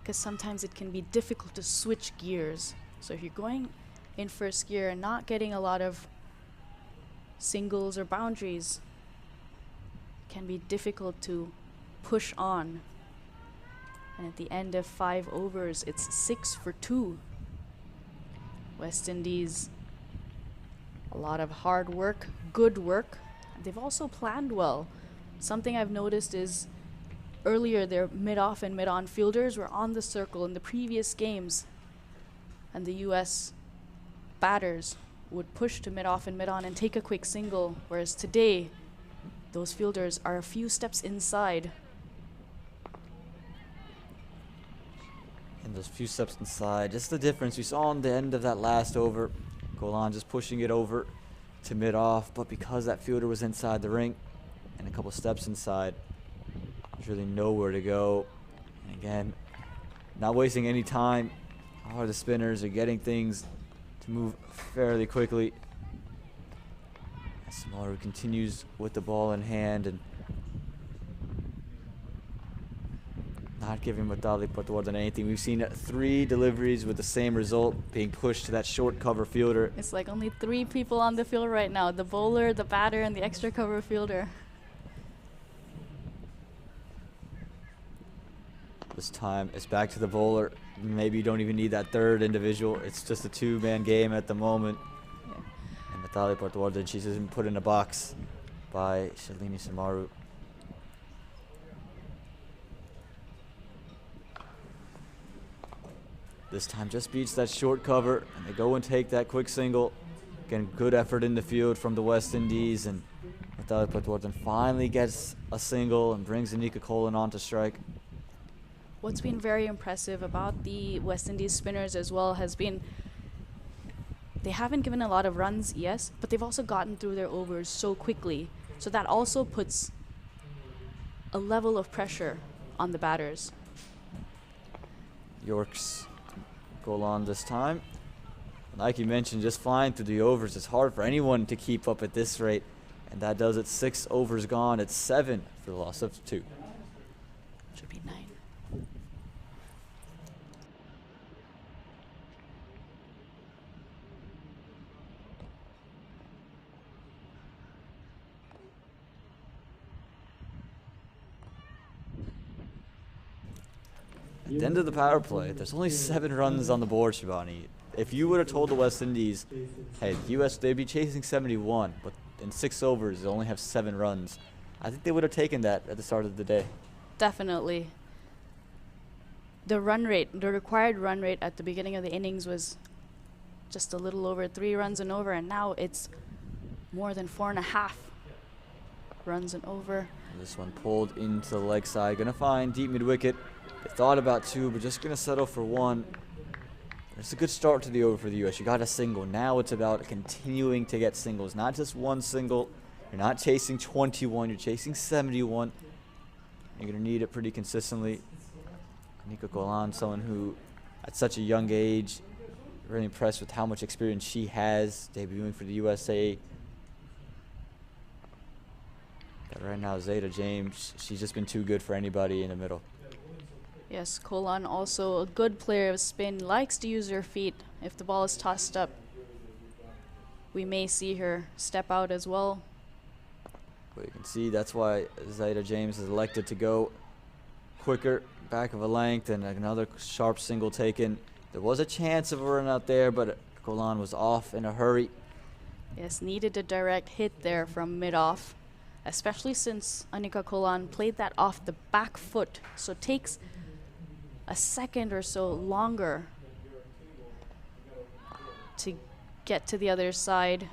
Because sometimes it can be difficult to switch gears. So if you're going in first gear and not getting a lot of singles or boundaries, it can be difficult to push on. And at the end of 5 overs, it's 6 for 2. West Indies, a lot of hard work, good work, they've also planned well. Something I've noticed is earlier their mid-off and mid-on fielders were on the circle in the previous games, and the U.S. batters would push to mid-off and mid-on and take a quick single, whereas today those fielders are a few steps inside. And those few steps inside, just the difference we saw on the end of that last over. Golan just pushing it over to mid-off, but because that fielder was inside the ring and a couple steps inside, there's really nowhere to go. And again, not wasting any time. All the spinners are getting things to move fairly quickly. Samaru continues with the ball in hand and not giving Mithali Patwardhan anything. We've seen 3 deliveries with the same result, being pushed to that short cover fielder. It's like only 3 people on the field right now, the bowler, the batter, and the extra cover fielder. This time it's back to the bowler. Maybe you don't even need that third individual. It's just a 2-man game at the moment. Yeah. And Mithali Patwardhan, she's been put in a box by Shalini Samaru. This time just beats that short cover, and they go and take that quick single. Again, good effort in the field from the West Indies, and Mithali Patwardhan finally gets a single and brings Anika Kolan on to strike. What's been very impressive about the West Indies spinners as well has been they haven't given a lot of runs, yes, but they've also gotten through their overs so quickly. So that also puts a level of pressure on the batters. York's Golan this time. Like you mentioned, just flying through the overs. It's hard for anyone to keep up at this rate, and that does it. 6 overs gone. It's 7 for the loss of 2. Should be 9. At the end of the power play, there's only 7 runs on the board, Shivani. If you would have told the West Indies, hey, the U.S., they'd be chasing 71, but in 6 overs, they only have 7 runs, I think they would have taken that at the start of the day. Definitely. The run rate, the required run rate at the beginning of the innings was just a little over 3 runs and over, and now it's more than 4.5 runs and over. And this one pulled into the leg side. Gonna find deep mid-wicket. They thought about 2, but just gonna settle for 1. It's a good start to the over for the U.S. You got a single. Now it's about continuing to get singles, not just 1 single. You're not chasing 21, you're chasing 71. You're gonna need it pretty consistently. Anika Kolan, someone who at such a young age, really impressed with how much experience she has debuting for the USA. But right now, Zeta James, she's just been too good for anybody in the middle. Yes, Kolan, also a good player of spin, likes to use her feet. If the ball is tossed up, we may see her step out as well. But you can see that's why Zeta James has elected to go quicker, back of a length, and another sharp single taken. There was a chance of a run out there, but Kolan was off in a hurry. Yes, needed a direct hit there from mid-off, especially since Anika Kolan played that off the back foot, so takes a second or so longer to get to the other side,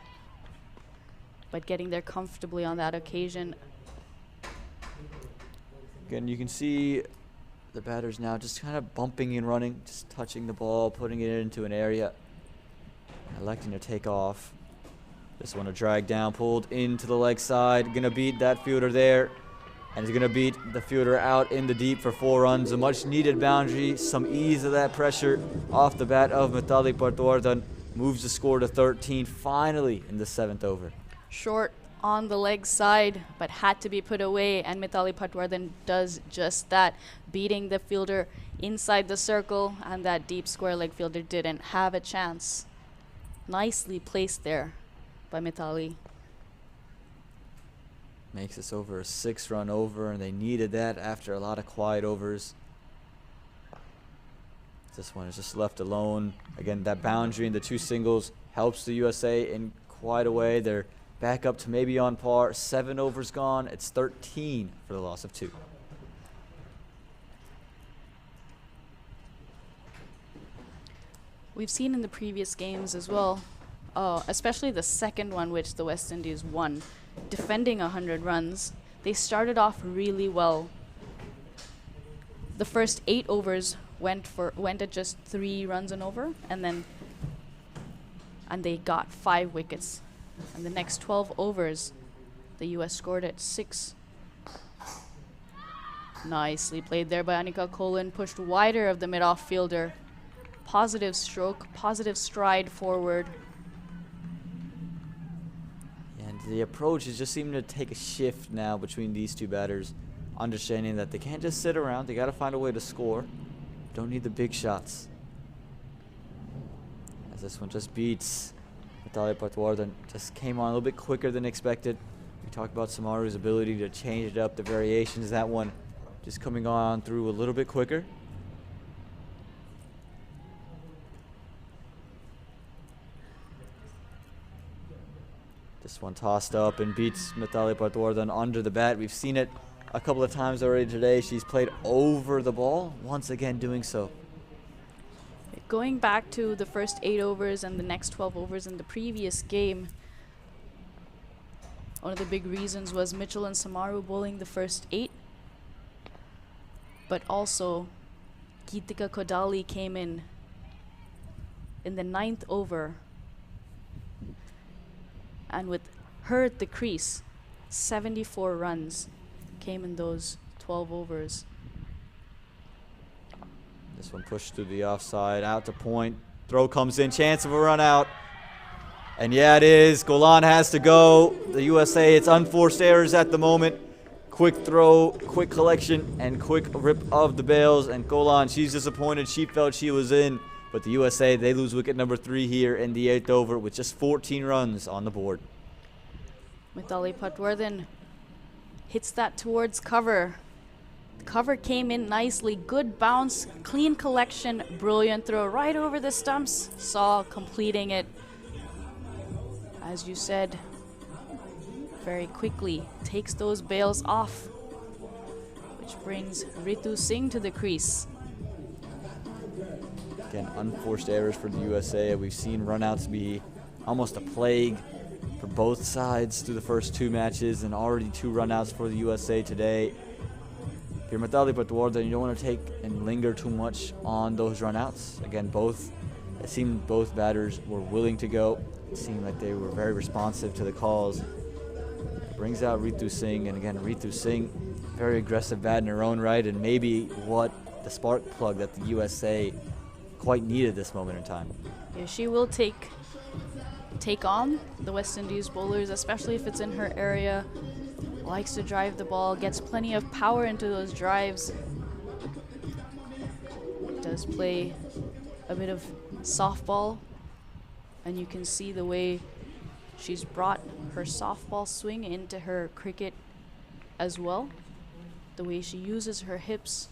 but getting there comfortably on that occasion. Again, you can see the batters now just kind of bumping and running, just touching the ball, putting it into an area, electing to take off. This one a drag down, pulled into the leg side, gonna beat that fielder there, and he's gonna beat the fielder out in the deep for 4 runs. A much needed boundary, some ease of that pressure off the bat of Mithali Patwardhan, moves the score to 13 finally in the 7th over. Short on the leg side, but had to be put away, and Mithali Patwardhan does just that, beating the fielder inside the circle, and that deep square leg fielder didn't have a chance. Nicely placed there by Mithali. Makes this over a 6-run over, and they needed that after a lot of quiet overs. This one is just left alone. Again, that boundary and the 2 singles helps the USA in quite a way. They're back up to maybe on par. 7 overs gone. It's 13 for the loss of 2. We've seen in the previous games as well, especially the second one, which the West Indies won, defending 100 runs. They started off really well. The first 8 overs went at just 3 runs and over, and they got 5 wickets. And the next 12 overs, the US scored at 6. Nicely played there by Anika Colin, pushed wider of the mid-off fielder. Positive stroke, positive stride forward. And the approach is just seeming to take a shift now between these two batters, understanding that they can't just sit around. They got to find a way to score. Don't need the big shots. As this one just beats Mithali Patwardhan, just came on a little bit quicker than expected. We talked about Samaru's ability to change it up, the variations. That one just coming on through a little bit quicker. This one tossed up and beats Mithali Patwardhan under the bat. We've seen it a couple of times already today. She's played over the ball, once again doing so. Going back to the first 8 overs and the next 12 overs in the previous game, one of the big reasons was Mitchell and Samaru bowling the first 8. But also, Geetika Kodali came in the 9th over. And with her at the crease, 74 runs came in those 12 overs. This one pushed through the offside, out to point. Throw comes in, chance of a run out. And yeah, it is. Golan has to go. The USA, it's unforced errors at the moment. Quick throw, quick collection, and quick rip of the bails. And Golan, she's disappointed. She felt she was in. But the USA, they lose wicket number 3 here in the 8th over with just 14 runs on the board. Mithali Patwardhan hits that towards cover. The cover came in nicely. Good bounce, clean collection, brilliant throw right over the stumps. Saw completing it, as you said, very quickly. Takes those bails off, which brings Ritu Singh to the crease. Again, unforced errors for the USA. We've seen runouts be almost a plague for both sides through the first 2 matches, and already 2 runouts for the USA today. If you're Mithali Patwardhan, you don't want to take and linger too much on those runouts. Again, it seemed both batters were willing to go. It seemed like they were very responsive to the calls. It brings out Ritu Singh, and again, Ritu Singh, very aggressive bat in her own right, and maybe what the spark plug that the USA quite needed this moment in time. Yeah, she will take on the West Indies bowlers, especially if it's in her area. Likes to drive the ball, gets plenty of power into those drives. Does play a bit of softball, and you can see the way she's brought her softball swing into her cricket as well. The way she uses her hips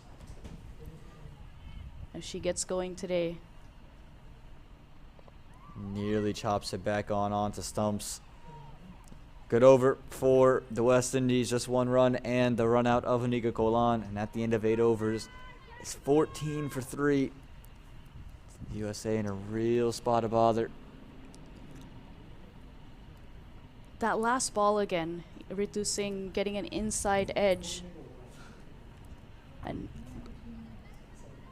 as she gets going today. Nearly chops it back onto stumps. Good over for the West Indies, just 1 run and the run out of Anika Kolan. And at the end of 8 overs, it's 14 for 3. The USA in a real spot of bother. That last ball again, Ritu Singh getting an inside edge and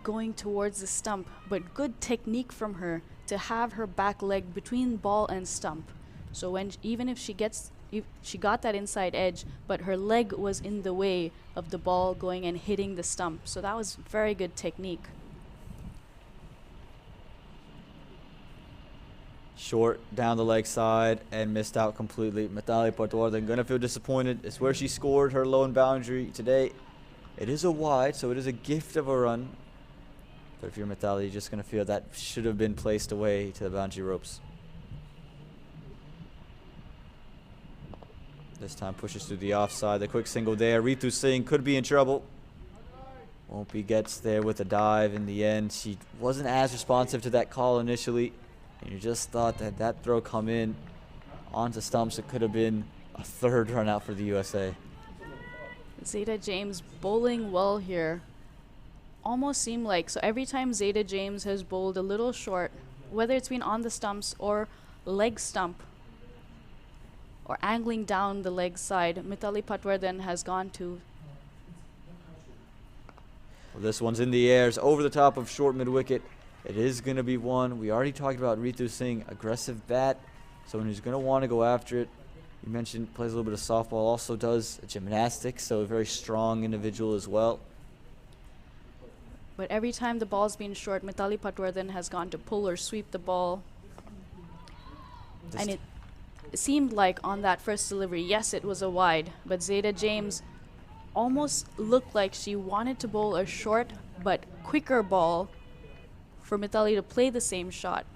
going towards the stump, but good technique from her to have her back leg between ball and stump. So when even if she got that inside edge, but her leg was in the way of the ball going and hitting the stump. So that was very good technique. Short down the leg side and missed out completely. Mithali Patwardhan gonna feel disappointed. It's where she scored her lone boundary today. It is a wide, so it is a gift of a run. But if you're Mithali, you're just gonna feel that should have been placed away to the boundary ropes. This time pushes through the offside. The quick single there. Ritu Singh could be in trouble. Wonpy gets there with a dive in the end. She wasn't as responsive to that call initially. And you just thought that throw come in onto stumps. It could have been a third run out for the USA. Zeta James bowling well here. Almost seemed like, so every time Zeta James has bowled a little short, whether it's been on the stumps or leg stump or angling down the leg side, Mithali Patwardhan has gone to. Well, this one's in the air. It's over the top of short mid-wicket. It is going to be one. We already talked about Ritu Singh, aggressive bat, someone who's going to want to go after it. You mentioned plays a little bit of softball, also does gymnastics, so a very strong individual as well. But every time the ball's been short, Mithali Patwardhan has gone to pull or sweep the ball. And it seemed like on that first delivery, yes, it was a wide, but Zeta James almost looked like she wanted to bowl a short but quicker ball for Mithali to play the same shot.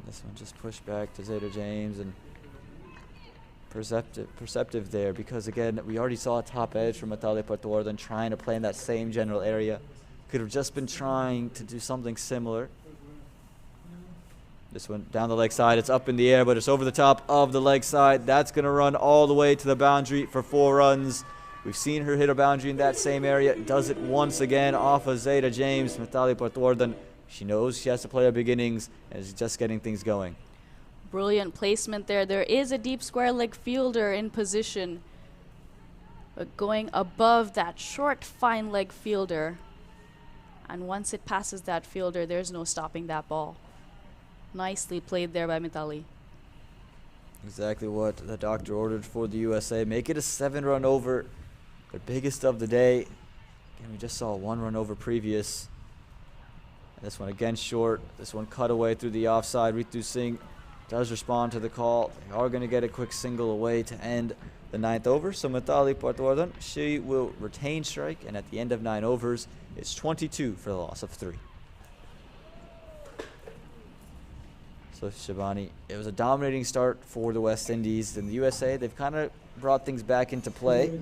This one just pushed back to Zeta James, and perceptive there, because again, we already saw a top edge from Mithali Patwardhan trying to play in that same general area. Could have just been trying to do something similar. This one down the leg side, it's up in the air, but it's over the top of the leg side. That's going to run all the way to the boundary for 4 runs. We've seen her hit a boundary in that same area. Does it once again off of Zeta James. Mithali Patwardhan, she knows she has to play her beginnings and is just getting things going. Brilliant placement there. There is a deep square leg fielder in position, but going above that short fine leg fielder. And once it passes that fielder, there's no stopping that ball. Nicely played there by Mithali. Exactly what the doctor ordered for the USA. Make it a 7-run over, their biggest of the day. Again, we just saw a 1-run over previous. And this one again short. This one cut away through the offside. Ritu Singh does respond to the call. They are going to get a quick single away to end the 9th over. So Mithali Patwardhan, she will retain strike, and at the end of 9 overs, it's 22 for the loss of 3. So Shabani, it was a dominating start for the West Indies. In the USA, they've kind of brought things back into play.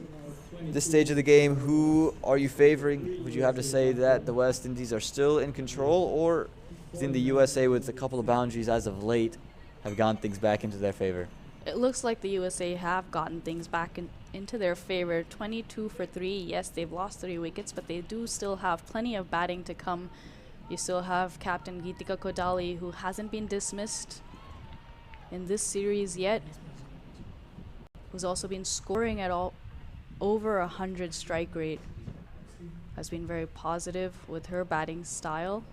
This stage of the game, who are you favoring? Would you have to say that the West Indies are still in control, or is in the USA with a couple of boundaries as of late have gotten things back into their favor? It looks like the USA have gotten things back into their favor. 22 for 3. Yes, they've lost 3 wickets, but they do still have plenty of batting to come. You still have Captain Geetika Kodali, who hasn't been dismissed in this series yet, who's also been scoring at all over 100 strike rate. Has been very positive with her batting style.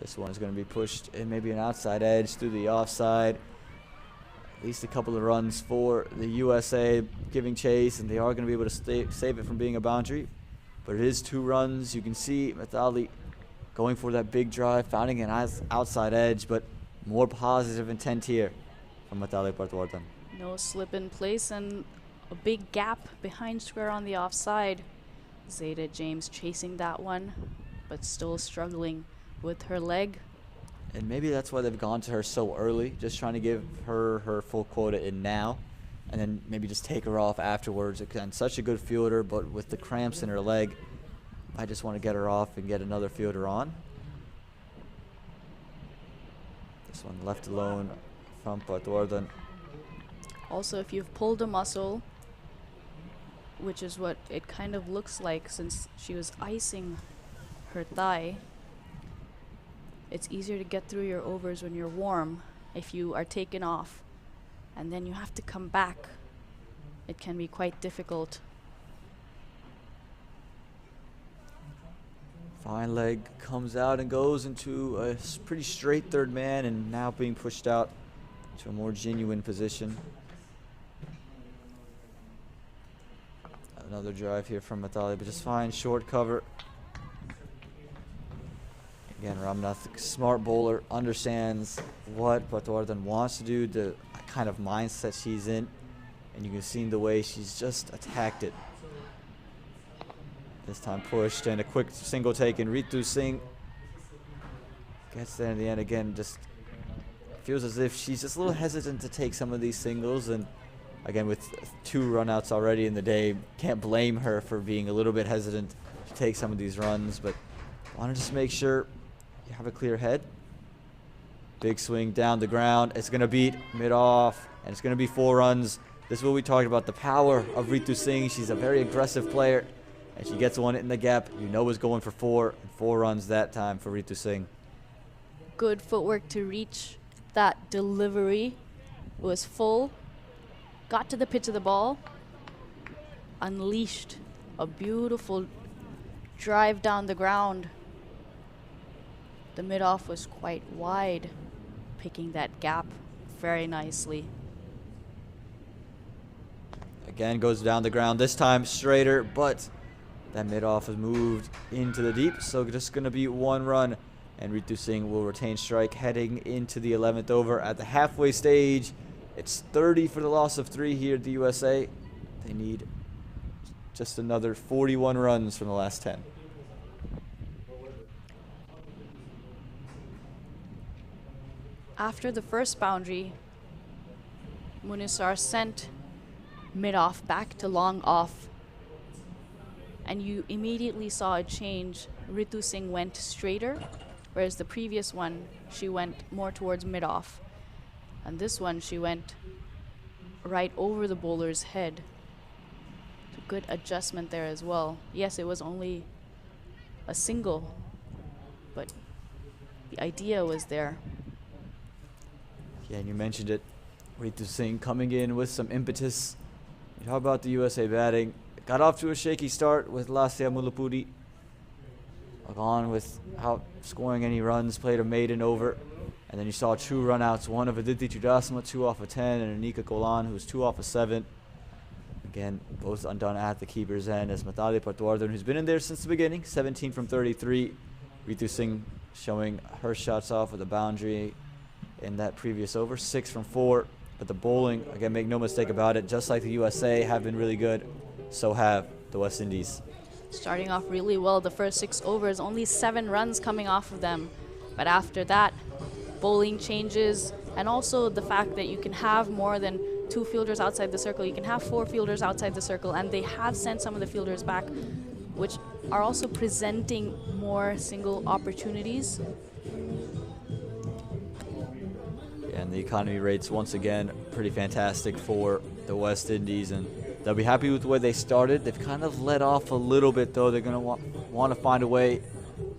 This one is going to be pushed in, maybe an outside edge through the offside. At least a couple of runs for the USA giving chase, and they are going to be able to save it from being a boundary. But it is 2 runs. You can see Mithali going for that big drive, finding an outside edge, but more positive intent here from Mithali Patwardhan. No slip in place and a big gap behind square on the offside. Zeta James chasing that one, but still struggling with her leg. And maybe that's why they've gone to her so early, just trying to give her her full quota in now, and then maybe just take her off afterwards. Again, such a good fielder, but with the cramps in her leg, I just want to get her off and get another fielder on. This one left alone from Patwardhan. Also, if you've pulled a muscle, which is what it kind of looks like since she was icing her thigh, it's easier to get through your overs when you're warm. If you are taken off and then you have to come back, it can be quite difficult. Fine leg comes out and goes into a pretty straight third man, and now being pushed out to a more genuine position. Another drive here from Mithali, but just fine short cover. Again, Ramnath, smart bowler, understands what Patwardhan wants to do, the kind of mindset she's in, and you can see the way she's just attacked it. This time pushed, and a quick single taken. Ritu Singh gets there in the end. Again, just feels as if she's just a little hesitant to take some of these singles, and again, with 2 runouts already in the day, can't blame her for being a little bit hesitant to take some of these runs, but want to just make sure You have a clear head. Big swing down the ground. It's going to beat mid-off, and it's going to be 4 runs. This is what we talked about, the power of Ritu Singh. She's a very aggressive player, and she gets one in the gap. You know it's going for 4, and 4 runs that time for Ritu Singh. Good footwork to reach that delivery. It was full. Got to the pitch of the ball. Unleashed a beautiful drive down the ground. The mid-off was quite wide, picking that gap very nicely. Again, goes down the ground, this time straighter, but that mid-off has moved into the deep, so just going to be 1 run, and Ritu Singh will retain strike heading into the 11th over. At the halfway stage, it's 30 for the loss of 3 here at the USA. They need just another 41 runs from the last 10. After the first boundary, Munisar sent mid-off back to long off, and you immediately saw a change. Ritu Singh went straighter, whereas the previous one, she went more towards mid-off. And this one, she went right over the bowler's head. A good adjustment there as well. Yes, it was only a single, but the idea was there. Yeah, and you mentioned it. Ritu Singh coming in with some impetus. How about the USA batting? Got off to a shaky start with Lasya Mulapudi. On without scoring any runs, played a maiden over. And then you saw 2 run-outs, one of Aditi Chudasama, 2 off of 10, and Anika Golan, who was 2 off of 7. Again, both undone at the keeper's end as Matali Patwardhan, who's been in there since the beginning, 17 from 33. Ritu Singh showing her shots off with a boundary in that previous over, 6 from 4. But the bowling, again, make no mistake about it, just like the USA have been really good, so have the West Indies. Starting off really well, the first 6 overs, only 7 runs coming off of them. But after that, bowling changes, and also the fact that you can have more than 2 fielders outside the circle. You can have 4 fielders outside the circle, and they have sent some of the fielders back, which are also presenting more single opportunities. And the economy rates, once again, pretty fantastic for the West Indies, and they'll be happy with the way they started. They've kind of let off a little bit, though. They're going to want to find a way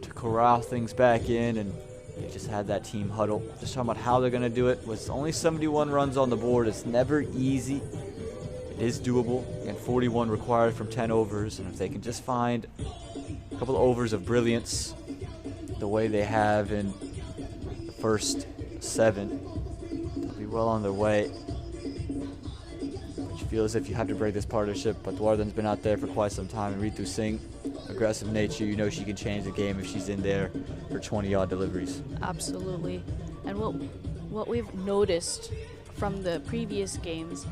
to corral things back in, and they just had that team huddle. Just talking about how they're going to do it. With only 71 runs on the board, it's never easy. It is doable, and 41 required from 10 overs, and if they can just find a couple of overs of brilliance the way they have in the first 7, well on their way. But you feel as if you have to break this partnership, but Dwardhan's been out there for quite some time, and Ritu Singh, aggressive nature, you know she can change the game if she's in there for 20-odd deliveries. Absolutely. And what we've noticed from the previous games,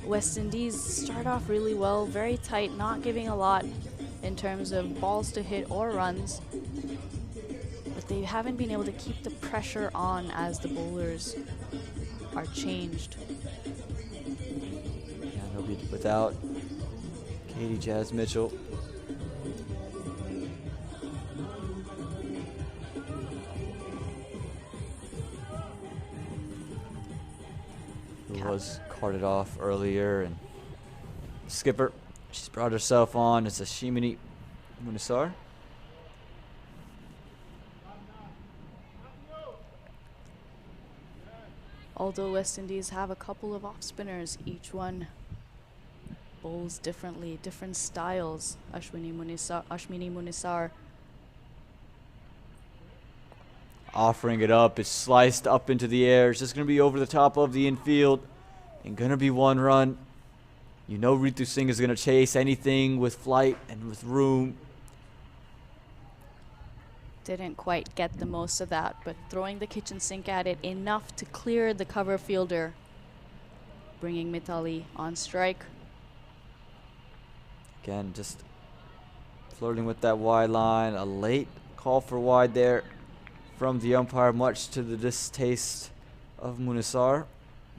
West Indies start off really well, very tight, not giving a lot in terms of balls to hit or runs. They haven't been able to keep the pressure on as the bowlers are changed. Yeah, they'll be without Katie Jazz Mitchell. Who was carted off earlier, and skipper, she's brought herself on. It's a Shimini Munisar. Although West Indies have a couple of off-spinners, each one bowls differently, different styles. Ashwini Munisar. Offering it up, it's sliced up into the air. It's just going to be over the top of the infield and going to be 1 run. You know Ritu Singh is going to chase anything with flight and with room. Didn't quite get the most of that, but throwing the kitchen sink at it enough to clear the cover fielder, bringing Mitali on strike. Again, just flirting with that wide line. A late call for wide there from the umpire, much to the distaste of Munisar,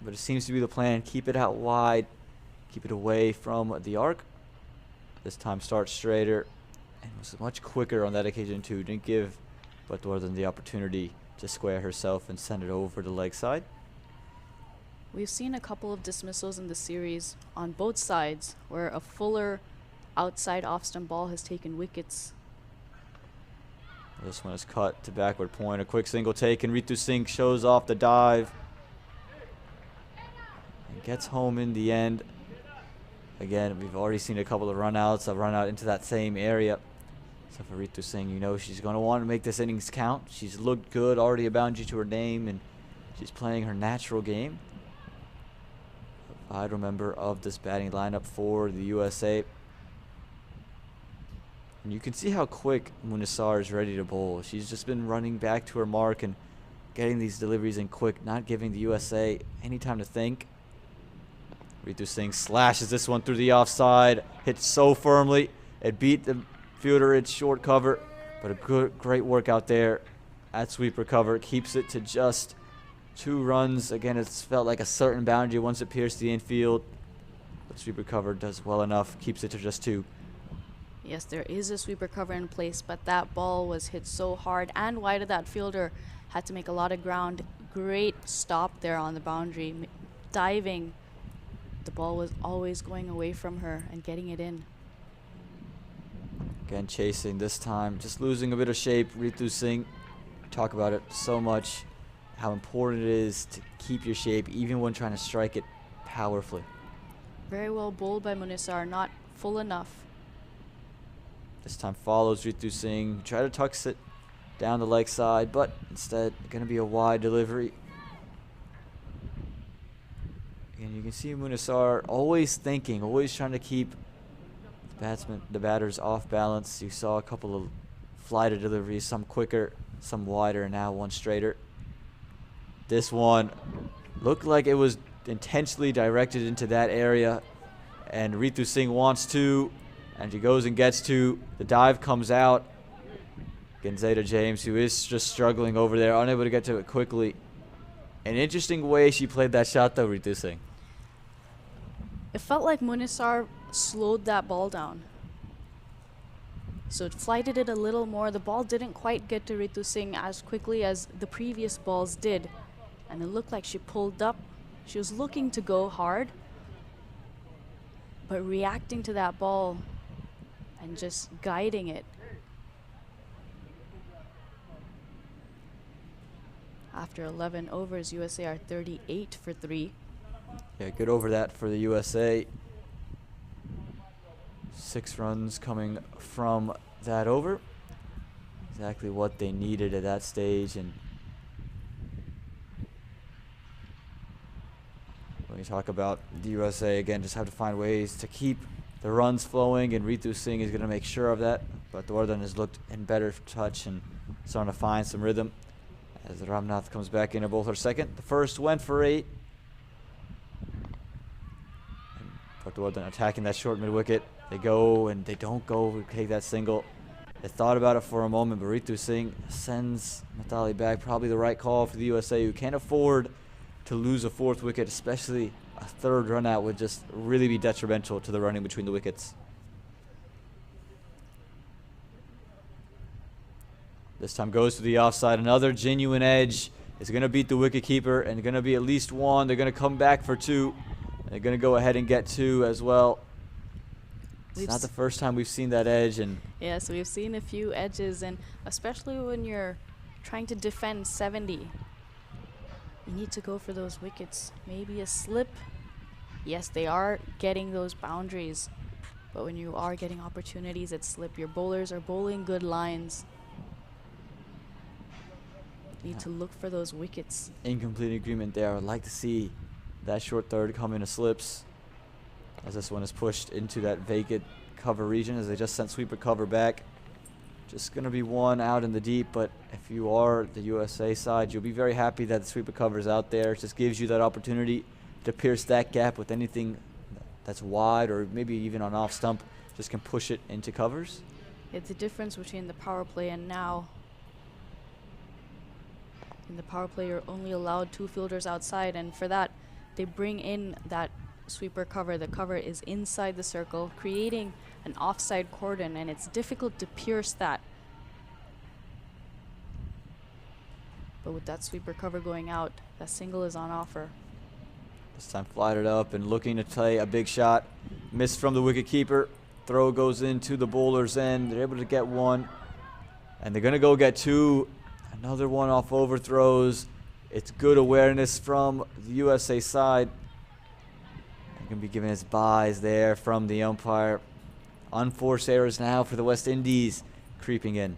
but it seems to be the plan. Keep it out wide, keep it away from the arc. This time start straighter, and was much quicker on that occasion too. Didn't give Butworthen the opportunity to square herself and send it over the leg side. We've seen a couple of dismissals in the series on both sides where a fuller outside off-stump ball has taken wickets. This one is cut to backward point. A quick single take, and Ritu Singh shows off the dive and gets home in the end. Again, we've already seen a couple of run-outs, a run-out into that same area. So for Ritu Singh, you know she's going to want to make this innings count. She's looked good, already a boundary to her name, and she's playing her natural game. A vital member of this batting lineup for the USA. And you can see how quick Munisar is ready to bowl. She's just been running back to her mark and getting these deliveries in quick, not giving the USA any time to think. Ritu Singh slashes this one through the offside, hits so firmly. It beat the fielder in short cover, but a great work out there at sweeper cover. Keeps it to just 2 runs. Again, it's felt like a certain boundary once it pierced the infield, but sweeper cover does well enough, keeps it to just 2. Yes, there is a sweeper cover in place, but that ball was hit so hard and wide of that fielder. Had to make a lot of ground. Great stop there on the boundary. Diving. The ball was always going away from her and getting it in. Again, chasing this time. Just losing a bit of shape. Ritu Singh, we talk about it so much, how important it is to keep your shape even when trying to strike it powerfully. Very well bowled by Munisar, not full enough. This time follows Ritu Singh. Try to tucks it down the leg side, but instead going to be a wide delivery. And you can see Munisar always thinking, always trying to keep the batters off balance. You saw a couple of flighted deliveries, some quicker, some wider, and now one straighter. This one looked like it was intentionally directed into that area, and Ritu Singh wants to. And she goes and gets to. The dive comes out. Gonzeta James, who is just struggling over there, unable to get to it quickly. An interesting way she played that shot, though, Ritu Singh. It felt like Munisar slowed that ball down. So it flighted it a little more. The ball didn't quite get to Ritu Singh as quickly as the previous balls did. And it looked like she pulled up. She was looking to go hard, but reacting to that ball and just guiding it. After 11 overs, USA are 38 for 3. Yeah, good over that for the USA. 6 runs coming from that over. Exactly what they needed at that stage. And when you talk about the USA, again, just have to find ways to keep the runs flowing, and Ritu Singh is going to make sure of that. But Butworthen has looked in better touch and starting to find some rhythm as Ramnath comes back in to bowl her second. The first went for 8. Butworthen attacking that short mid-wicket. They go and they don't go take that single. They thought about it for a moment, but Ritu Singh sends Mithali back. Probably the right call for the USA, who can't afford to lose a 4th wicket, especially a 3rd run out would just really be detrimental to the running between the wickets. This time goes to the offside. Another genuine edge is going to beat the wicketkeeper, and going to be at least 1. They're going to come back for 2. And they're going to go ahead and get 2 as well. It's not the first time we've seen that edge. And yes, we've seen a few edges, and especially when you're trying to defend 70. You need to go for those wickets. Maybe a slip. Yes, they are getting those boundaries, but when you are getting opportunities at slip, your bowlers are bowling good lines. You need to look for those wickets. Incomplete agreement there. I'd like to see that short third come into slips, as this one is pushed into that vacant cover region as they just sent sweeper cover back. Just going to be 1 out in the deep, but if you are the USA side, you'll be very happy that the sweeper cover is out there. It just gives you that opportunity to pierce that gap with anything that's wide or maybe even on off stump. Just can push it into covers. It's the difference between the power play and now. In the power play, you're only allowed 2 fielders outside, and for that, they bring in that sweeper cover. The cover is inside the circle, creating an offside cordon, and it's difficult to pierce that. But with that sweeper cover going out, that single is on offer. This time flighted up and looking to play a big shot. Missed from the wicket keeper. Throw goes into the bowler's end. They're able to get one. And they're going to go get two. Another one off overthrows. It's good awareness from the USA side. They're going to be giving us byes there from the umpire. Unforced errors now for the West Indies creeping in.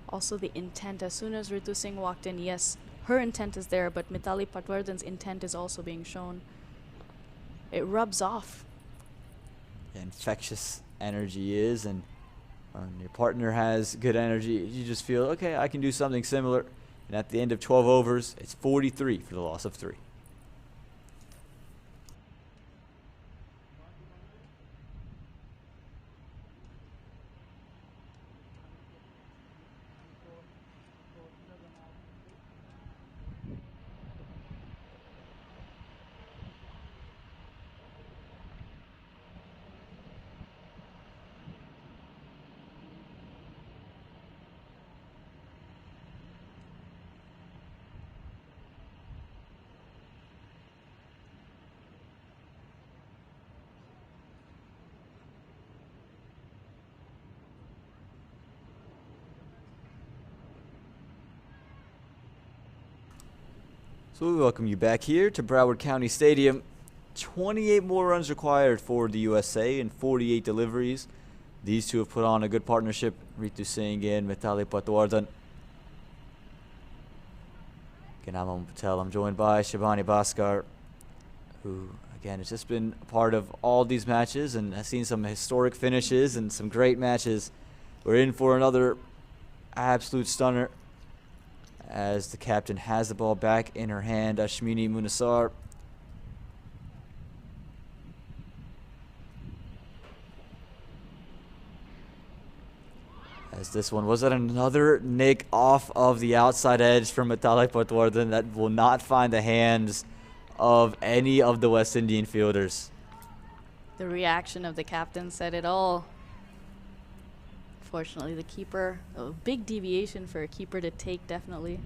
Also the intent, as soon as Ritu Singh walked in, yes, her intent is there, but Mithali Patwardhan's intent is also being shown. It rubs off. Infectious energy is, and when your partner has good energy, you just feel, okay, I can do something similar. And at the end of 12 overs, it's 43 for the loss of 3. So we welcome you back here to Broward County Stadium. 28 more runs required for the USA and 48 deliveries. These two have put on a good partnership, Ritu Singh and Mithali Patwardhan. Again, I'm Aman Patel. I'm joined by Shabani Bhaskar, who, again, has just been a part of all these matches and has seen some historic finishes and some great matches. We're in for another absolute stunner, as the captain has the ball back in her hand. Ashmini Munasar. As this one, was that another nick off of the outside edge from Mithali Patwardhan that will not find the hands of any of the West Indian fielders. The reaction of the captain said it all. Fortunately, the keeper, a big deviation for a keeper to take, definitely.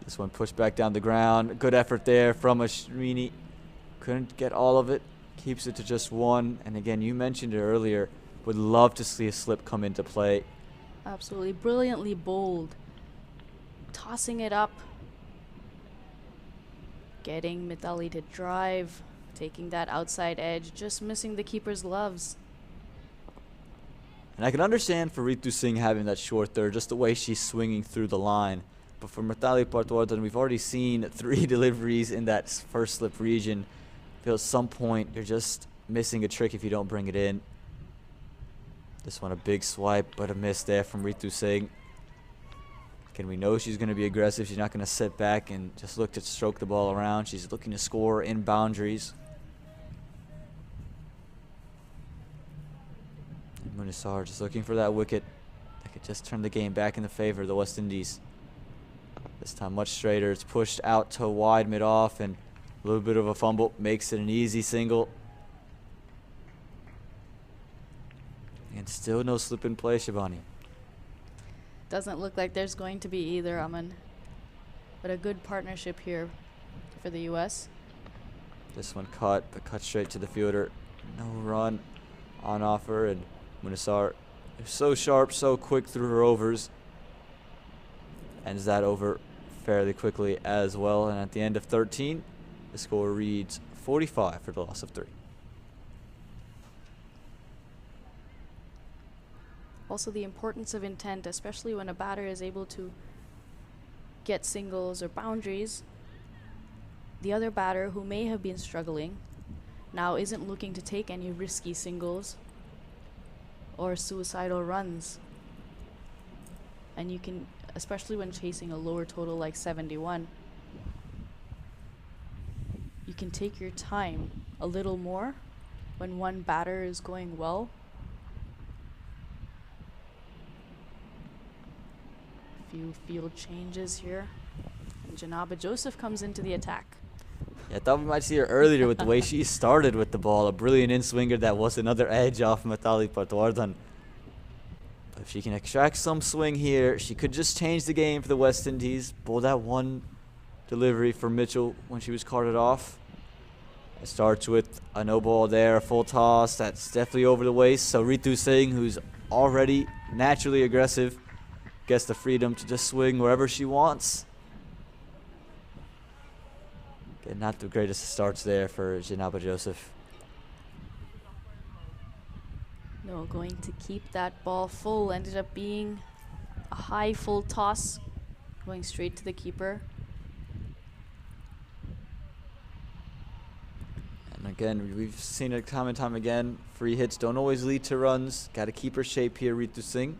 This one pushed back down the ground. Good effort there from Ashmini. Couldn't get all of it. Keeps it to just one. And again, you mentioned it earlier. Would love to see a slip come into play. Absolutely brilliantly bowled. Tossing it up. Getting Mithali to drive. Taking that outside edge. Just missing the keeper's gloves. And I can understand for Ritu Singh having that short third, just the way she's swinging through the line. But for Mithali Patwardhan, we've already seen 3 deliveries in that first slip region. I feel at some point you're just missing a trick if you don't bring it in. This one a big swipe, but a miss there from Ritu Singh. Again, we know she's going to be aggressive. She's not going to sit back and just look to stroke the ball around. She's looking to score in boundaries. Munasar just looking for that wicket that could just turn the game back in the favor of the West Indies. This time much straighter. It's pushed out to wide mid-off, and a little bit of a fumble makes it an easy single. And still no slip in play, Shabani. Doesn't look like there's going to be either, Aman. But a good partnership here for the U.S. This one cut, but cut straight to the fielder. No run on offer, and Munasar is so sharp, so quick through her overs. Ends that over fairly quickly as well. And at the end of 13, the score reads 45 for the loss of 3. Also the importance of intent, especially when a batter is able to get singles or boundaries. The other batter, who may have been struggling, now isn't looking to take any risky singles or suicidal runs. And you can, especially when chasing a lower total like 71, you can take your time a little more when one batter is going well. Few field changes here. And Janaba Joseph comes into the attack. Yeah, I thought we might see her earlier with the way she started with the ball. A brilliant in-swinger that was another edge off Matali Patwardan. But if she can extract some swing here, she could just change the game for the West Indies. Bowled that one delivery for Mitchell when she was carted off. It starts with a no ball there, a full toss. That's definitely over the waist. So Ritu Singh, who's already naturally aggressive, gets the freedom to just swing wherever she wants. Again, not the greatest of starts there for Janaba Joseph. No, going to keep that ball full. Ended up being a high full toss, going straight to the keeper. And again, we've seen it time and time again. Free hits don't always lead to runs. Got to keep her shape here, Ritu Singh.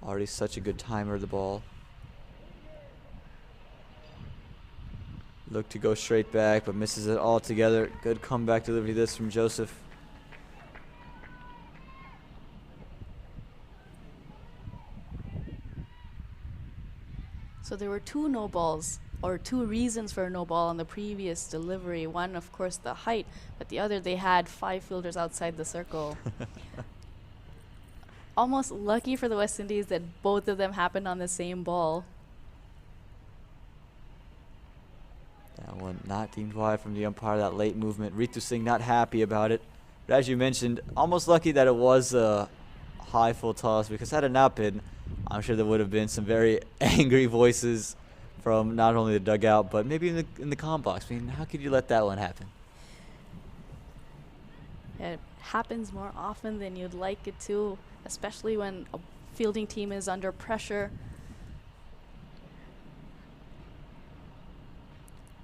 Already such a good timer of the ball. Look to go straight back, but misses it altogether. Good comeback delivery this from Joseph. So there were two no balls, or two reasons for a no ball on the previous delivery. One, of course, the height, but the other, they had 5 fielders outside the circle. Almost lucky for the West Indies that both of them happened on the same ball. That one not deemed wide from the umpire, that late movement. Ritu Singh not happy about it. But as you mentioned, almost lucky that it was a high full toss, because had it not been, I'm sure there would have been some very angry voices from not only the dugout, but maybe in the comm box. I mean, how could you let that one happen? It happens more often than you'd like it to, especially when a fielding team is under pressure.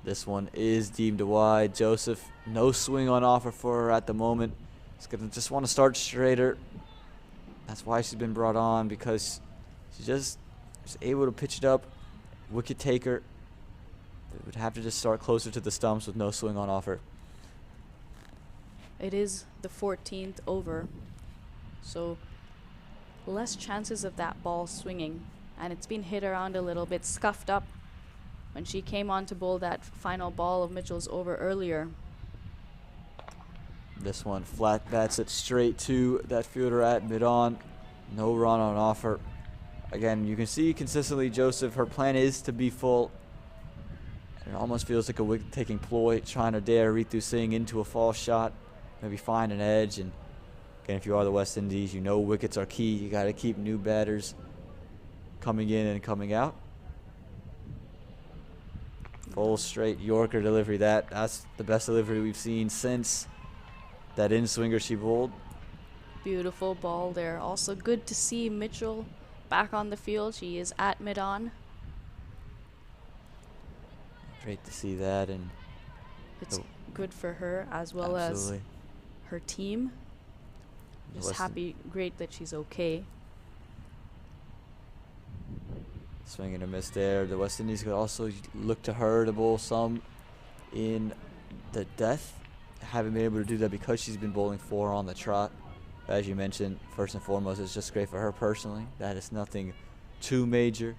This one is deemed wide. Joseph, no swing on offer for her at the moment. She's going to just want to start straighter. That's why she's been brought on, because she just is able to pitch it up. Wicket taker. They would have to just start closer to the stumps with no swing on offer. It is the 14th over, so less chances of that ball swinging. And it's been hit around a little bit, scuffed up when she came on to bowl that final ball of Mitchell's over earlier. This one flat bats it straight to that fielder at mid-on. No run on offer. Again, you can see consistently Joseph, her plan is to be full. It almost feels like a wicket-taking ploy, trying to dare Ritu Singh into a false shot, maybe find an edge. And again, if you are the West Indies, you know wickets are key. You got to keep new batters coming in and coming out. Full straight Yorker delivery. That's the best delivery we've seen since that in-swinger she bowled. Beautiful ball there. Also good to see Mitchell back on the field. She is at mid-on. Great to see that, and it's good for her as well as her team. Just happy, great that she's okay. Swing and a miss there. The West Indies could also look to her to bowl some in the death. Haven't been able to do that because she's been bowling 4 on the trot. As you mentioned, first and foremost, it's just great for her personally. That is nothing too major.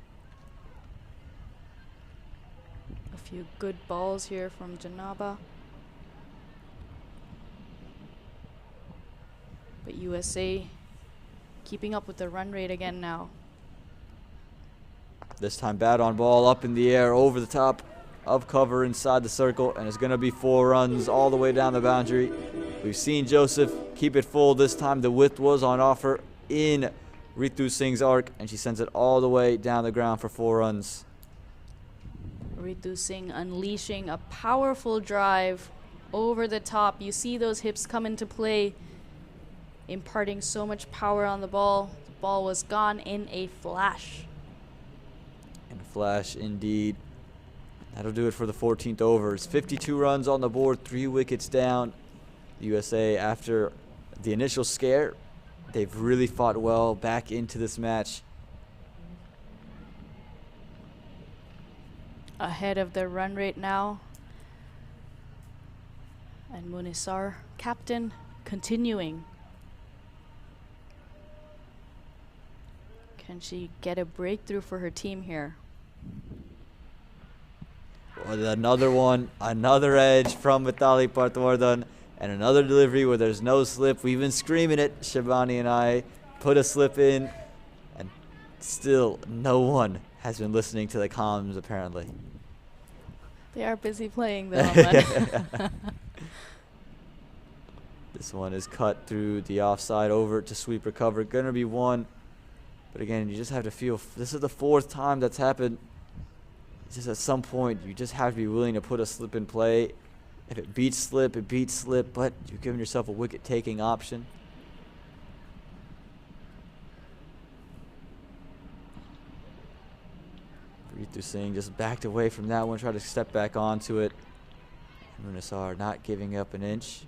A few good balls here from Janaba. But USA keeping up with the run rate again now. This time bat on ball up in the air over the top of cover inside the circle, and it's going to be 4 runs all the way down the boundary. We've seen Joseph keep it full. This time the width was on offer in Ritu Singh's arc, and she sends it all the way down the ground for 4 runs. Ritu Singh unleashing a powerful drive over the top. You see those hips come into play, imparting so much power on the ball. The ball was gone in a flash. In a flash, indeed. That'll do it for the 14th over. It's 52 runs on the board, 3 wickets down. The USA, after the initial scare, they've really fought well back into this match. Ahead of their run rate now. And Munisar, captain, continuing. Can she get a breakthrough for her team here? Well, with another one, another edge from Vitali Partwardan, and another delivery where there's no slip. We've been screaming it, Shabani and I, put a slip in, and still no one has been listening to the comms, apparently. They are busy playing, though. But This one is cut through the offside over to sweep recover. Gonna be one. But again, you just have to feel, this is the 4th time that's happened. It's just at some point, you just have to be willing to put a slip in play. If it beats slip, it beats slip, but you're giving yourself a wicket-taking option. Ritu Singh just backed away from that one, tried to step back onto it. Munisar not giving up an inch.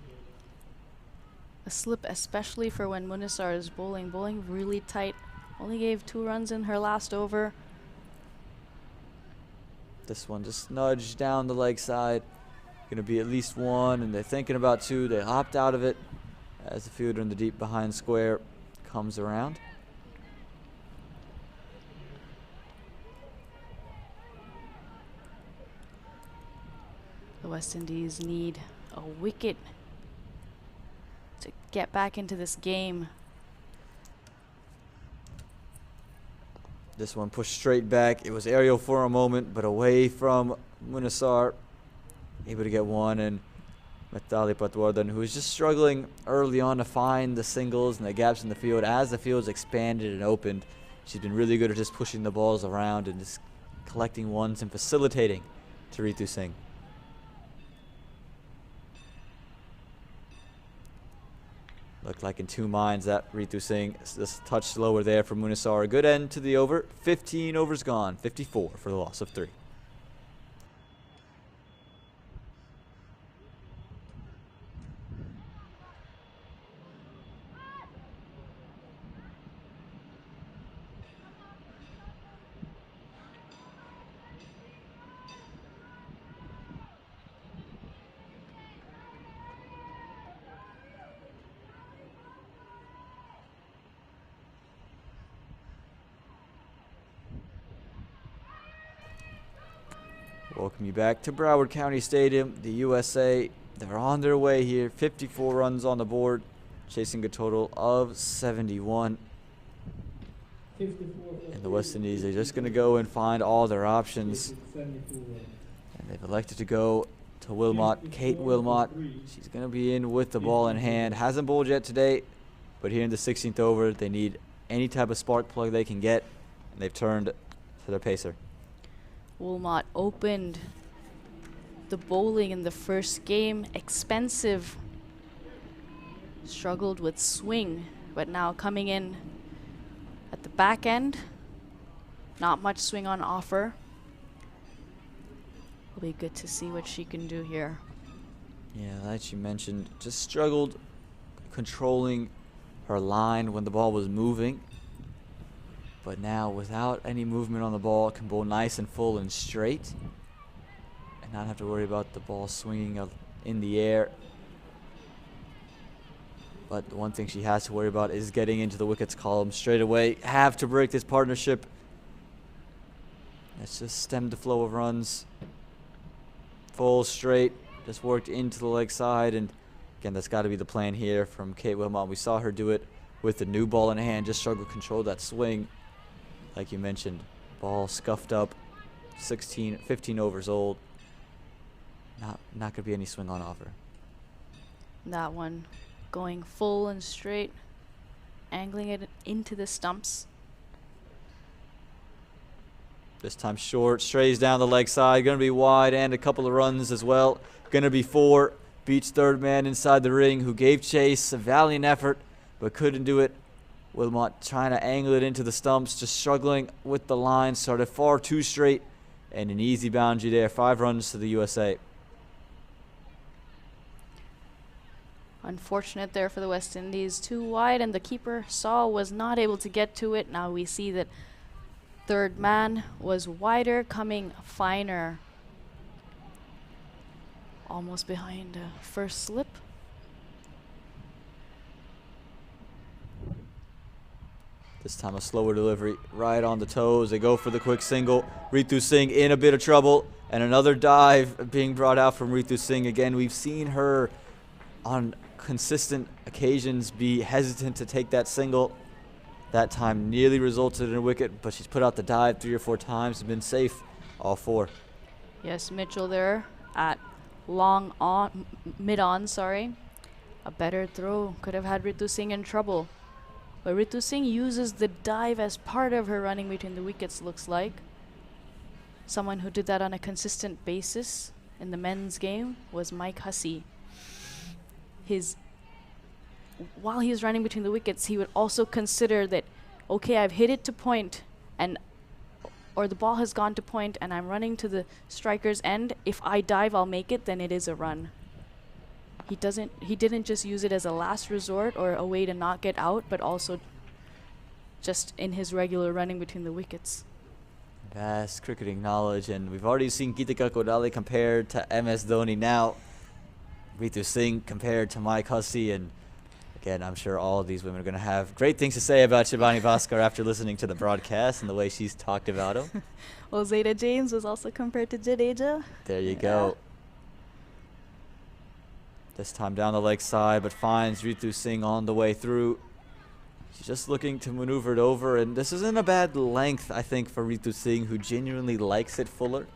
a slip, especially for when Munisar is bowling. Bowling really tight. Only gave 2 runs in her last over. This one just nudged down the leg side. Gonna be at least 1, and they're thinking about 2. They opt out of it as the fielder in the deep behind square comes around. The West Indies need a wicket to get back into this game. This one pushed straight back. It was aerial for a moment, but away from Munisar. Able to get 1, and Mitali Patwardan, who was just struggling early on to find the singles and the gaps in the field. As the field's expanded and opened, she's been really good at just pushing the balls around and just collecting ones and facilitating to Ritu Singh. Looked like in 2 minds that Ritu Singh, just a touch slower there for Munisar. A good end to the over. 15 overs gone. 54 for the loss of 3. Welcome you back to Broward County Stadium. The USA, they're on their way here. 54 runs on the board, chasing a total of 71. And the West Indies are just going to go and find all their options. And they've elected to go to Wilmot. Kate Wilmot, she's going to be in with the ball in hand. Hasn't bowled yet today, but here in the 16th over, they need any type of spark plug they can get. And they've turned to their pacer. Wilmot opened the bowling in the first game. Expensive. Struggled with swing, but now coming in at the back end. Not much swing on offer. It'll be good to see what she can do here. Yeah, like you mentioned, just struggled controlling her line when the ball was moving. But now, without any movement on the ball, can bowl nice and full and straight. And not have to worry about the ball swinging up in the air. But the one thing she has to worry about is getting into the wickets column straight away. Have to break this partnership. Let's just stem the flow of runs. Full straight. Just worked into the leg side. And again, that's got to be the plan here from Kate Wilmot. We saw her do it with the new ball in hand. Just struggle to control that swing. Like you mentioned, ball scuffed up, 15 overs old. Not going to be any swing on offer. That one going full and straight, angling it into the stumps. This time short, strays down the leg side, going to be wide, and a couple of runs as well. Going to be 4. Beats third man inside the ring, who gave chase, a valiant effort, but couldn't do it. Wilmot trying to angle it into the stumps, just struggling with the line. Started far too straight, and an easy boundary there. 5 runs to the USA. Unfortunate there for the West Indies. Too wide, and the keeper was not able to get to it. Now we see that third man was wider, coming finer. Almost behind first slip. This time a slower delivery right on the toes. They go for the quick single. Ritu Singh in a bit of trouble. And another dive being brought out from Ritu Singh. Again, we've seen her on consistent occasions be hesitant to take that single. That time nearly resulted in a wicket, but she's put out the dive 3 or 4 times and been safe all 4. Yes, Mitchell there at mid-on, sorry. A better throw could have had Ritu Singh in trouble. But Ritu Singh uses the dive as part of her running between the wickets, looks like. Someone who did that on a consistent basis in the men's game was Mike Hussey. While he was running between the wickets, he would also consider that, okay, I've hit it to point, or the ball has gone to point and I'm running to the striker's end. If I dive, I'll make it, then it is a run. He didn't just use it as a last resort or a way to not get out, but also just in his regular running between the wickets. Vast cricketing knowledge, and we've already seen Geetika Kodali compared to MS Dhoni. Now Ritu Singh compared to Mike Hussey, and again, I'm sure all of these women are going to have great things to say about Shivani Bhaskar after listening to the broadcast and the way she's talked about him. Well, Zeta James was also compared to Jadeja. There you go. This time down the leg side, but finds Ritu Singh on the way through. She's just looking to maneuver it over, and this isn't a bad length, I think, for Ritu Singh, who genuinely likes it fuller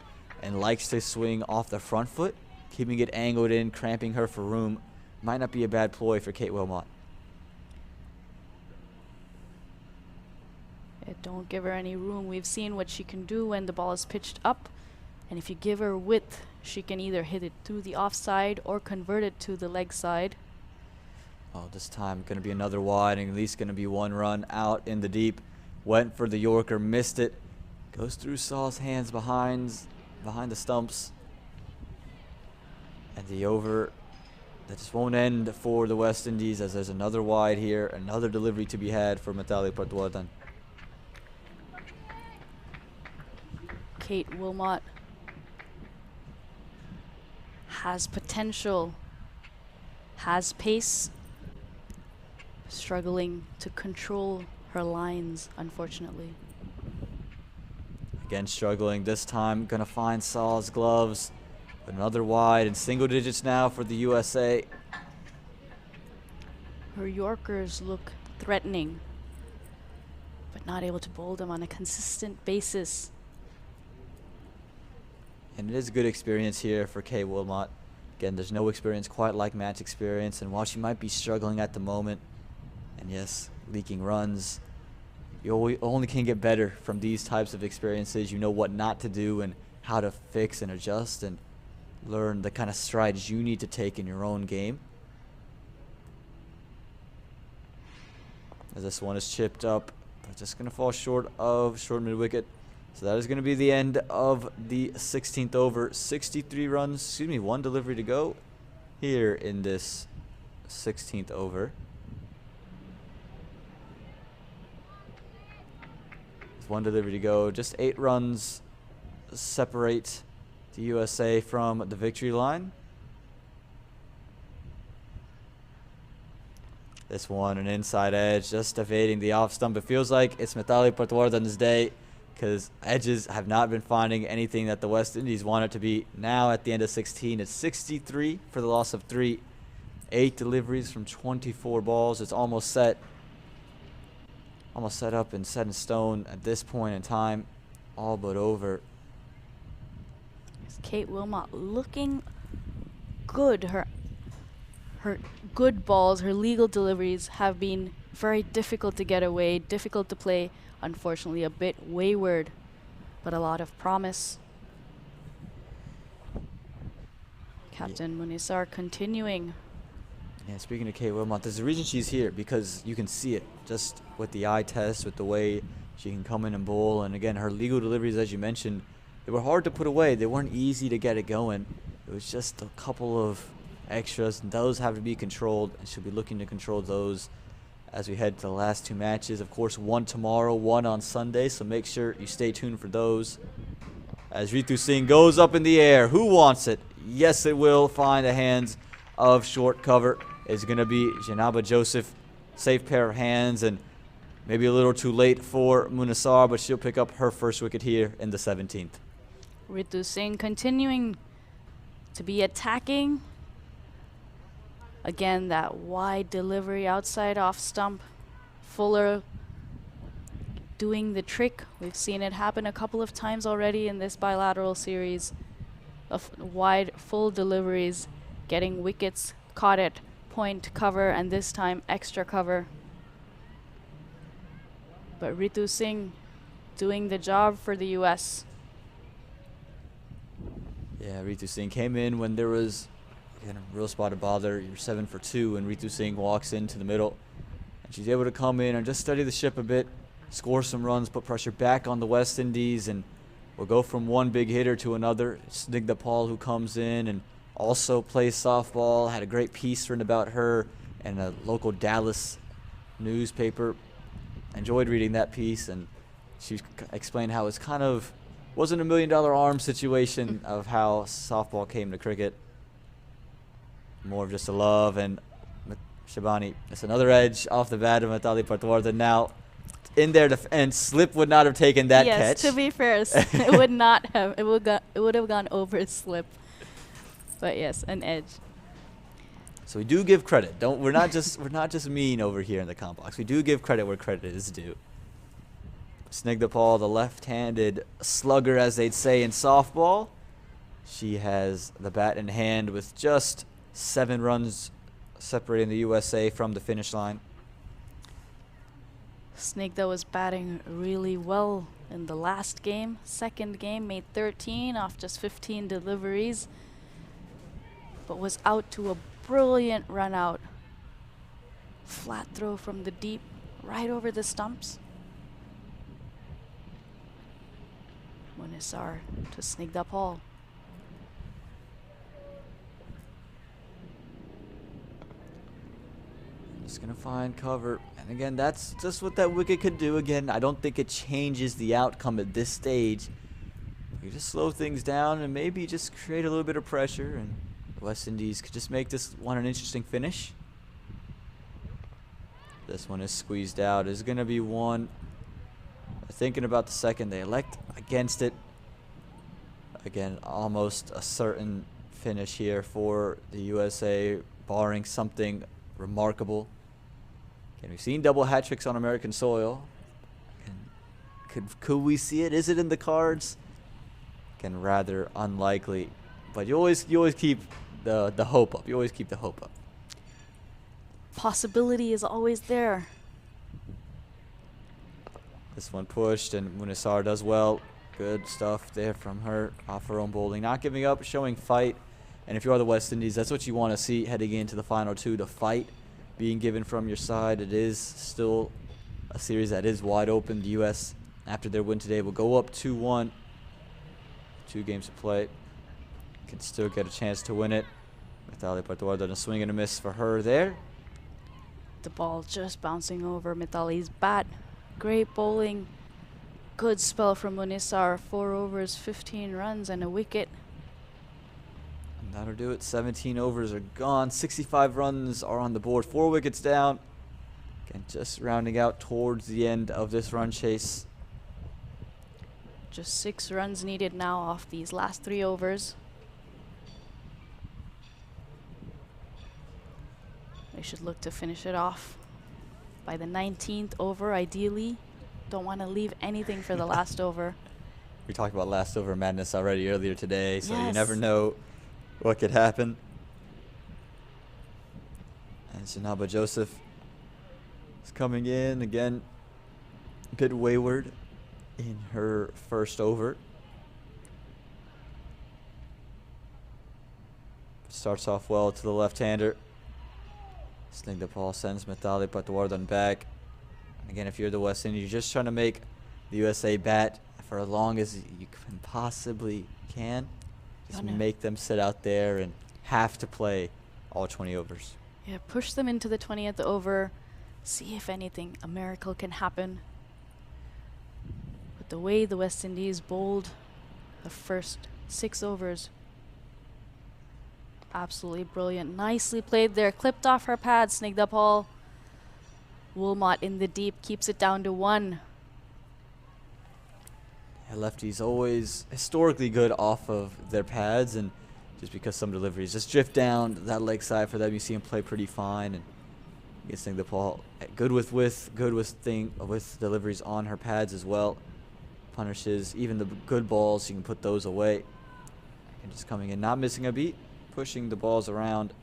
and likes to swing off the front foot. Keeping it angled in, cramping her for room, might not be a bad ploy for Kate Wilmot. Don't give her any room. We've seen what she can do when the ball is pitched up, and if you give her width, she can either hit it through the offside or convert it to the leg side. Oh, this time going to be another wide, and at least going to be 1 run out in the deep. Went for the Yorker, missed it. Goes through Saw's hands behind the stumps. And the over that just won't end for the West Indies, as there's another wide here, another delivery to be had for Mitali Patwardhan. Kate Wilmot has potential, has pace, struggling to control her lines, unfortunately. Again, struggling. This time, going to find Saw's gloves. Another wide in single digits now for the USA. Her Yorkers look threatening, but not able to bowl them on a consistent basis. And it is a good experience here for Kate Wilmot. Again, there's no experience quite like match experience, and while she might be struggling at the moment, and yes, leaking runs, you only can get better from these types of experiences. You know what not to do and how to fix and adjust and learn the kind of strides you need to take in your own game. As this one is chipped up, but just going to fall short of short mid-wicket. So that is going to be the end of the 16th over. 63 runs, 1 delivery to go here in this 16th over. With 1 delivery to go, just 8 runs separate the USA from the victory line. This one, an inside edge, just evading the off stump. It feels like it's Mitali Patwardhan's day, because edges have not been finding anything that the West Indies want it to be. Now at the end of 16, it's 63 for the loss of 3. 8 deliveries from 24 balls. It's almost set up and set in stone at this point in time. All but over. Kate Wilmot looking good. Her good balls, her legal deliveries have been very difficult to get away, difficult to play. Unfortunately, a bit wayward, but a lot of promise. Captain Munisar continuing. Yeah, speaking of Kate Wilmot, there's a reason she's here, because you can see it just with the eye test, with the way she can come in and bowl. And again, her legal deliveries, as you mentioned, they were hard to put away. They weren't easy to get it going. It was just a couple of extras, and those have to be controlled, and she'll be looking to control those as we head to the last 2 matches. Of course, 1 tomorrow, 1 on Sunday, so make sure you stay tuned for those. As Ritu Singh goes up in the air, who wants it? Yes, it will find the hands of short cover. It's going to be Janaba Joseph. Safe pair of hands, and Maybe a little too late for Munasar, but she'll pick up her first wicket here in the 17th. Ritu Singh continuing to be attacking. Again, that wide delivery outside off stump. Fuller doing the trick. We've seen it happen a couple of times already in this bilateral series of wide, full deliveries, getting wickets caught at point cover, and this time extra cover. But Ritu Singh doing the job for the U.S. Yeah, Ritu Singh came in when there was again, a real spot of bother. You're 7 for 2, and Ritu Singh walks into the middle. And she's able to come in and just steady the ship a bit, score some runs, put pressure back on the West Indies, and we'll go from one big hitter to another. Snigdha Paul, who comes in and also plays softball, had a great piece written about her in a local Dallas newspaper. Enjoyed reading that piece, and she explained how it's kind of wasn't a $1 million arm situation of how softball came to cricket. More of just a love. And Shabani, it's another edge off the bat of Mithali Patwardhan now in there, and Slip would not have taken that catch. Yes, to be fair, it would not have. It would have gone over Slip. But yes, an edge. So we do give credit. We're not just mean over here in the comp box. We do give credit where credit is due. Snigdha Paul, the left-handed slugger, as they'd say in softball. She has the bat in hand with just 7 runs separating the USA from the finish line. Snigdha was batting really well in the last game. Second game, made 13 off just 15 deliveries, but was out to a brilliant run out. Flat throw from the deep, right over the stumps. Munisar to Snigdha Paul. Just going to find cover. And again, that's just what that wicket could do. Again, I don't think it changes the outcome at this stage. You just slow things down and maybe just create a little bit of pressure, and the West Indies could just make this one an interesting finish. This one is squeezed out. Is going to be one. Thinking about the second, they elect against it. Again, almost a certain finish here for the USA, barring something remarkable. Again, we've seen double hat tricks on American soil. And could we see it? Is it in the cards? Again, rather unlikely. But you always keep the hope up. You always keep the hope up. Possibility is always there. This one pushed, and Munisar does well. Good stuff there from her off her own bowling. Not giving up, showing fight. And if you are the West Indies, that's what you want to see heading into the final 2, the fight being given from your side. It is still a series that is wide open. The U.S., after their win today, will go up 2-1. 2 games to play. Can still get a chance to win it. Mithali Patwardhan, a swing and a miss for her there. The ball just bouncing over Mithali's bat. Great bowling. Good spell from Munisar. 4 overs, 15 runs, and a wicket. And that'll do it. 17 overs are gone. 65 runs are on the board. 4 wickets down. Again, just rounding out towards the end of this run chase. Just 6 runs needed now off these last 3 overs. They should look to finish it off by the 19th over, ideally. Don't want to leave anything for the last over. We talked about last over madness already earlier today, so you Yes. never know what could happen. And Shanaba Joseph is coming in again, a bit wayward in her first over. Starts off well to the left-hander. Snigdha Paul sends Mithali Patwardhan back. And again, if you're the West Indies, you're just trying to make the USA bat for as long as you can possibly can. Just make them sit out there and have to play all 20 overs. Yeah, push them into the 20th over. See if anything, a miracle can happen. But the way the West Indies bowled the first 6 overs, absolutely brilliant. Nicely played there. Clipped off her pad, Snigdha Paul. Wilmot in the deep keeps it down to 1. Yeah, lefties always historically good off of their pads, and just because some deliveries just drift down that leg side for them, you see them play pretty fine. And guessing the ball good with deliveries on her pads as well. Punishes even the good balls. You can put those away. And just coming in, not missing a beat, pushing the balls around.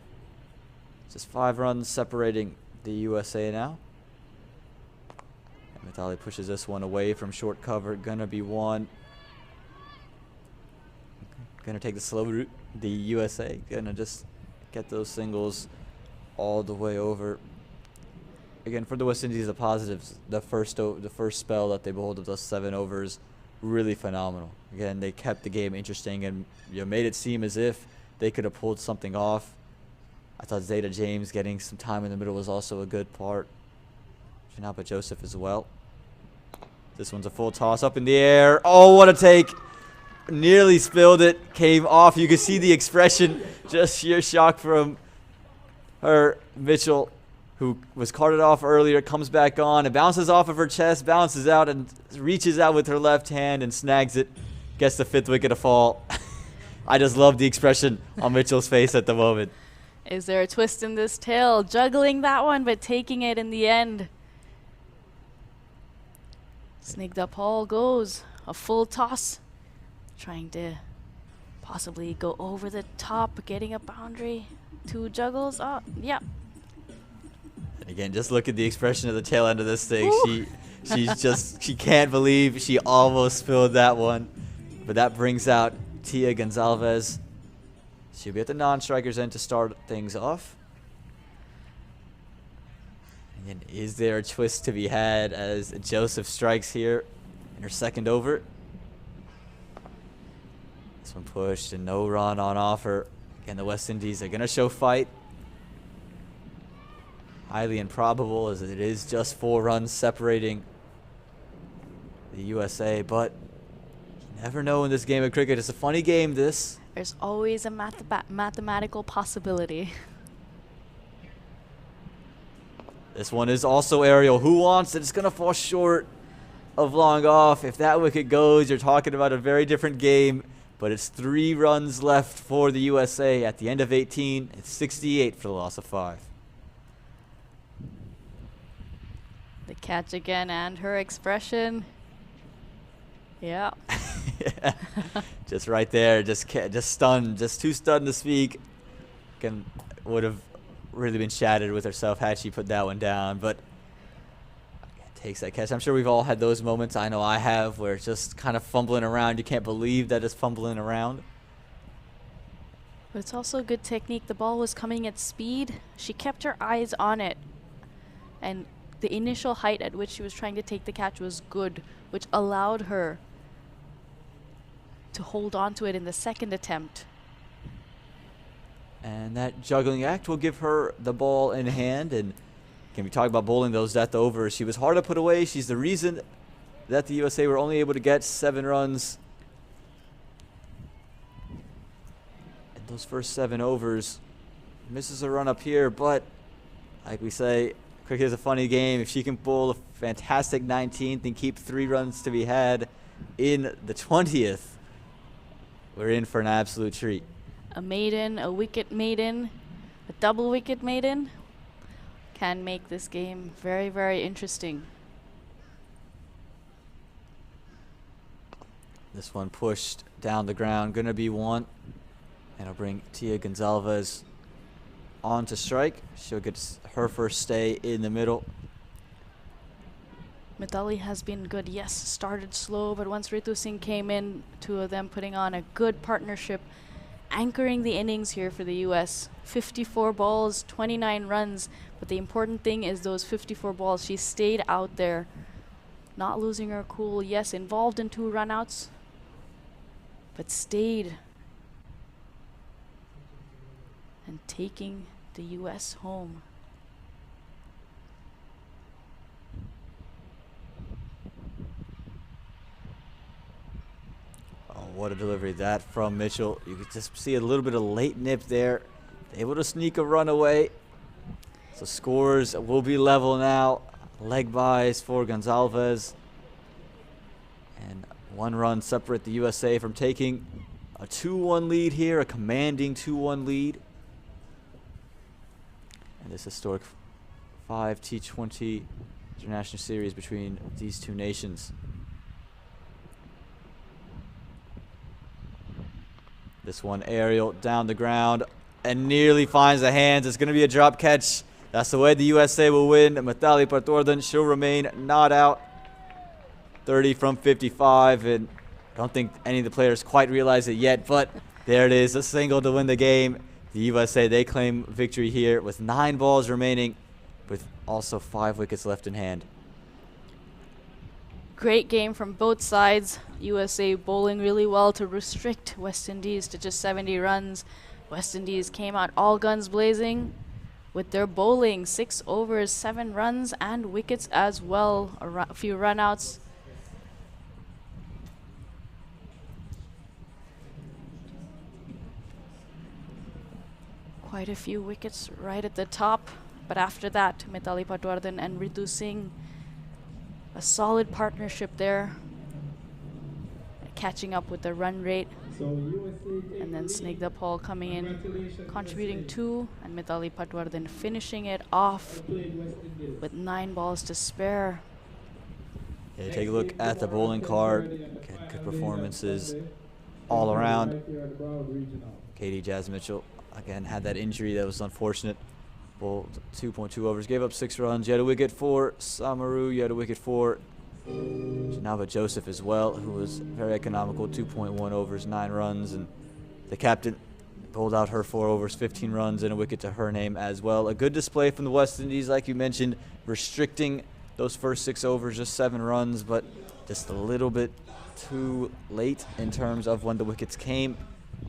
Just 5 runs separating the USA now. And Mithali pushes this one away from short cover. Gonna be 1. Gonna take the slow route. The USA gonna just get those singles all the way over. Again, for the West Indies, the positives, the first spell that they bowled of those 7 overs, really phenomenal. Again, they kept the game interesting and made it seem as if they could have pulled something off. I thought Zeta James getting some time in the middle was also a good part. Shinapa Joseph as well. This one's a full toss up in the air. Oh, what a take. Nearly spilled it. Came off. You can see the expression. Just sheer shock from her. Mitchell, who was carted off earlier, comes back on. It bounces off of her chest, bounces out, and reaches out with her left hand and snags it. Gets the 5th wicket to fall. I just love the expression on Mitchell's face at the moment. Is there a twist in this tale? Juggling that one, but taking it in the end. Sneaked up Hall goes. A full toss. Trying to possibly go over the top, getting a boundary. 2 juggles. Oh, yeah. And again, just look at the expression at the tail end of this thing. She can't believe she almost spilled that one. But that brings out Tia Gonzalez. She'll be at the non-strikers end to start things off. And then is there a twist to be had as Joseph strikes here in her 2nd over? This one pushed and no run on offer. Again, the West Indies are going to show fight. Highly improbable as it is just 4 runs separating the USA, but you never know in this game of cricket. It's a funny game, this. There's always a mathematical possibility. This one is also aerial. Who wants it? It's going to fall short of long off. If that wicket goes, you're talking about a very different game. But it's 3 runs left for the USA at the end of 18. It's 68 for the loss of 5. The catch again and her expression. Yeah. Yeah. Just right there, just stunned, just too stunned to speak. Would have really been shattered with herself had she put that one down, but takes that catch. I'm sure we've all had those moments. I know I have, where it's just kind of fumbling around. You can't believe that it's fumbling around. But it's also good technique. The ball was coming at speed. She kept her eyes on it, and the initial height at which she was trying to take the catch was good, which allowed her to hold on to it in the 2nd attempt. And that juggling act will give her the ball in hand. And can we talk about bowling those death overs? She was hard to put away. She's the reason that the USA were only able to get 7 runs in those first 7 overs. Misses a run up here, but like we say, cricket is a funny game. If she can bowl a fantastic 19th and keep 3 runs to be had in the 20th, we're in for an absolute treat. A maiden, a wicket maiden, a double wicket maiden can make this game very, very interesting. This one pushed down the ground, gonna be 1. And it'll bring Tia Gonzalez on to strike. She'll get her first stay in the middle. Mithali has been good. Yes, started slow, but once Ritu Singh came in, 2 of them putting on a good partnership, anchoring the innings here for the US. 54 balls, 29 runs, but the important thing is those 54 balls. She stayed out there, not losing her cool. Yes, involved in 2 runouts, but stayed and taking the US home. What a delivery that from Mitchell. You could just see a little bit of late nip there. Able to sneak a run away. So scores will be level now. leg bys for Gonzalez. And 1 run separate the USA from taking a 2-1 lead here, a commanding 2-1 lead. And this historic 5 T20 International Series between these two nations. This one aerial down the ground and nearly finds the hands. It's going to be a drop catch. That's the way the USA will win. Mithali Patwardhan, she'll remain not out. 30 from 55, and I don't think any of the players quite realize it yet, but there it is, a single to win the game. The USA, they claim victory here with 9 balls remaining, with also 5 wickets left in hand. Great game from both sides. USA bowling really well to restrict West Indies to just 70 runs. West Indies came out all guns blazing with their bowling. 6 overs, 7 runs, and wickets as well. A few run-outs. Quite a few wickets right at the top. But after that, Mithali Patwardhan and Ritu Singh, a solid partnership there, catching up with the run rate. And then Snigdha Paul coming in, contributing 2, and Mithali Patwardhan finishing it off with 9 balls to spare. Yeah, take a look at the bowling card. Good performances all around. Katie Jazz Mitchell, again, had that injury that was unfortunate. Bowled 2.2 overs, gave up 6 runs. You had a wicket for Samaru. You had a wicket for Janava Joseph as well, who was very economical, 2.1 overs, 9 runs. And the captain bowled out her 4 overs, 15 runs, and a wicket to her name as well. A good display from the West Indies, like you mentioned, restricting those first 6 overs, just 7 runs, but just a little bit too late in terms of when the wickets came.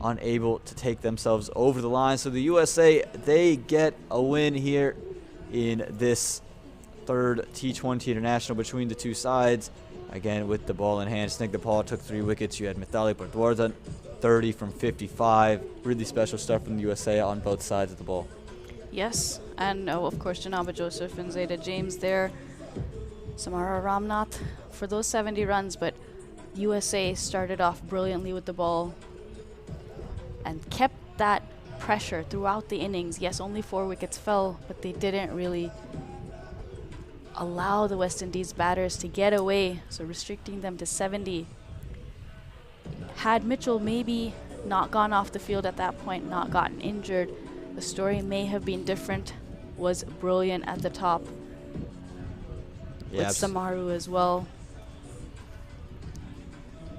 Unable to take themselves over the line. So the USA, they get a win here in this 3rd T20 International between the two sides. Again, with the ball in hand, Snigdha Paul took 3 wickets. You had Mithali Patwardhan, 30 from 55. Really special stuff from the USA on both sides of the ball. Yes, and of course Janava Joseph and Zayda James there. Samara Ramnath for those 70 runs, but USA started off brilliantly with the ball and kept that pressure throughout the innings. Yes, only 4 wickets fell, but they didn't really allow the West Indies batters to get away, so restricting them to 70. Had Mitchell maybe not gone off the field at that point, not gotten injured, the story may have been different. Was brilliant at the top. Yeah, with Samaru as well.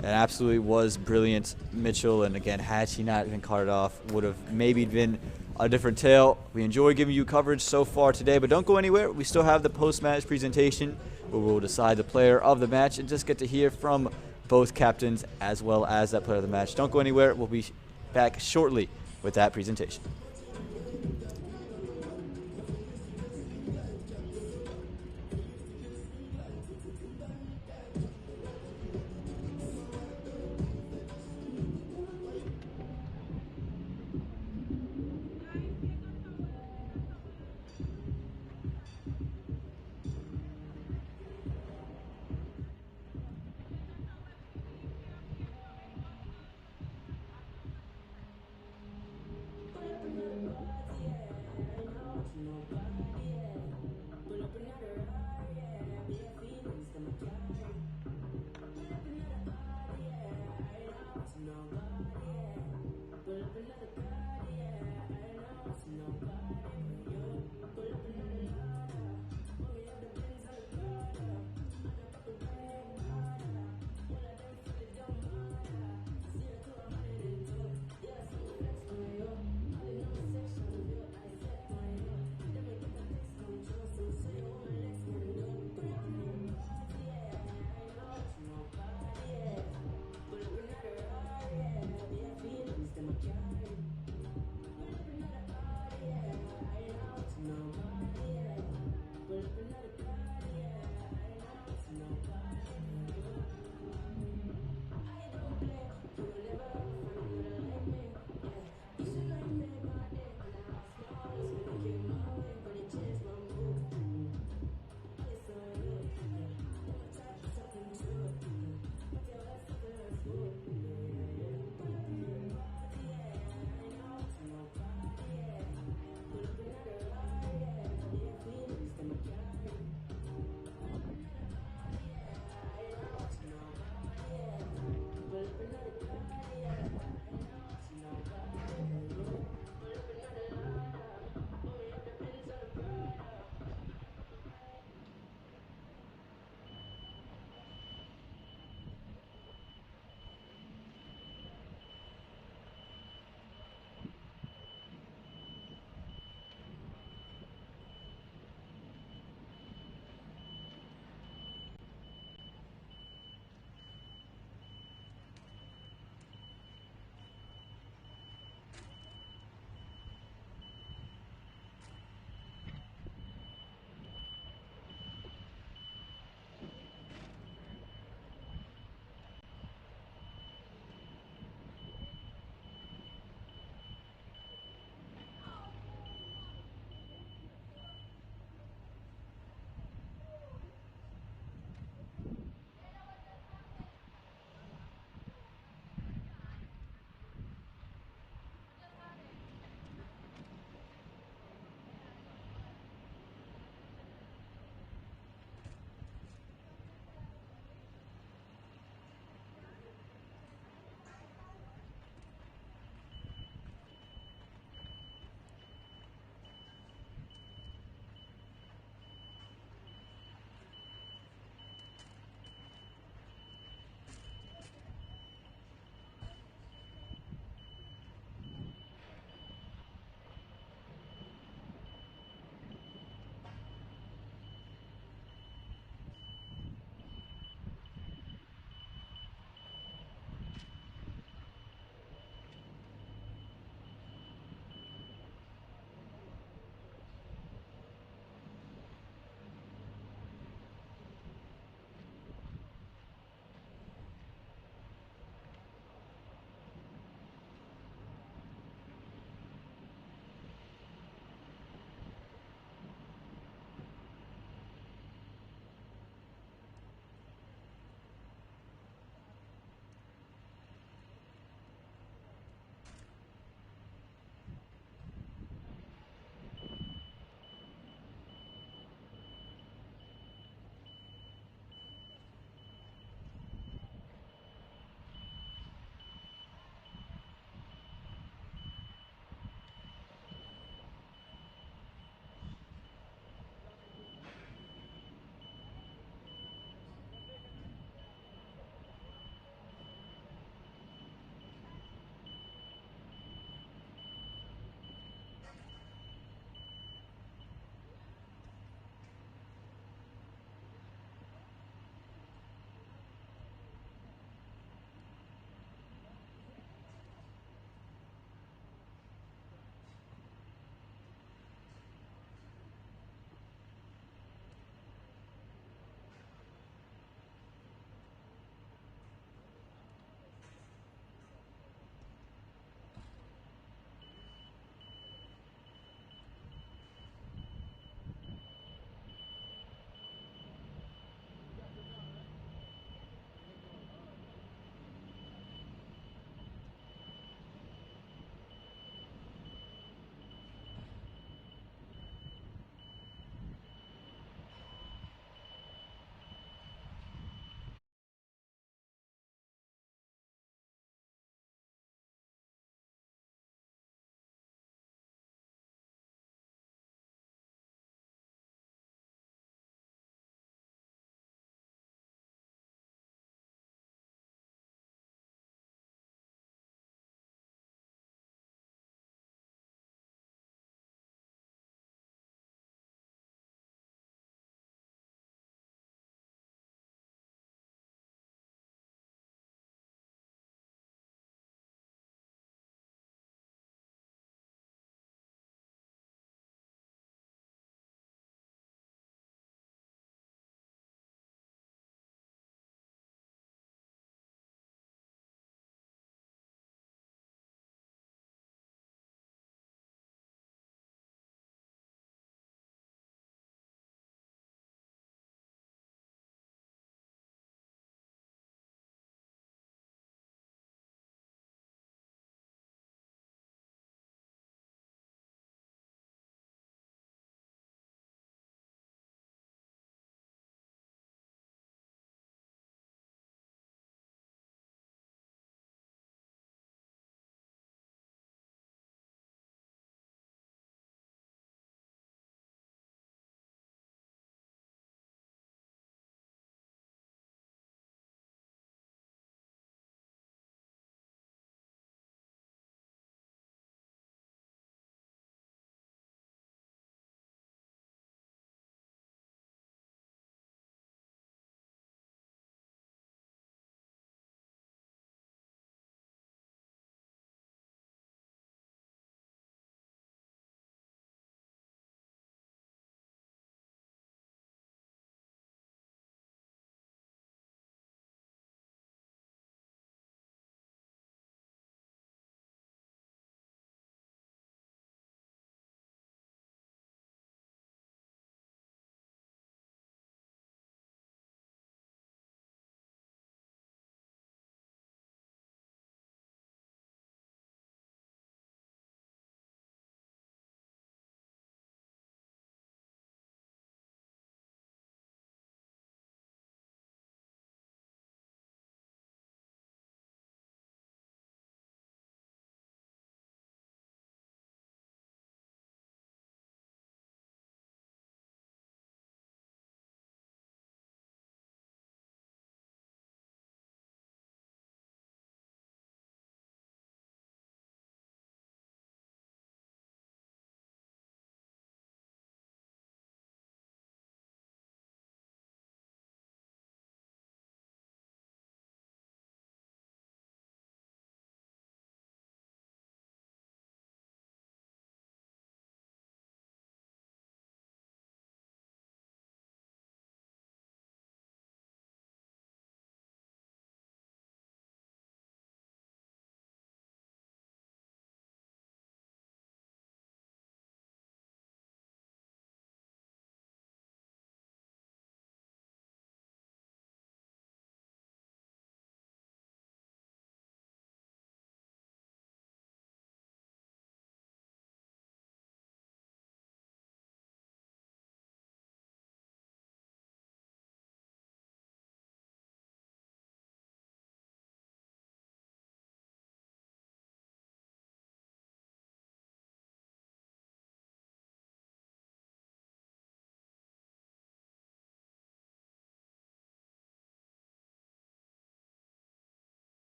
It absolutely was brilliant, Mitchell, and again, had she not been carted off, would have maybe been a different tale. We enjoy giving you coverage so far today, but don't go anywhere. We still have the post-match presentation where we'll decide the player of the match and just get to hear from both captains as well as that player of the match. Don't go anywhere. We'll be back shortly with that presentation.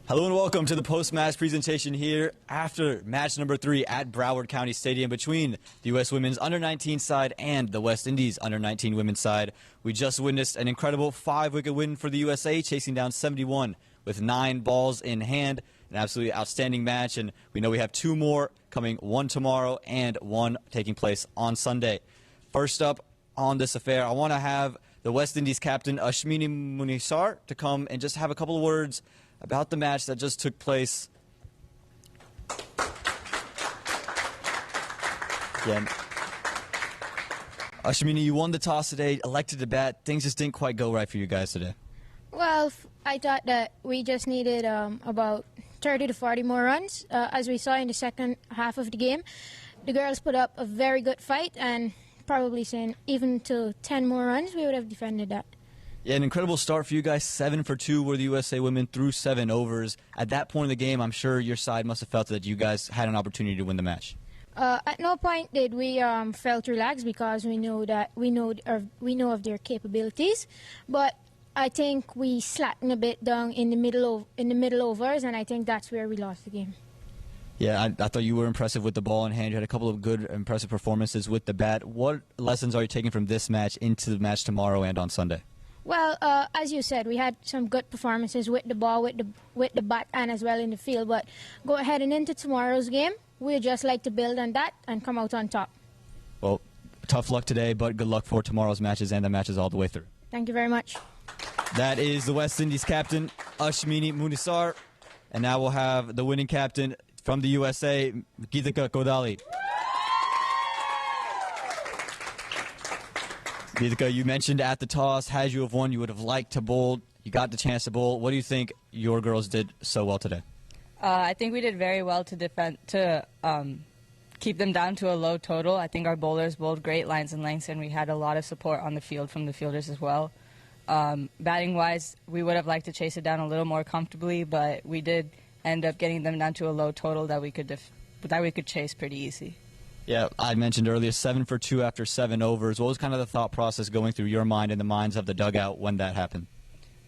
Hello and welcome to the post-match presentation here after match number 3 at Broward County Stadium between the U.S. women's under-19 side and the West Indies under-19 women's side. We just witnessed an incredible 5-wicket win for the USA, chasing down 71 with 9 balls in hand. An absolutely outstanding match, and we know we have 2 more coming, 1 tomorrow and 1 taking place on Sunday. First up on this affair, I want to have the West Indies captain Ashmini Munisar to come and just have a couple of words about the match that just took place. Again, Ashmini, you won the toss today, elected to bat. Things just didn't quite go right for you guys today. Well, I thought that we just needed about 30 to 40 more runs. As we saw in the second half of the game, the girls put up a very good fight, and probably saying even to 10 more runs, we would have defended that. Yeah, an incredible start for you guys. 7 for 2 were the USA women through 7 overs. At that point in the game, I'm sure your side must have felt that you guys had an opportunity to win the match. At no point did we felt relaxed, because we know of their capabilities. But I think we slackened a bit down in the middle overs, and I think that's where we lost the game. Yeah, I thought you were impressive with the ball in hand. You had a couple of good, impressive performances with the bat. What lessons are you taking from this match into the match tomorrow and on Sunday? Well, as you said, we had some good performances with the ball, with the bat, and as well in the field. But go ahead and into tomorrow's game, we'd just like to build on that and come out on top. Well, tough luck today, but good luck for tomorrow's matches and the matches all the way through. Thank you very much. That is the West Indies captain, Ashmini Munisar. And now we'll have the winning captain from the USA, Geetika Kodali. Geetika, you mentioned at the toss, had you have won, you would have liked to bowl. You got the chance to bowl. What do you think your girls did so well today? I think we did very well to defend, keep them down to a low total. I think our bowlers bowled great lines and lengths, and we had a lot of support on the field from the fielders as well. Batting-wise, we would have liked to chase it down a little more comfortably, but we did end up getting them down to a low total that we could chase pretty easy. Yeah, I mentioned earlier 7 for 2 after 7 overs. What was kind of the thought process going through your mind and the minds of the dugout when that happened?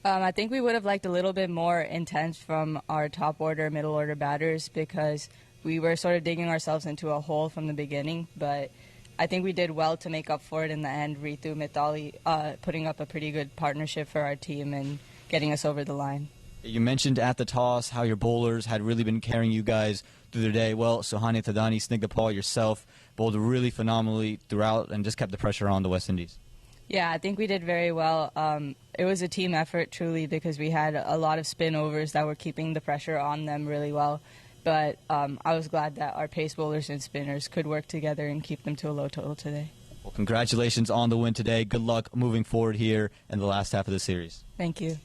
I think we would have liked a little bit more intense from our top order, middle order batters, because we were sort of digging ourselves into a hole from the beginning. But I think we did well to make up for it in the end. Ritu Mithali putting up a pretty good partnership for our team and getting us over the line. You mentioned at the toss how your bowlers had really been carrying you guys through the day. Well, Suhani Thadani, Snigdha Paul, yourself, bowled really phenomenally throughout and just kept the pressure on the West Indies. Yeah, I think we did very well. It was a team effort, truly, because we had a lot of spin overs that were keeping the pressure on them really well. But I was glad that our pace bowlers and spinners could work together and keep them to a low total today. Well, congratulations on the win today. Good luck moving forward here in the last half of the series. Thank you.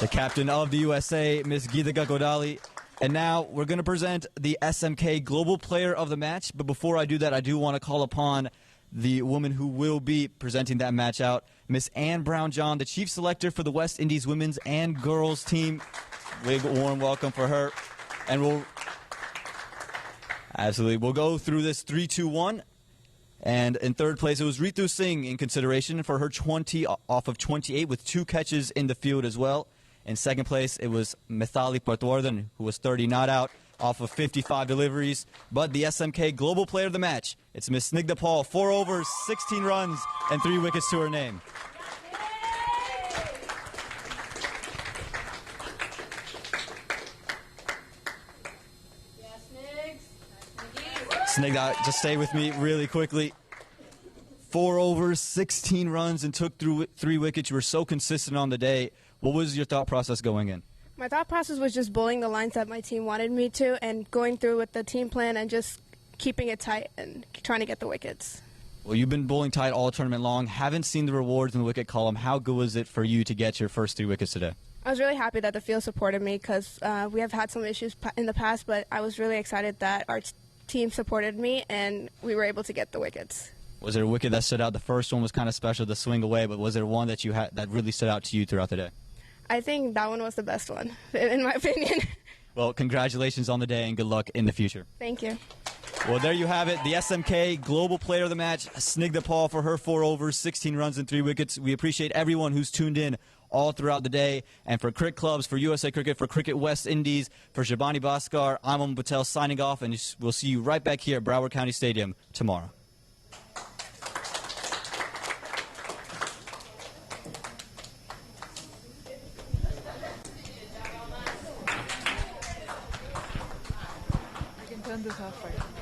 The captain of the USA, Ms. Geetika Kodali. And now we're going to present the SMK Global Player of the Match. But before I do that, I do want to call upon the woman who will be presenting that match out, Miss Ann Brown-John, the chief selector for the West Indies women's and girls team. Big warm welcome for her. And we'll go through this 3-2-1. And in third place, it was Ritu Singh in consideration for her 20 off of 28 with 2 catches in the field as well. In second place, it was Mithali Patwardhan, who was 30 not out off of 55 deliveries. But the SMK Global Player of the Match, it's Miss Snigdha Paul, 4 overs, 16 runs, and 3 wickets to her name. Snigdha, just stay with me really quickly. 4 overs, 16 runs, and took through 3 wickets. You were so consistent on the day. What was your thought process going in? My thought process was just bowling the lines that my team wanted me to and going through with the team plan and just keeping it tight and trying to get the wickets. Well, you've been bowling tight all tournament long. Haven't seen the rewards in the wicket column. How good was it for you to get your first 3 wickets today? I was really happy that the field supported me because we have had some issues in the past, but I was really excited that our team supported me and we were able to get the wickets. Was there a wicket that stood out? The first one was kind of special, the swing away, but was there one that you had that really stood out to you throughout the day? I think that one was the best one, in my opinion. Well, congratulations on the day and good luck in the future. Thank you. Well, there you have it. The SMK Global Player of the Match, Snigdha Paul, for her 4 overs, 16 runs, and 3 wickets. We appreciate everyone who's tuned in all throughout the day. And for Cricket Clubs, for USA Cricket, for Cricket West Indies, for Shabani Bhaskar, I'm Aman Patel signing off, and we'll see you right back here at Broward County Stadium tomorrow. I can turn this off right now.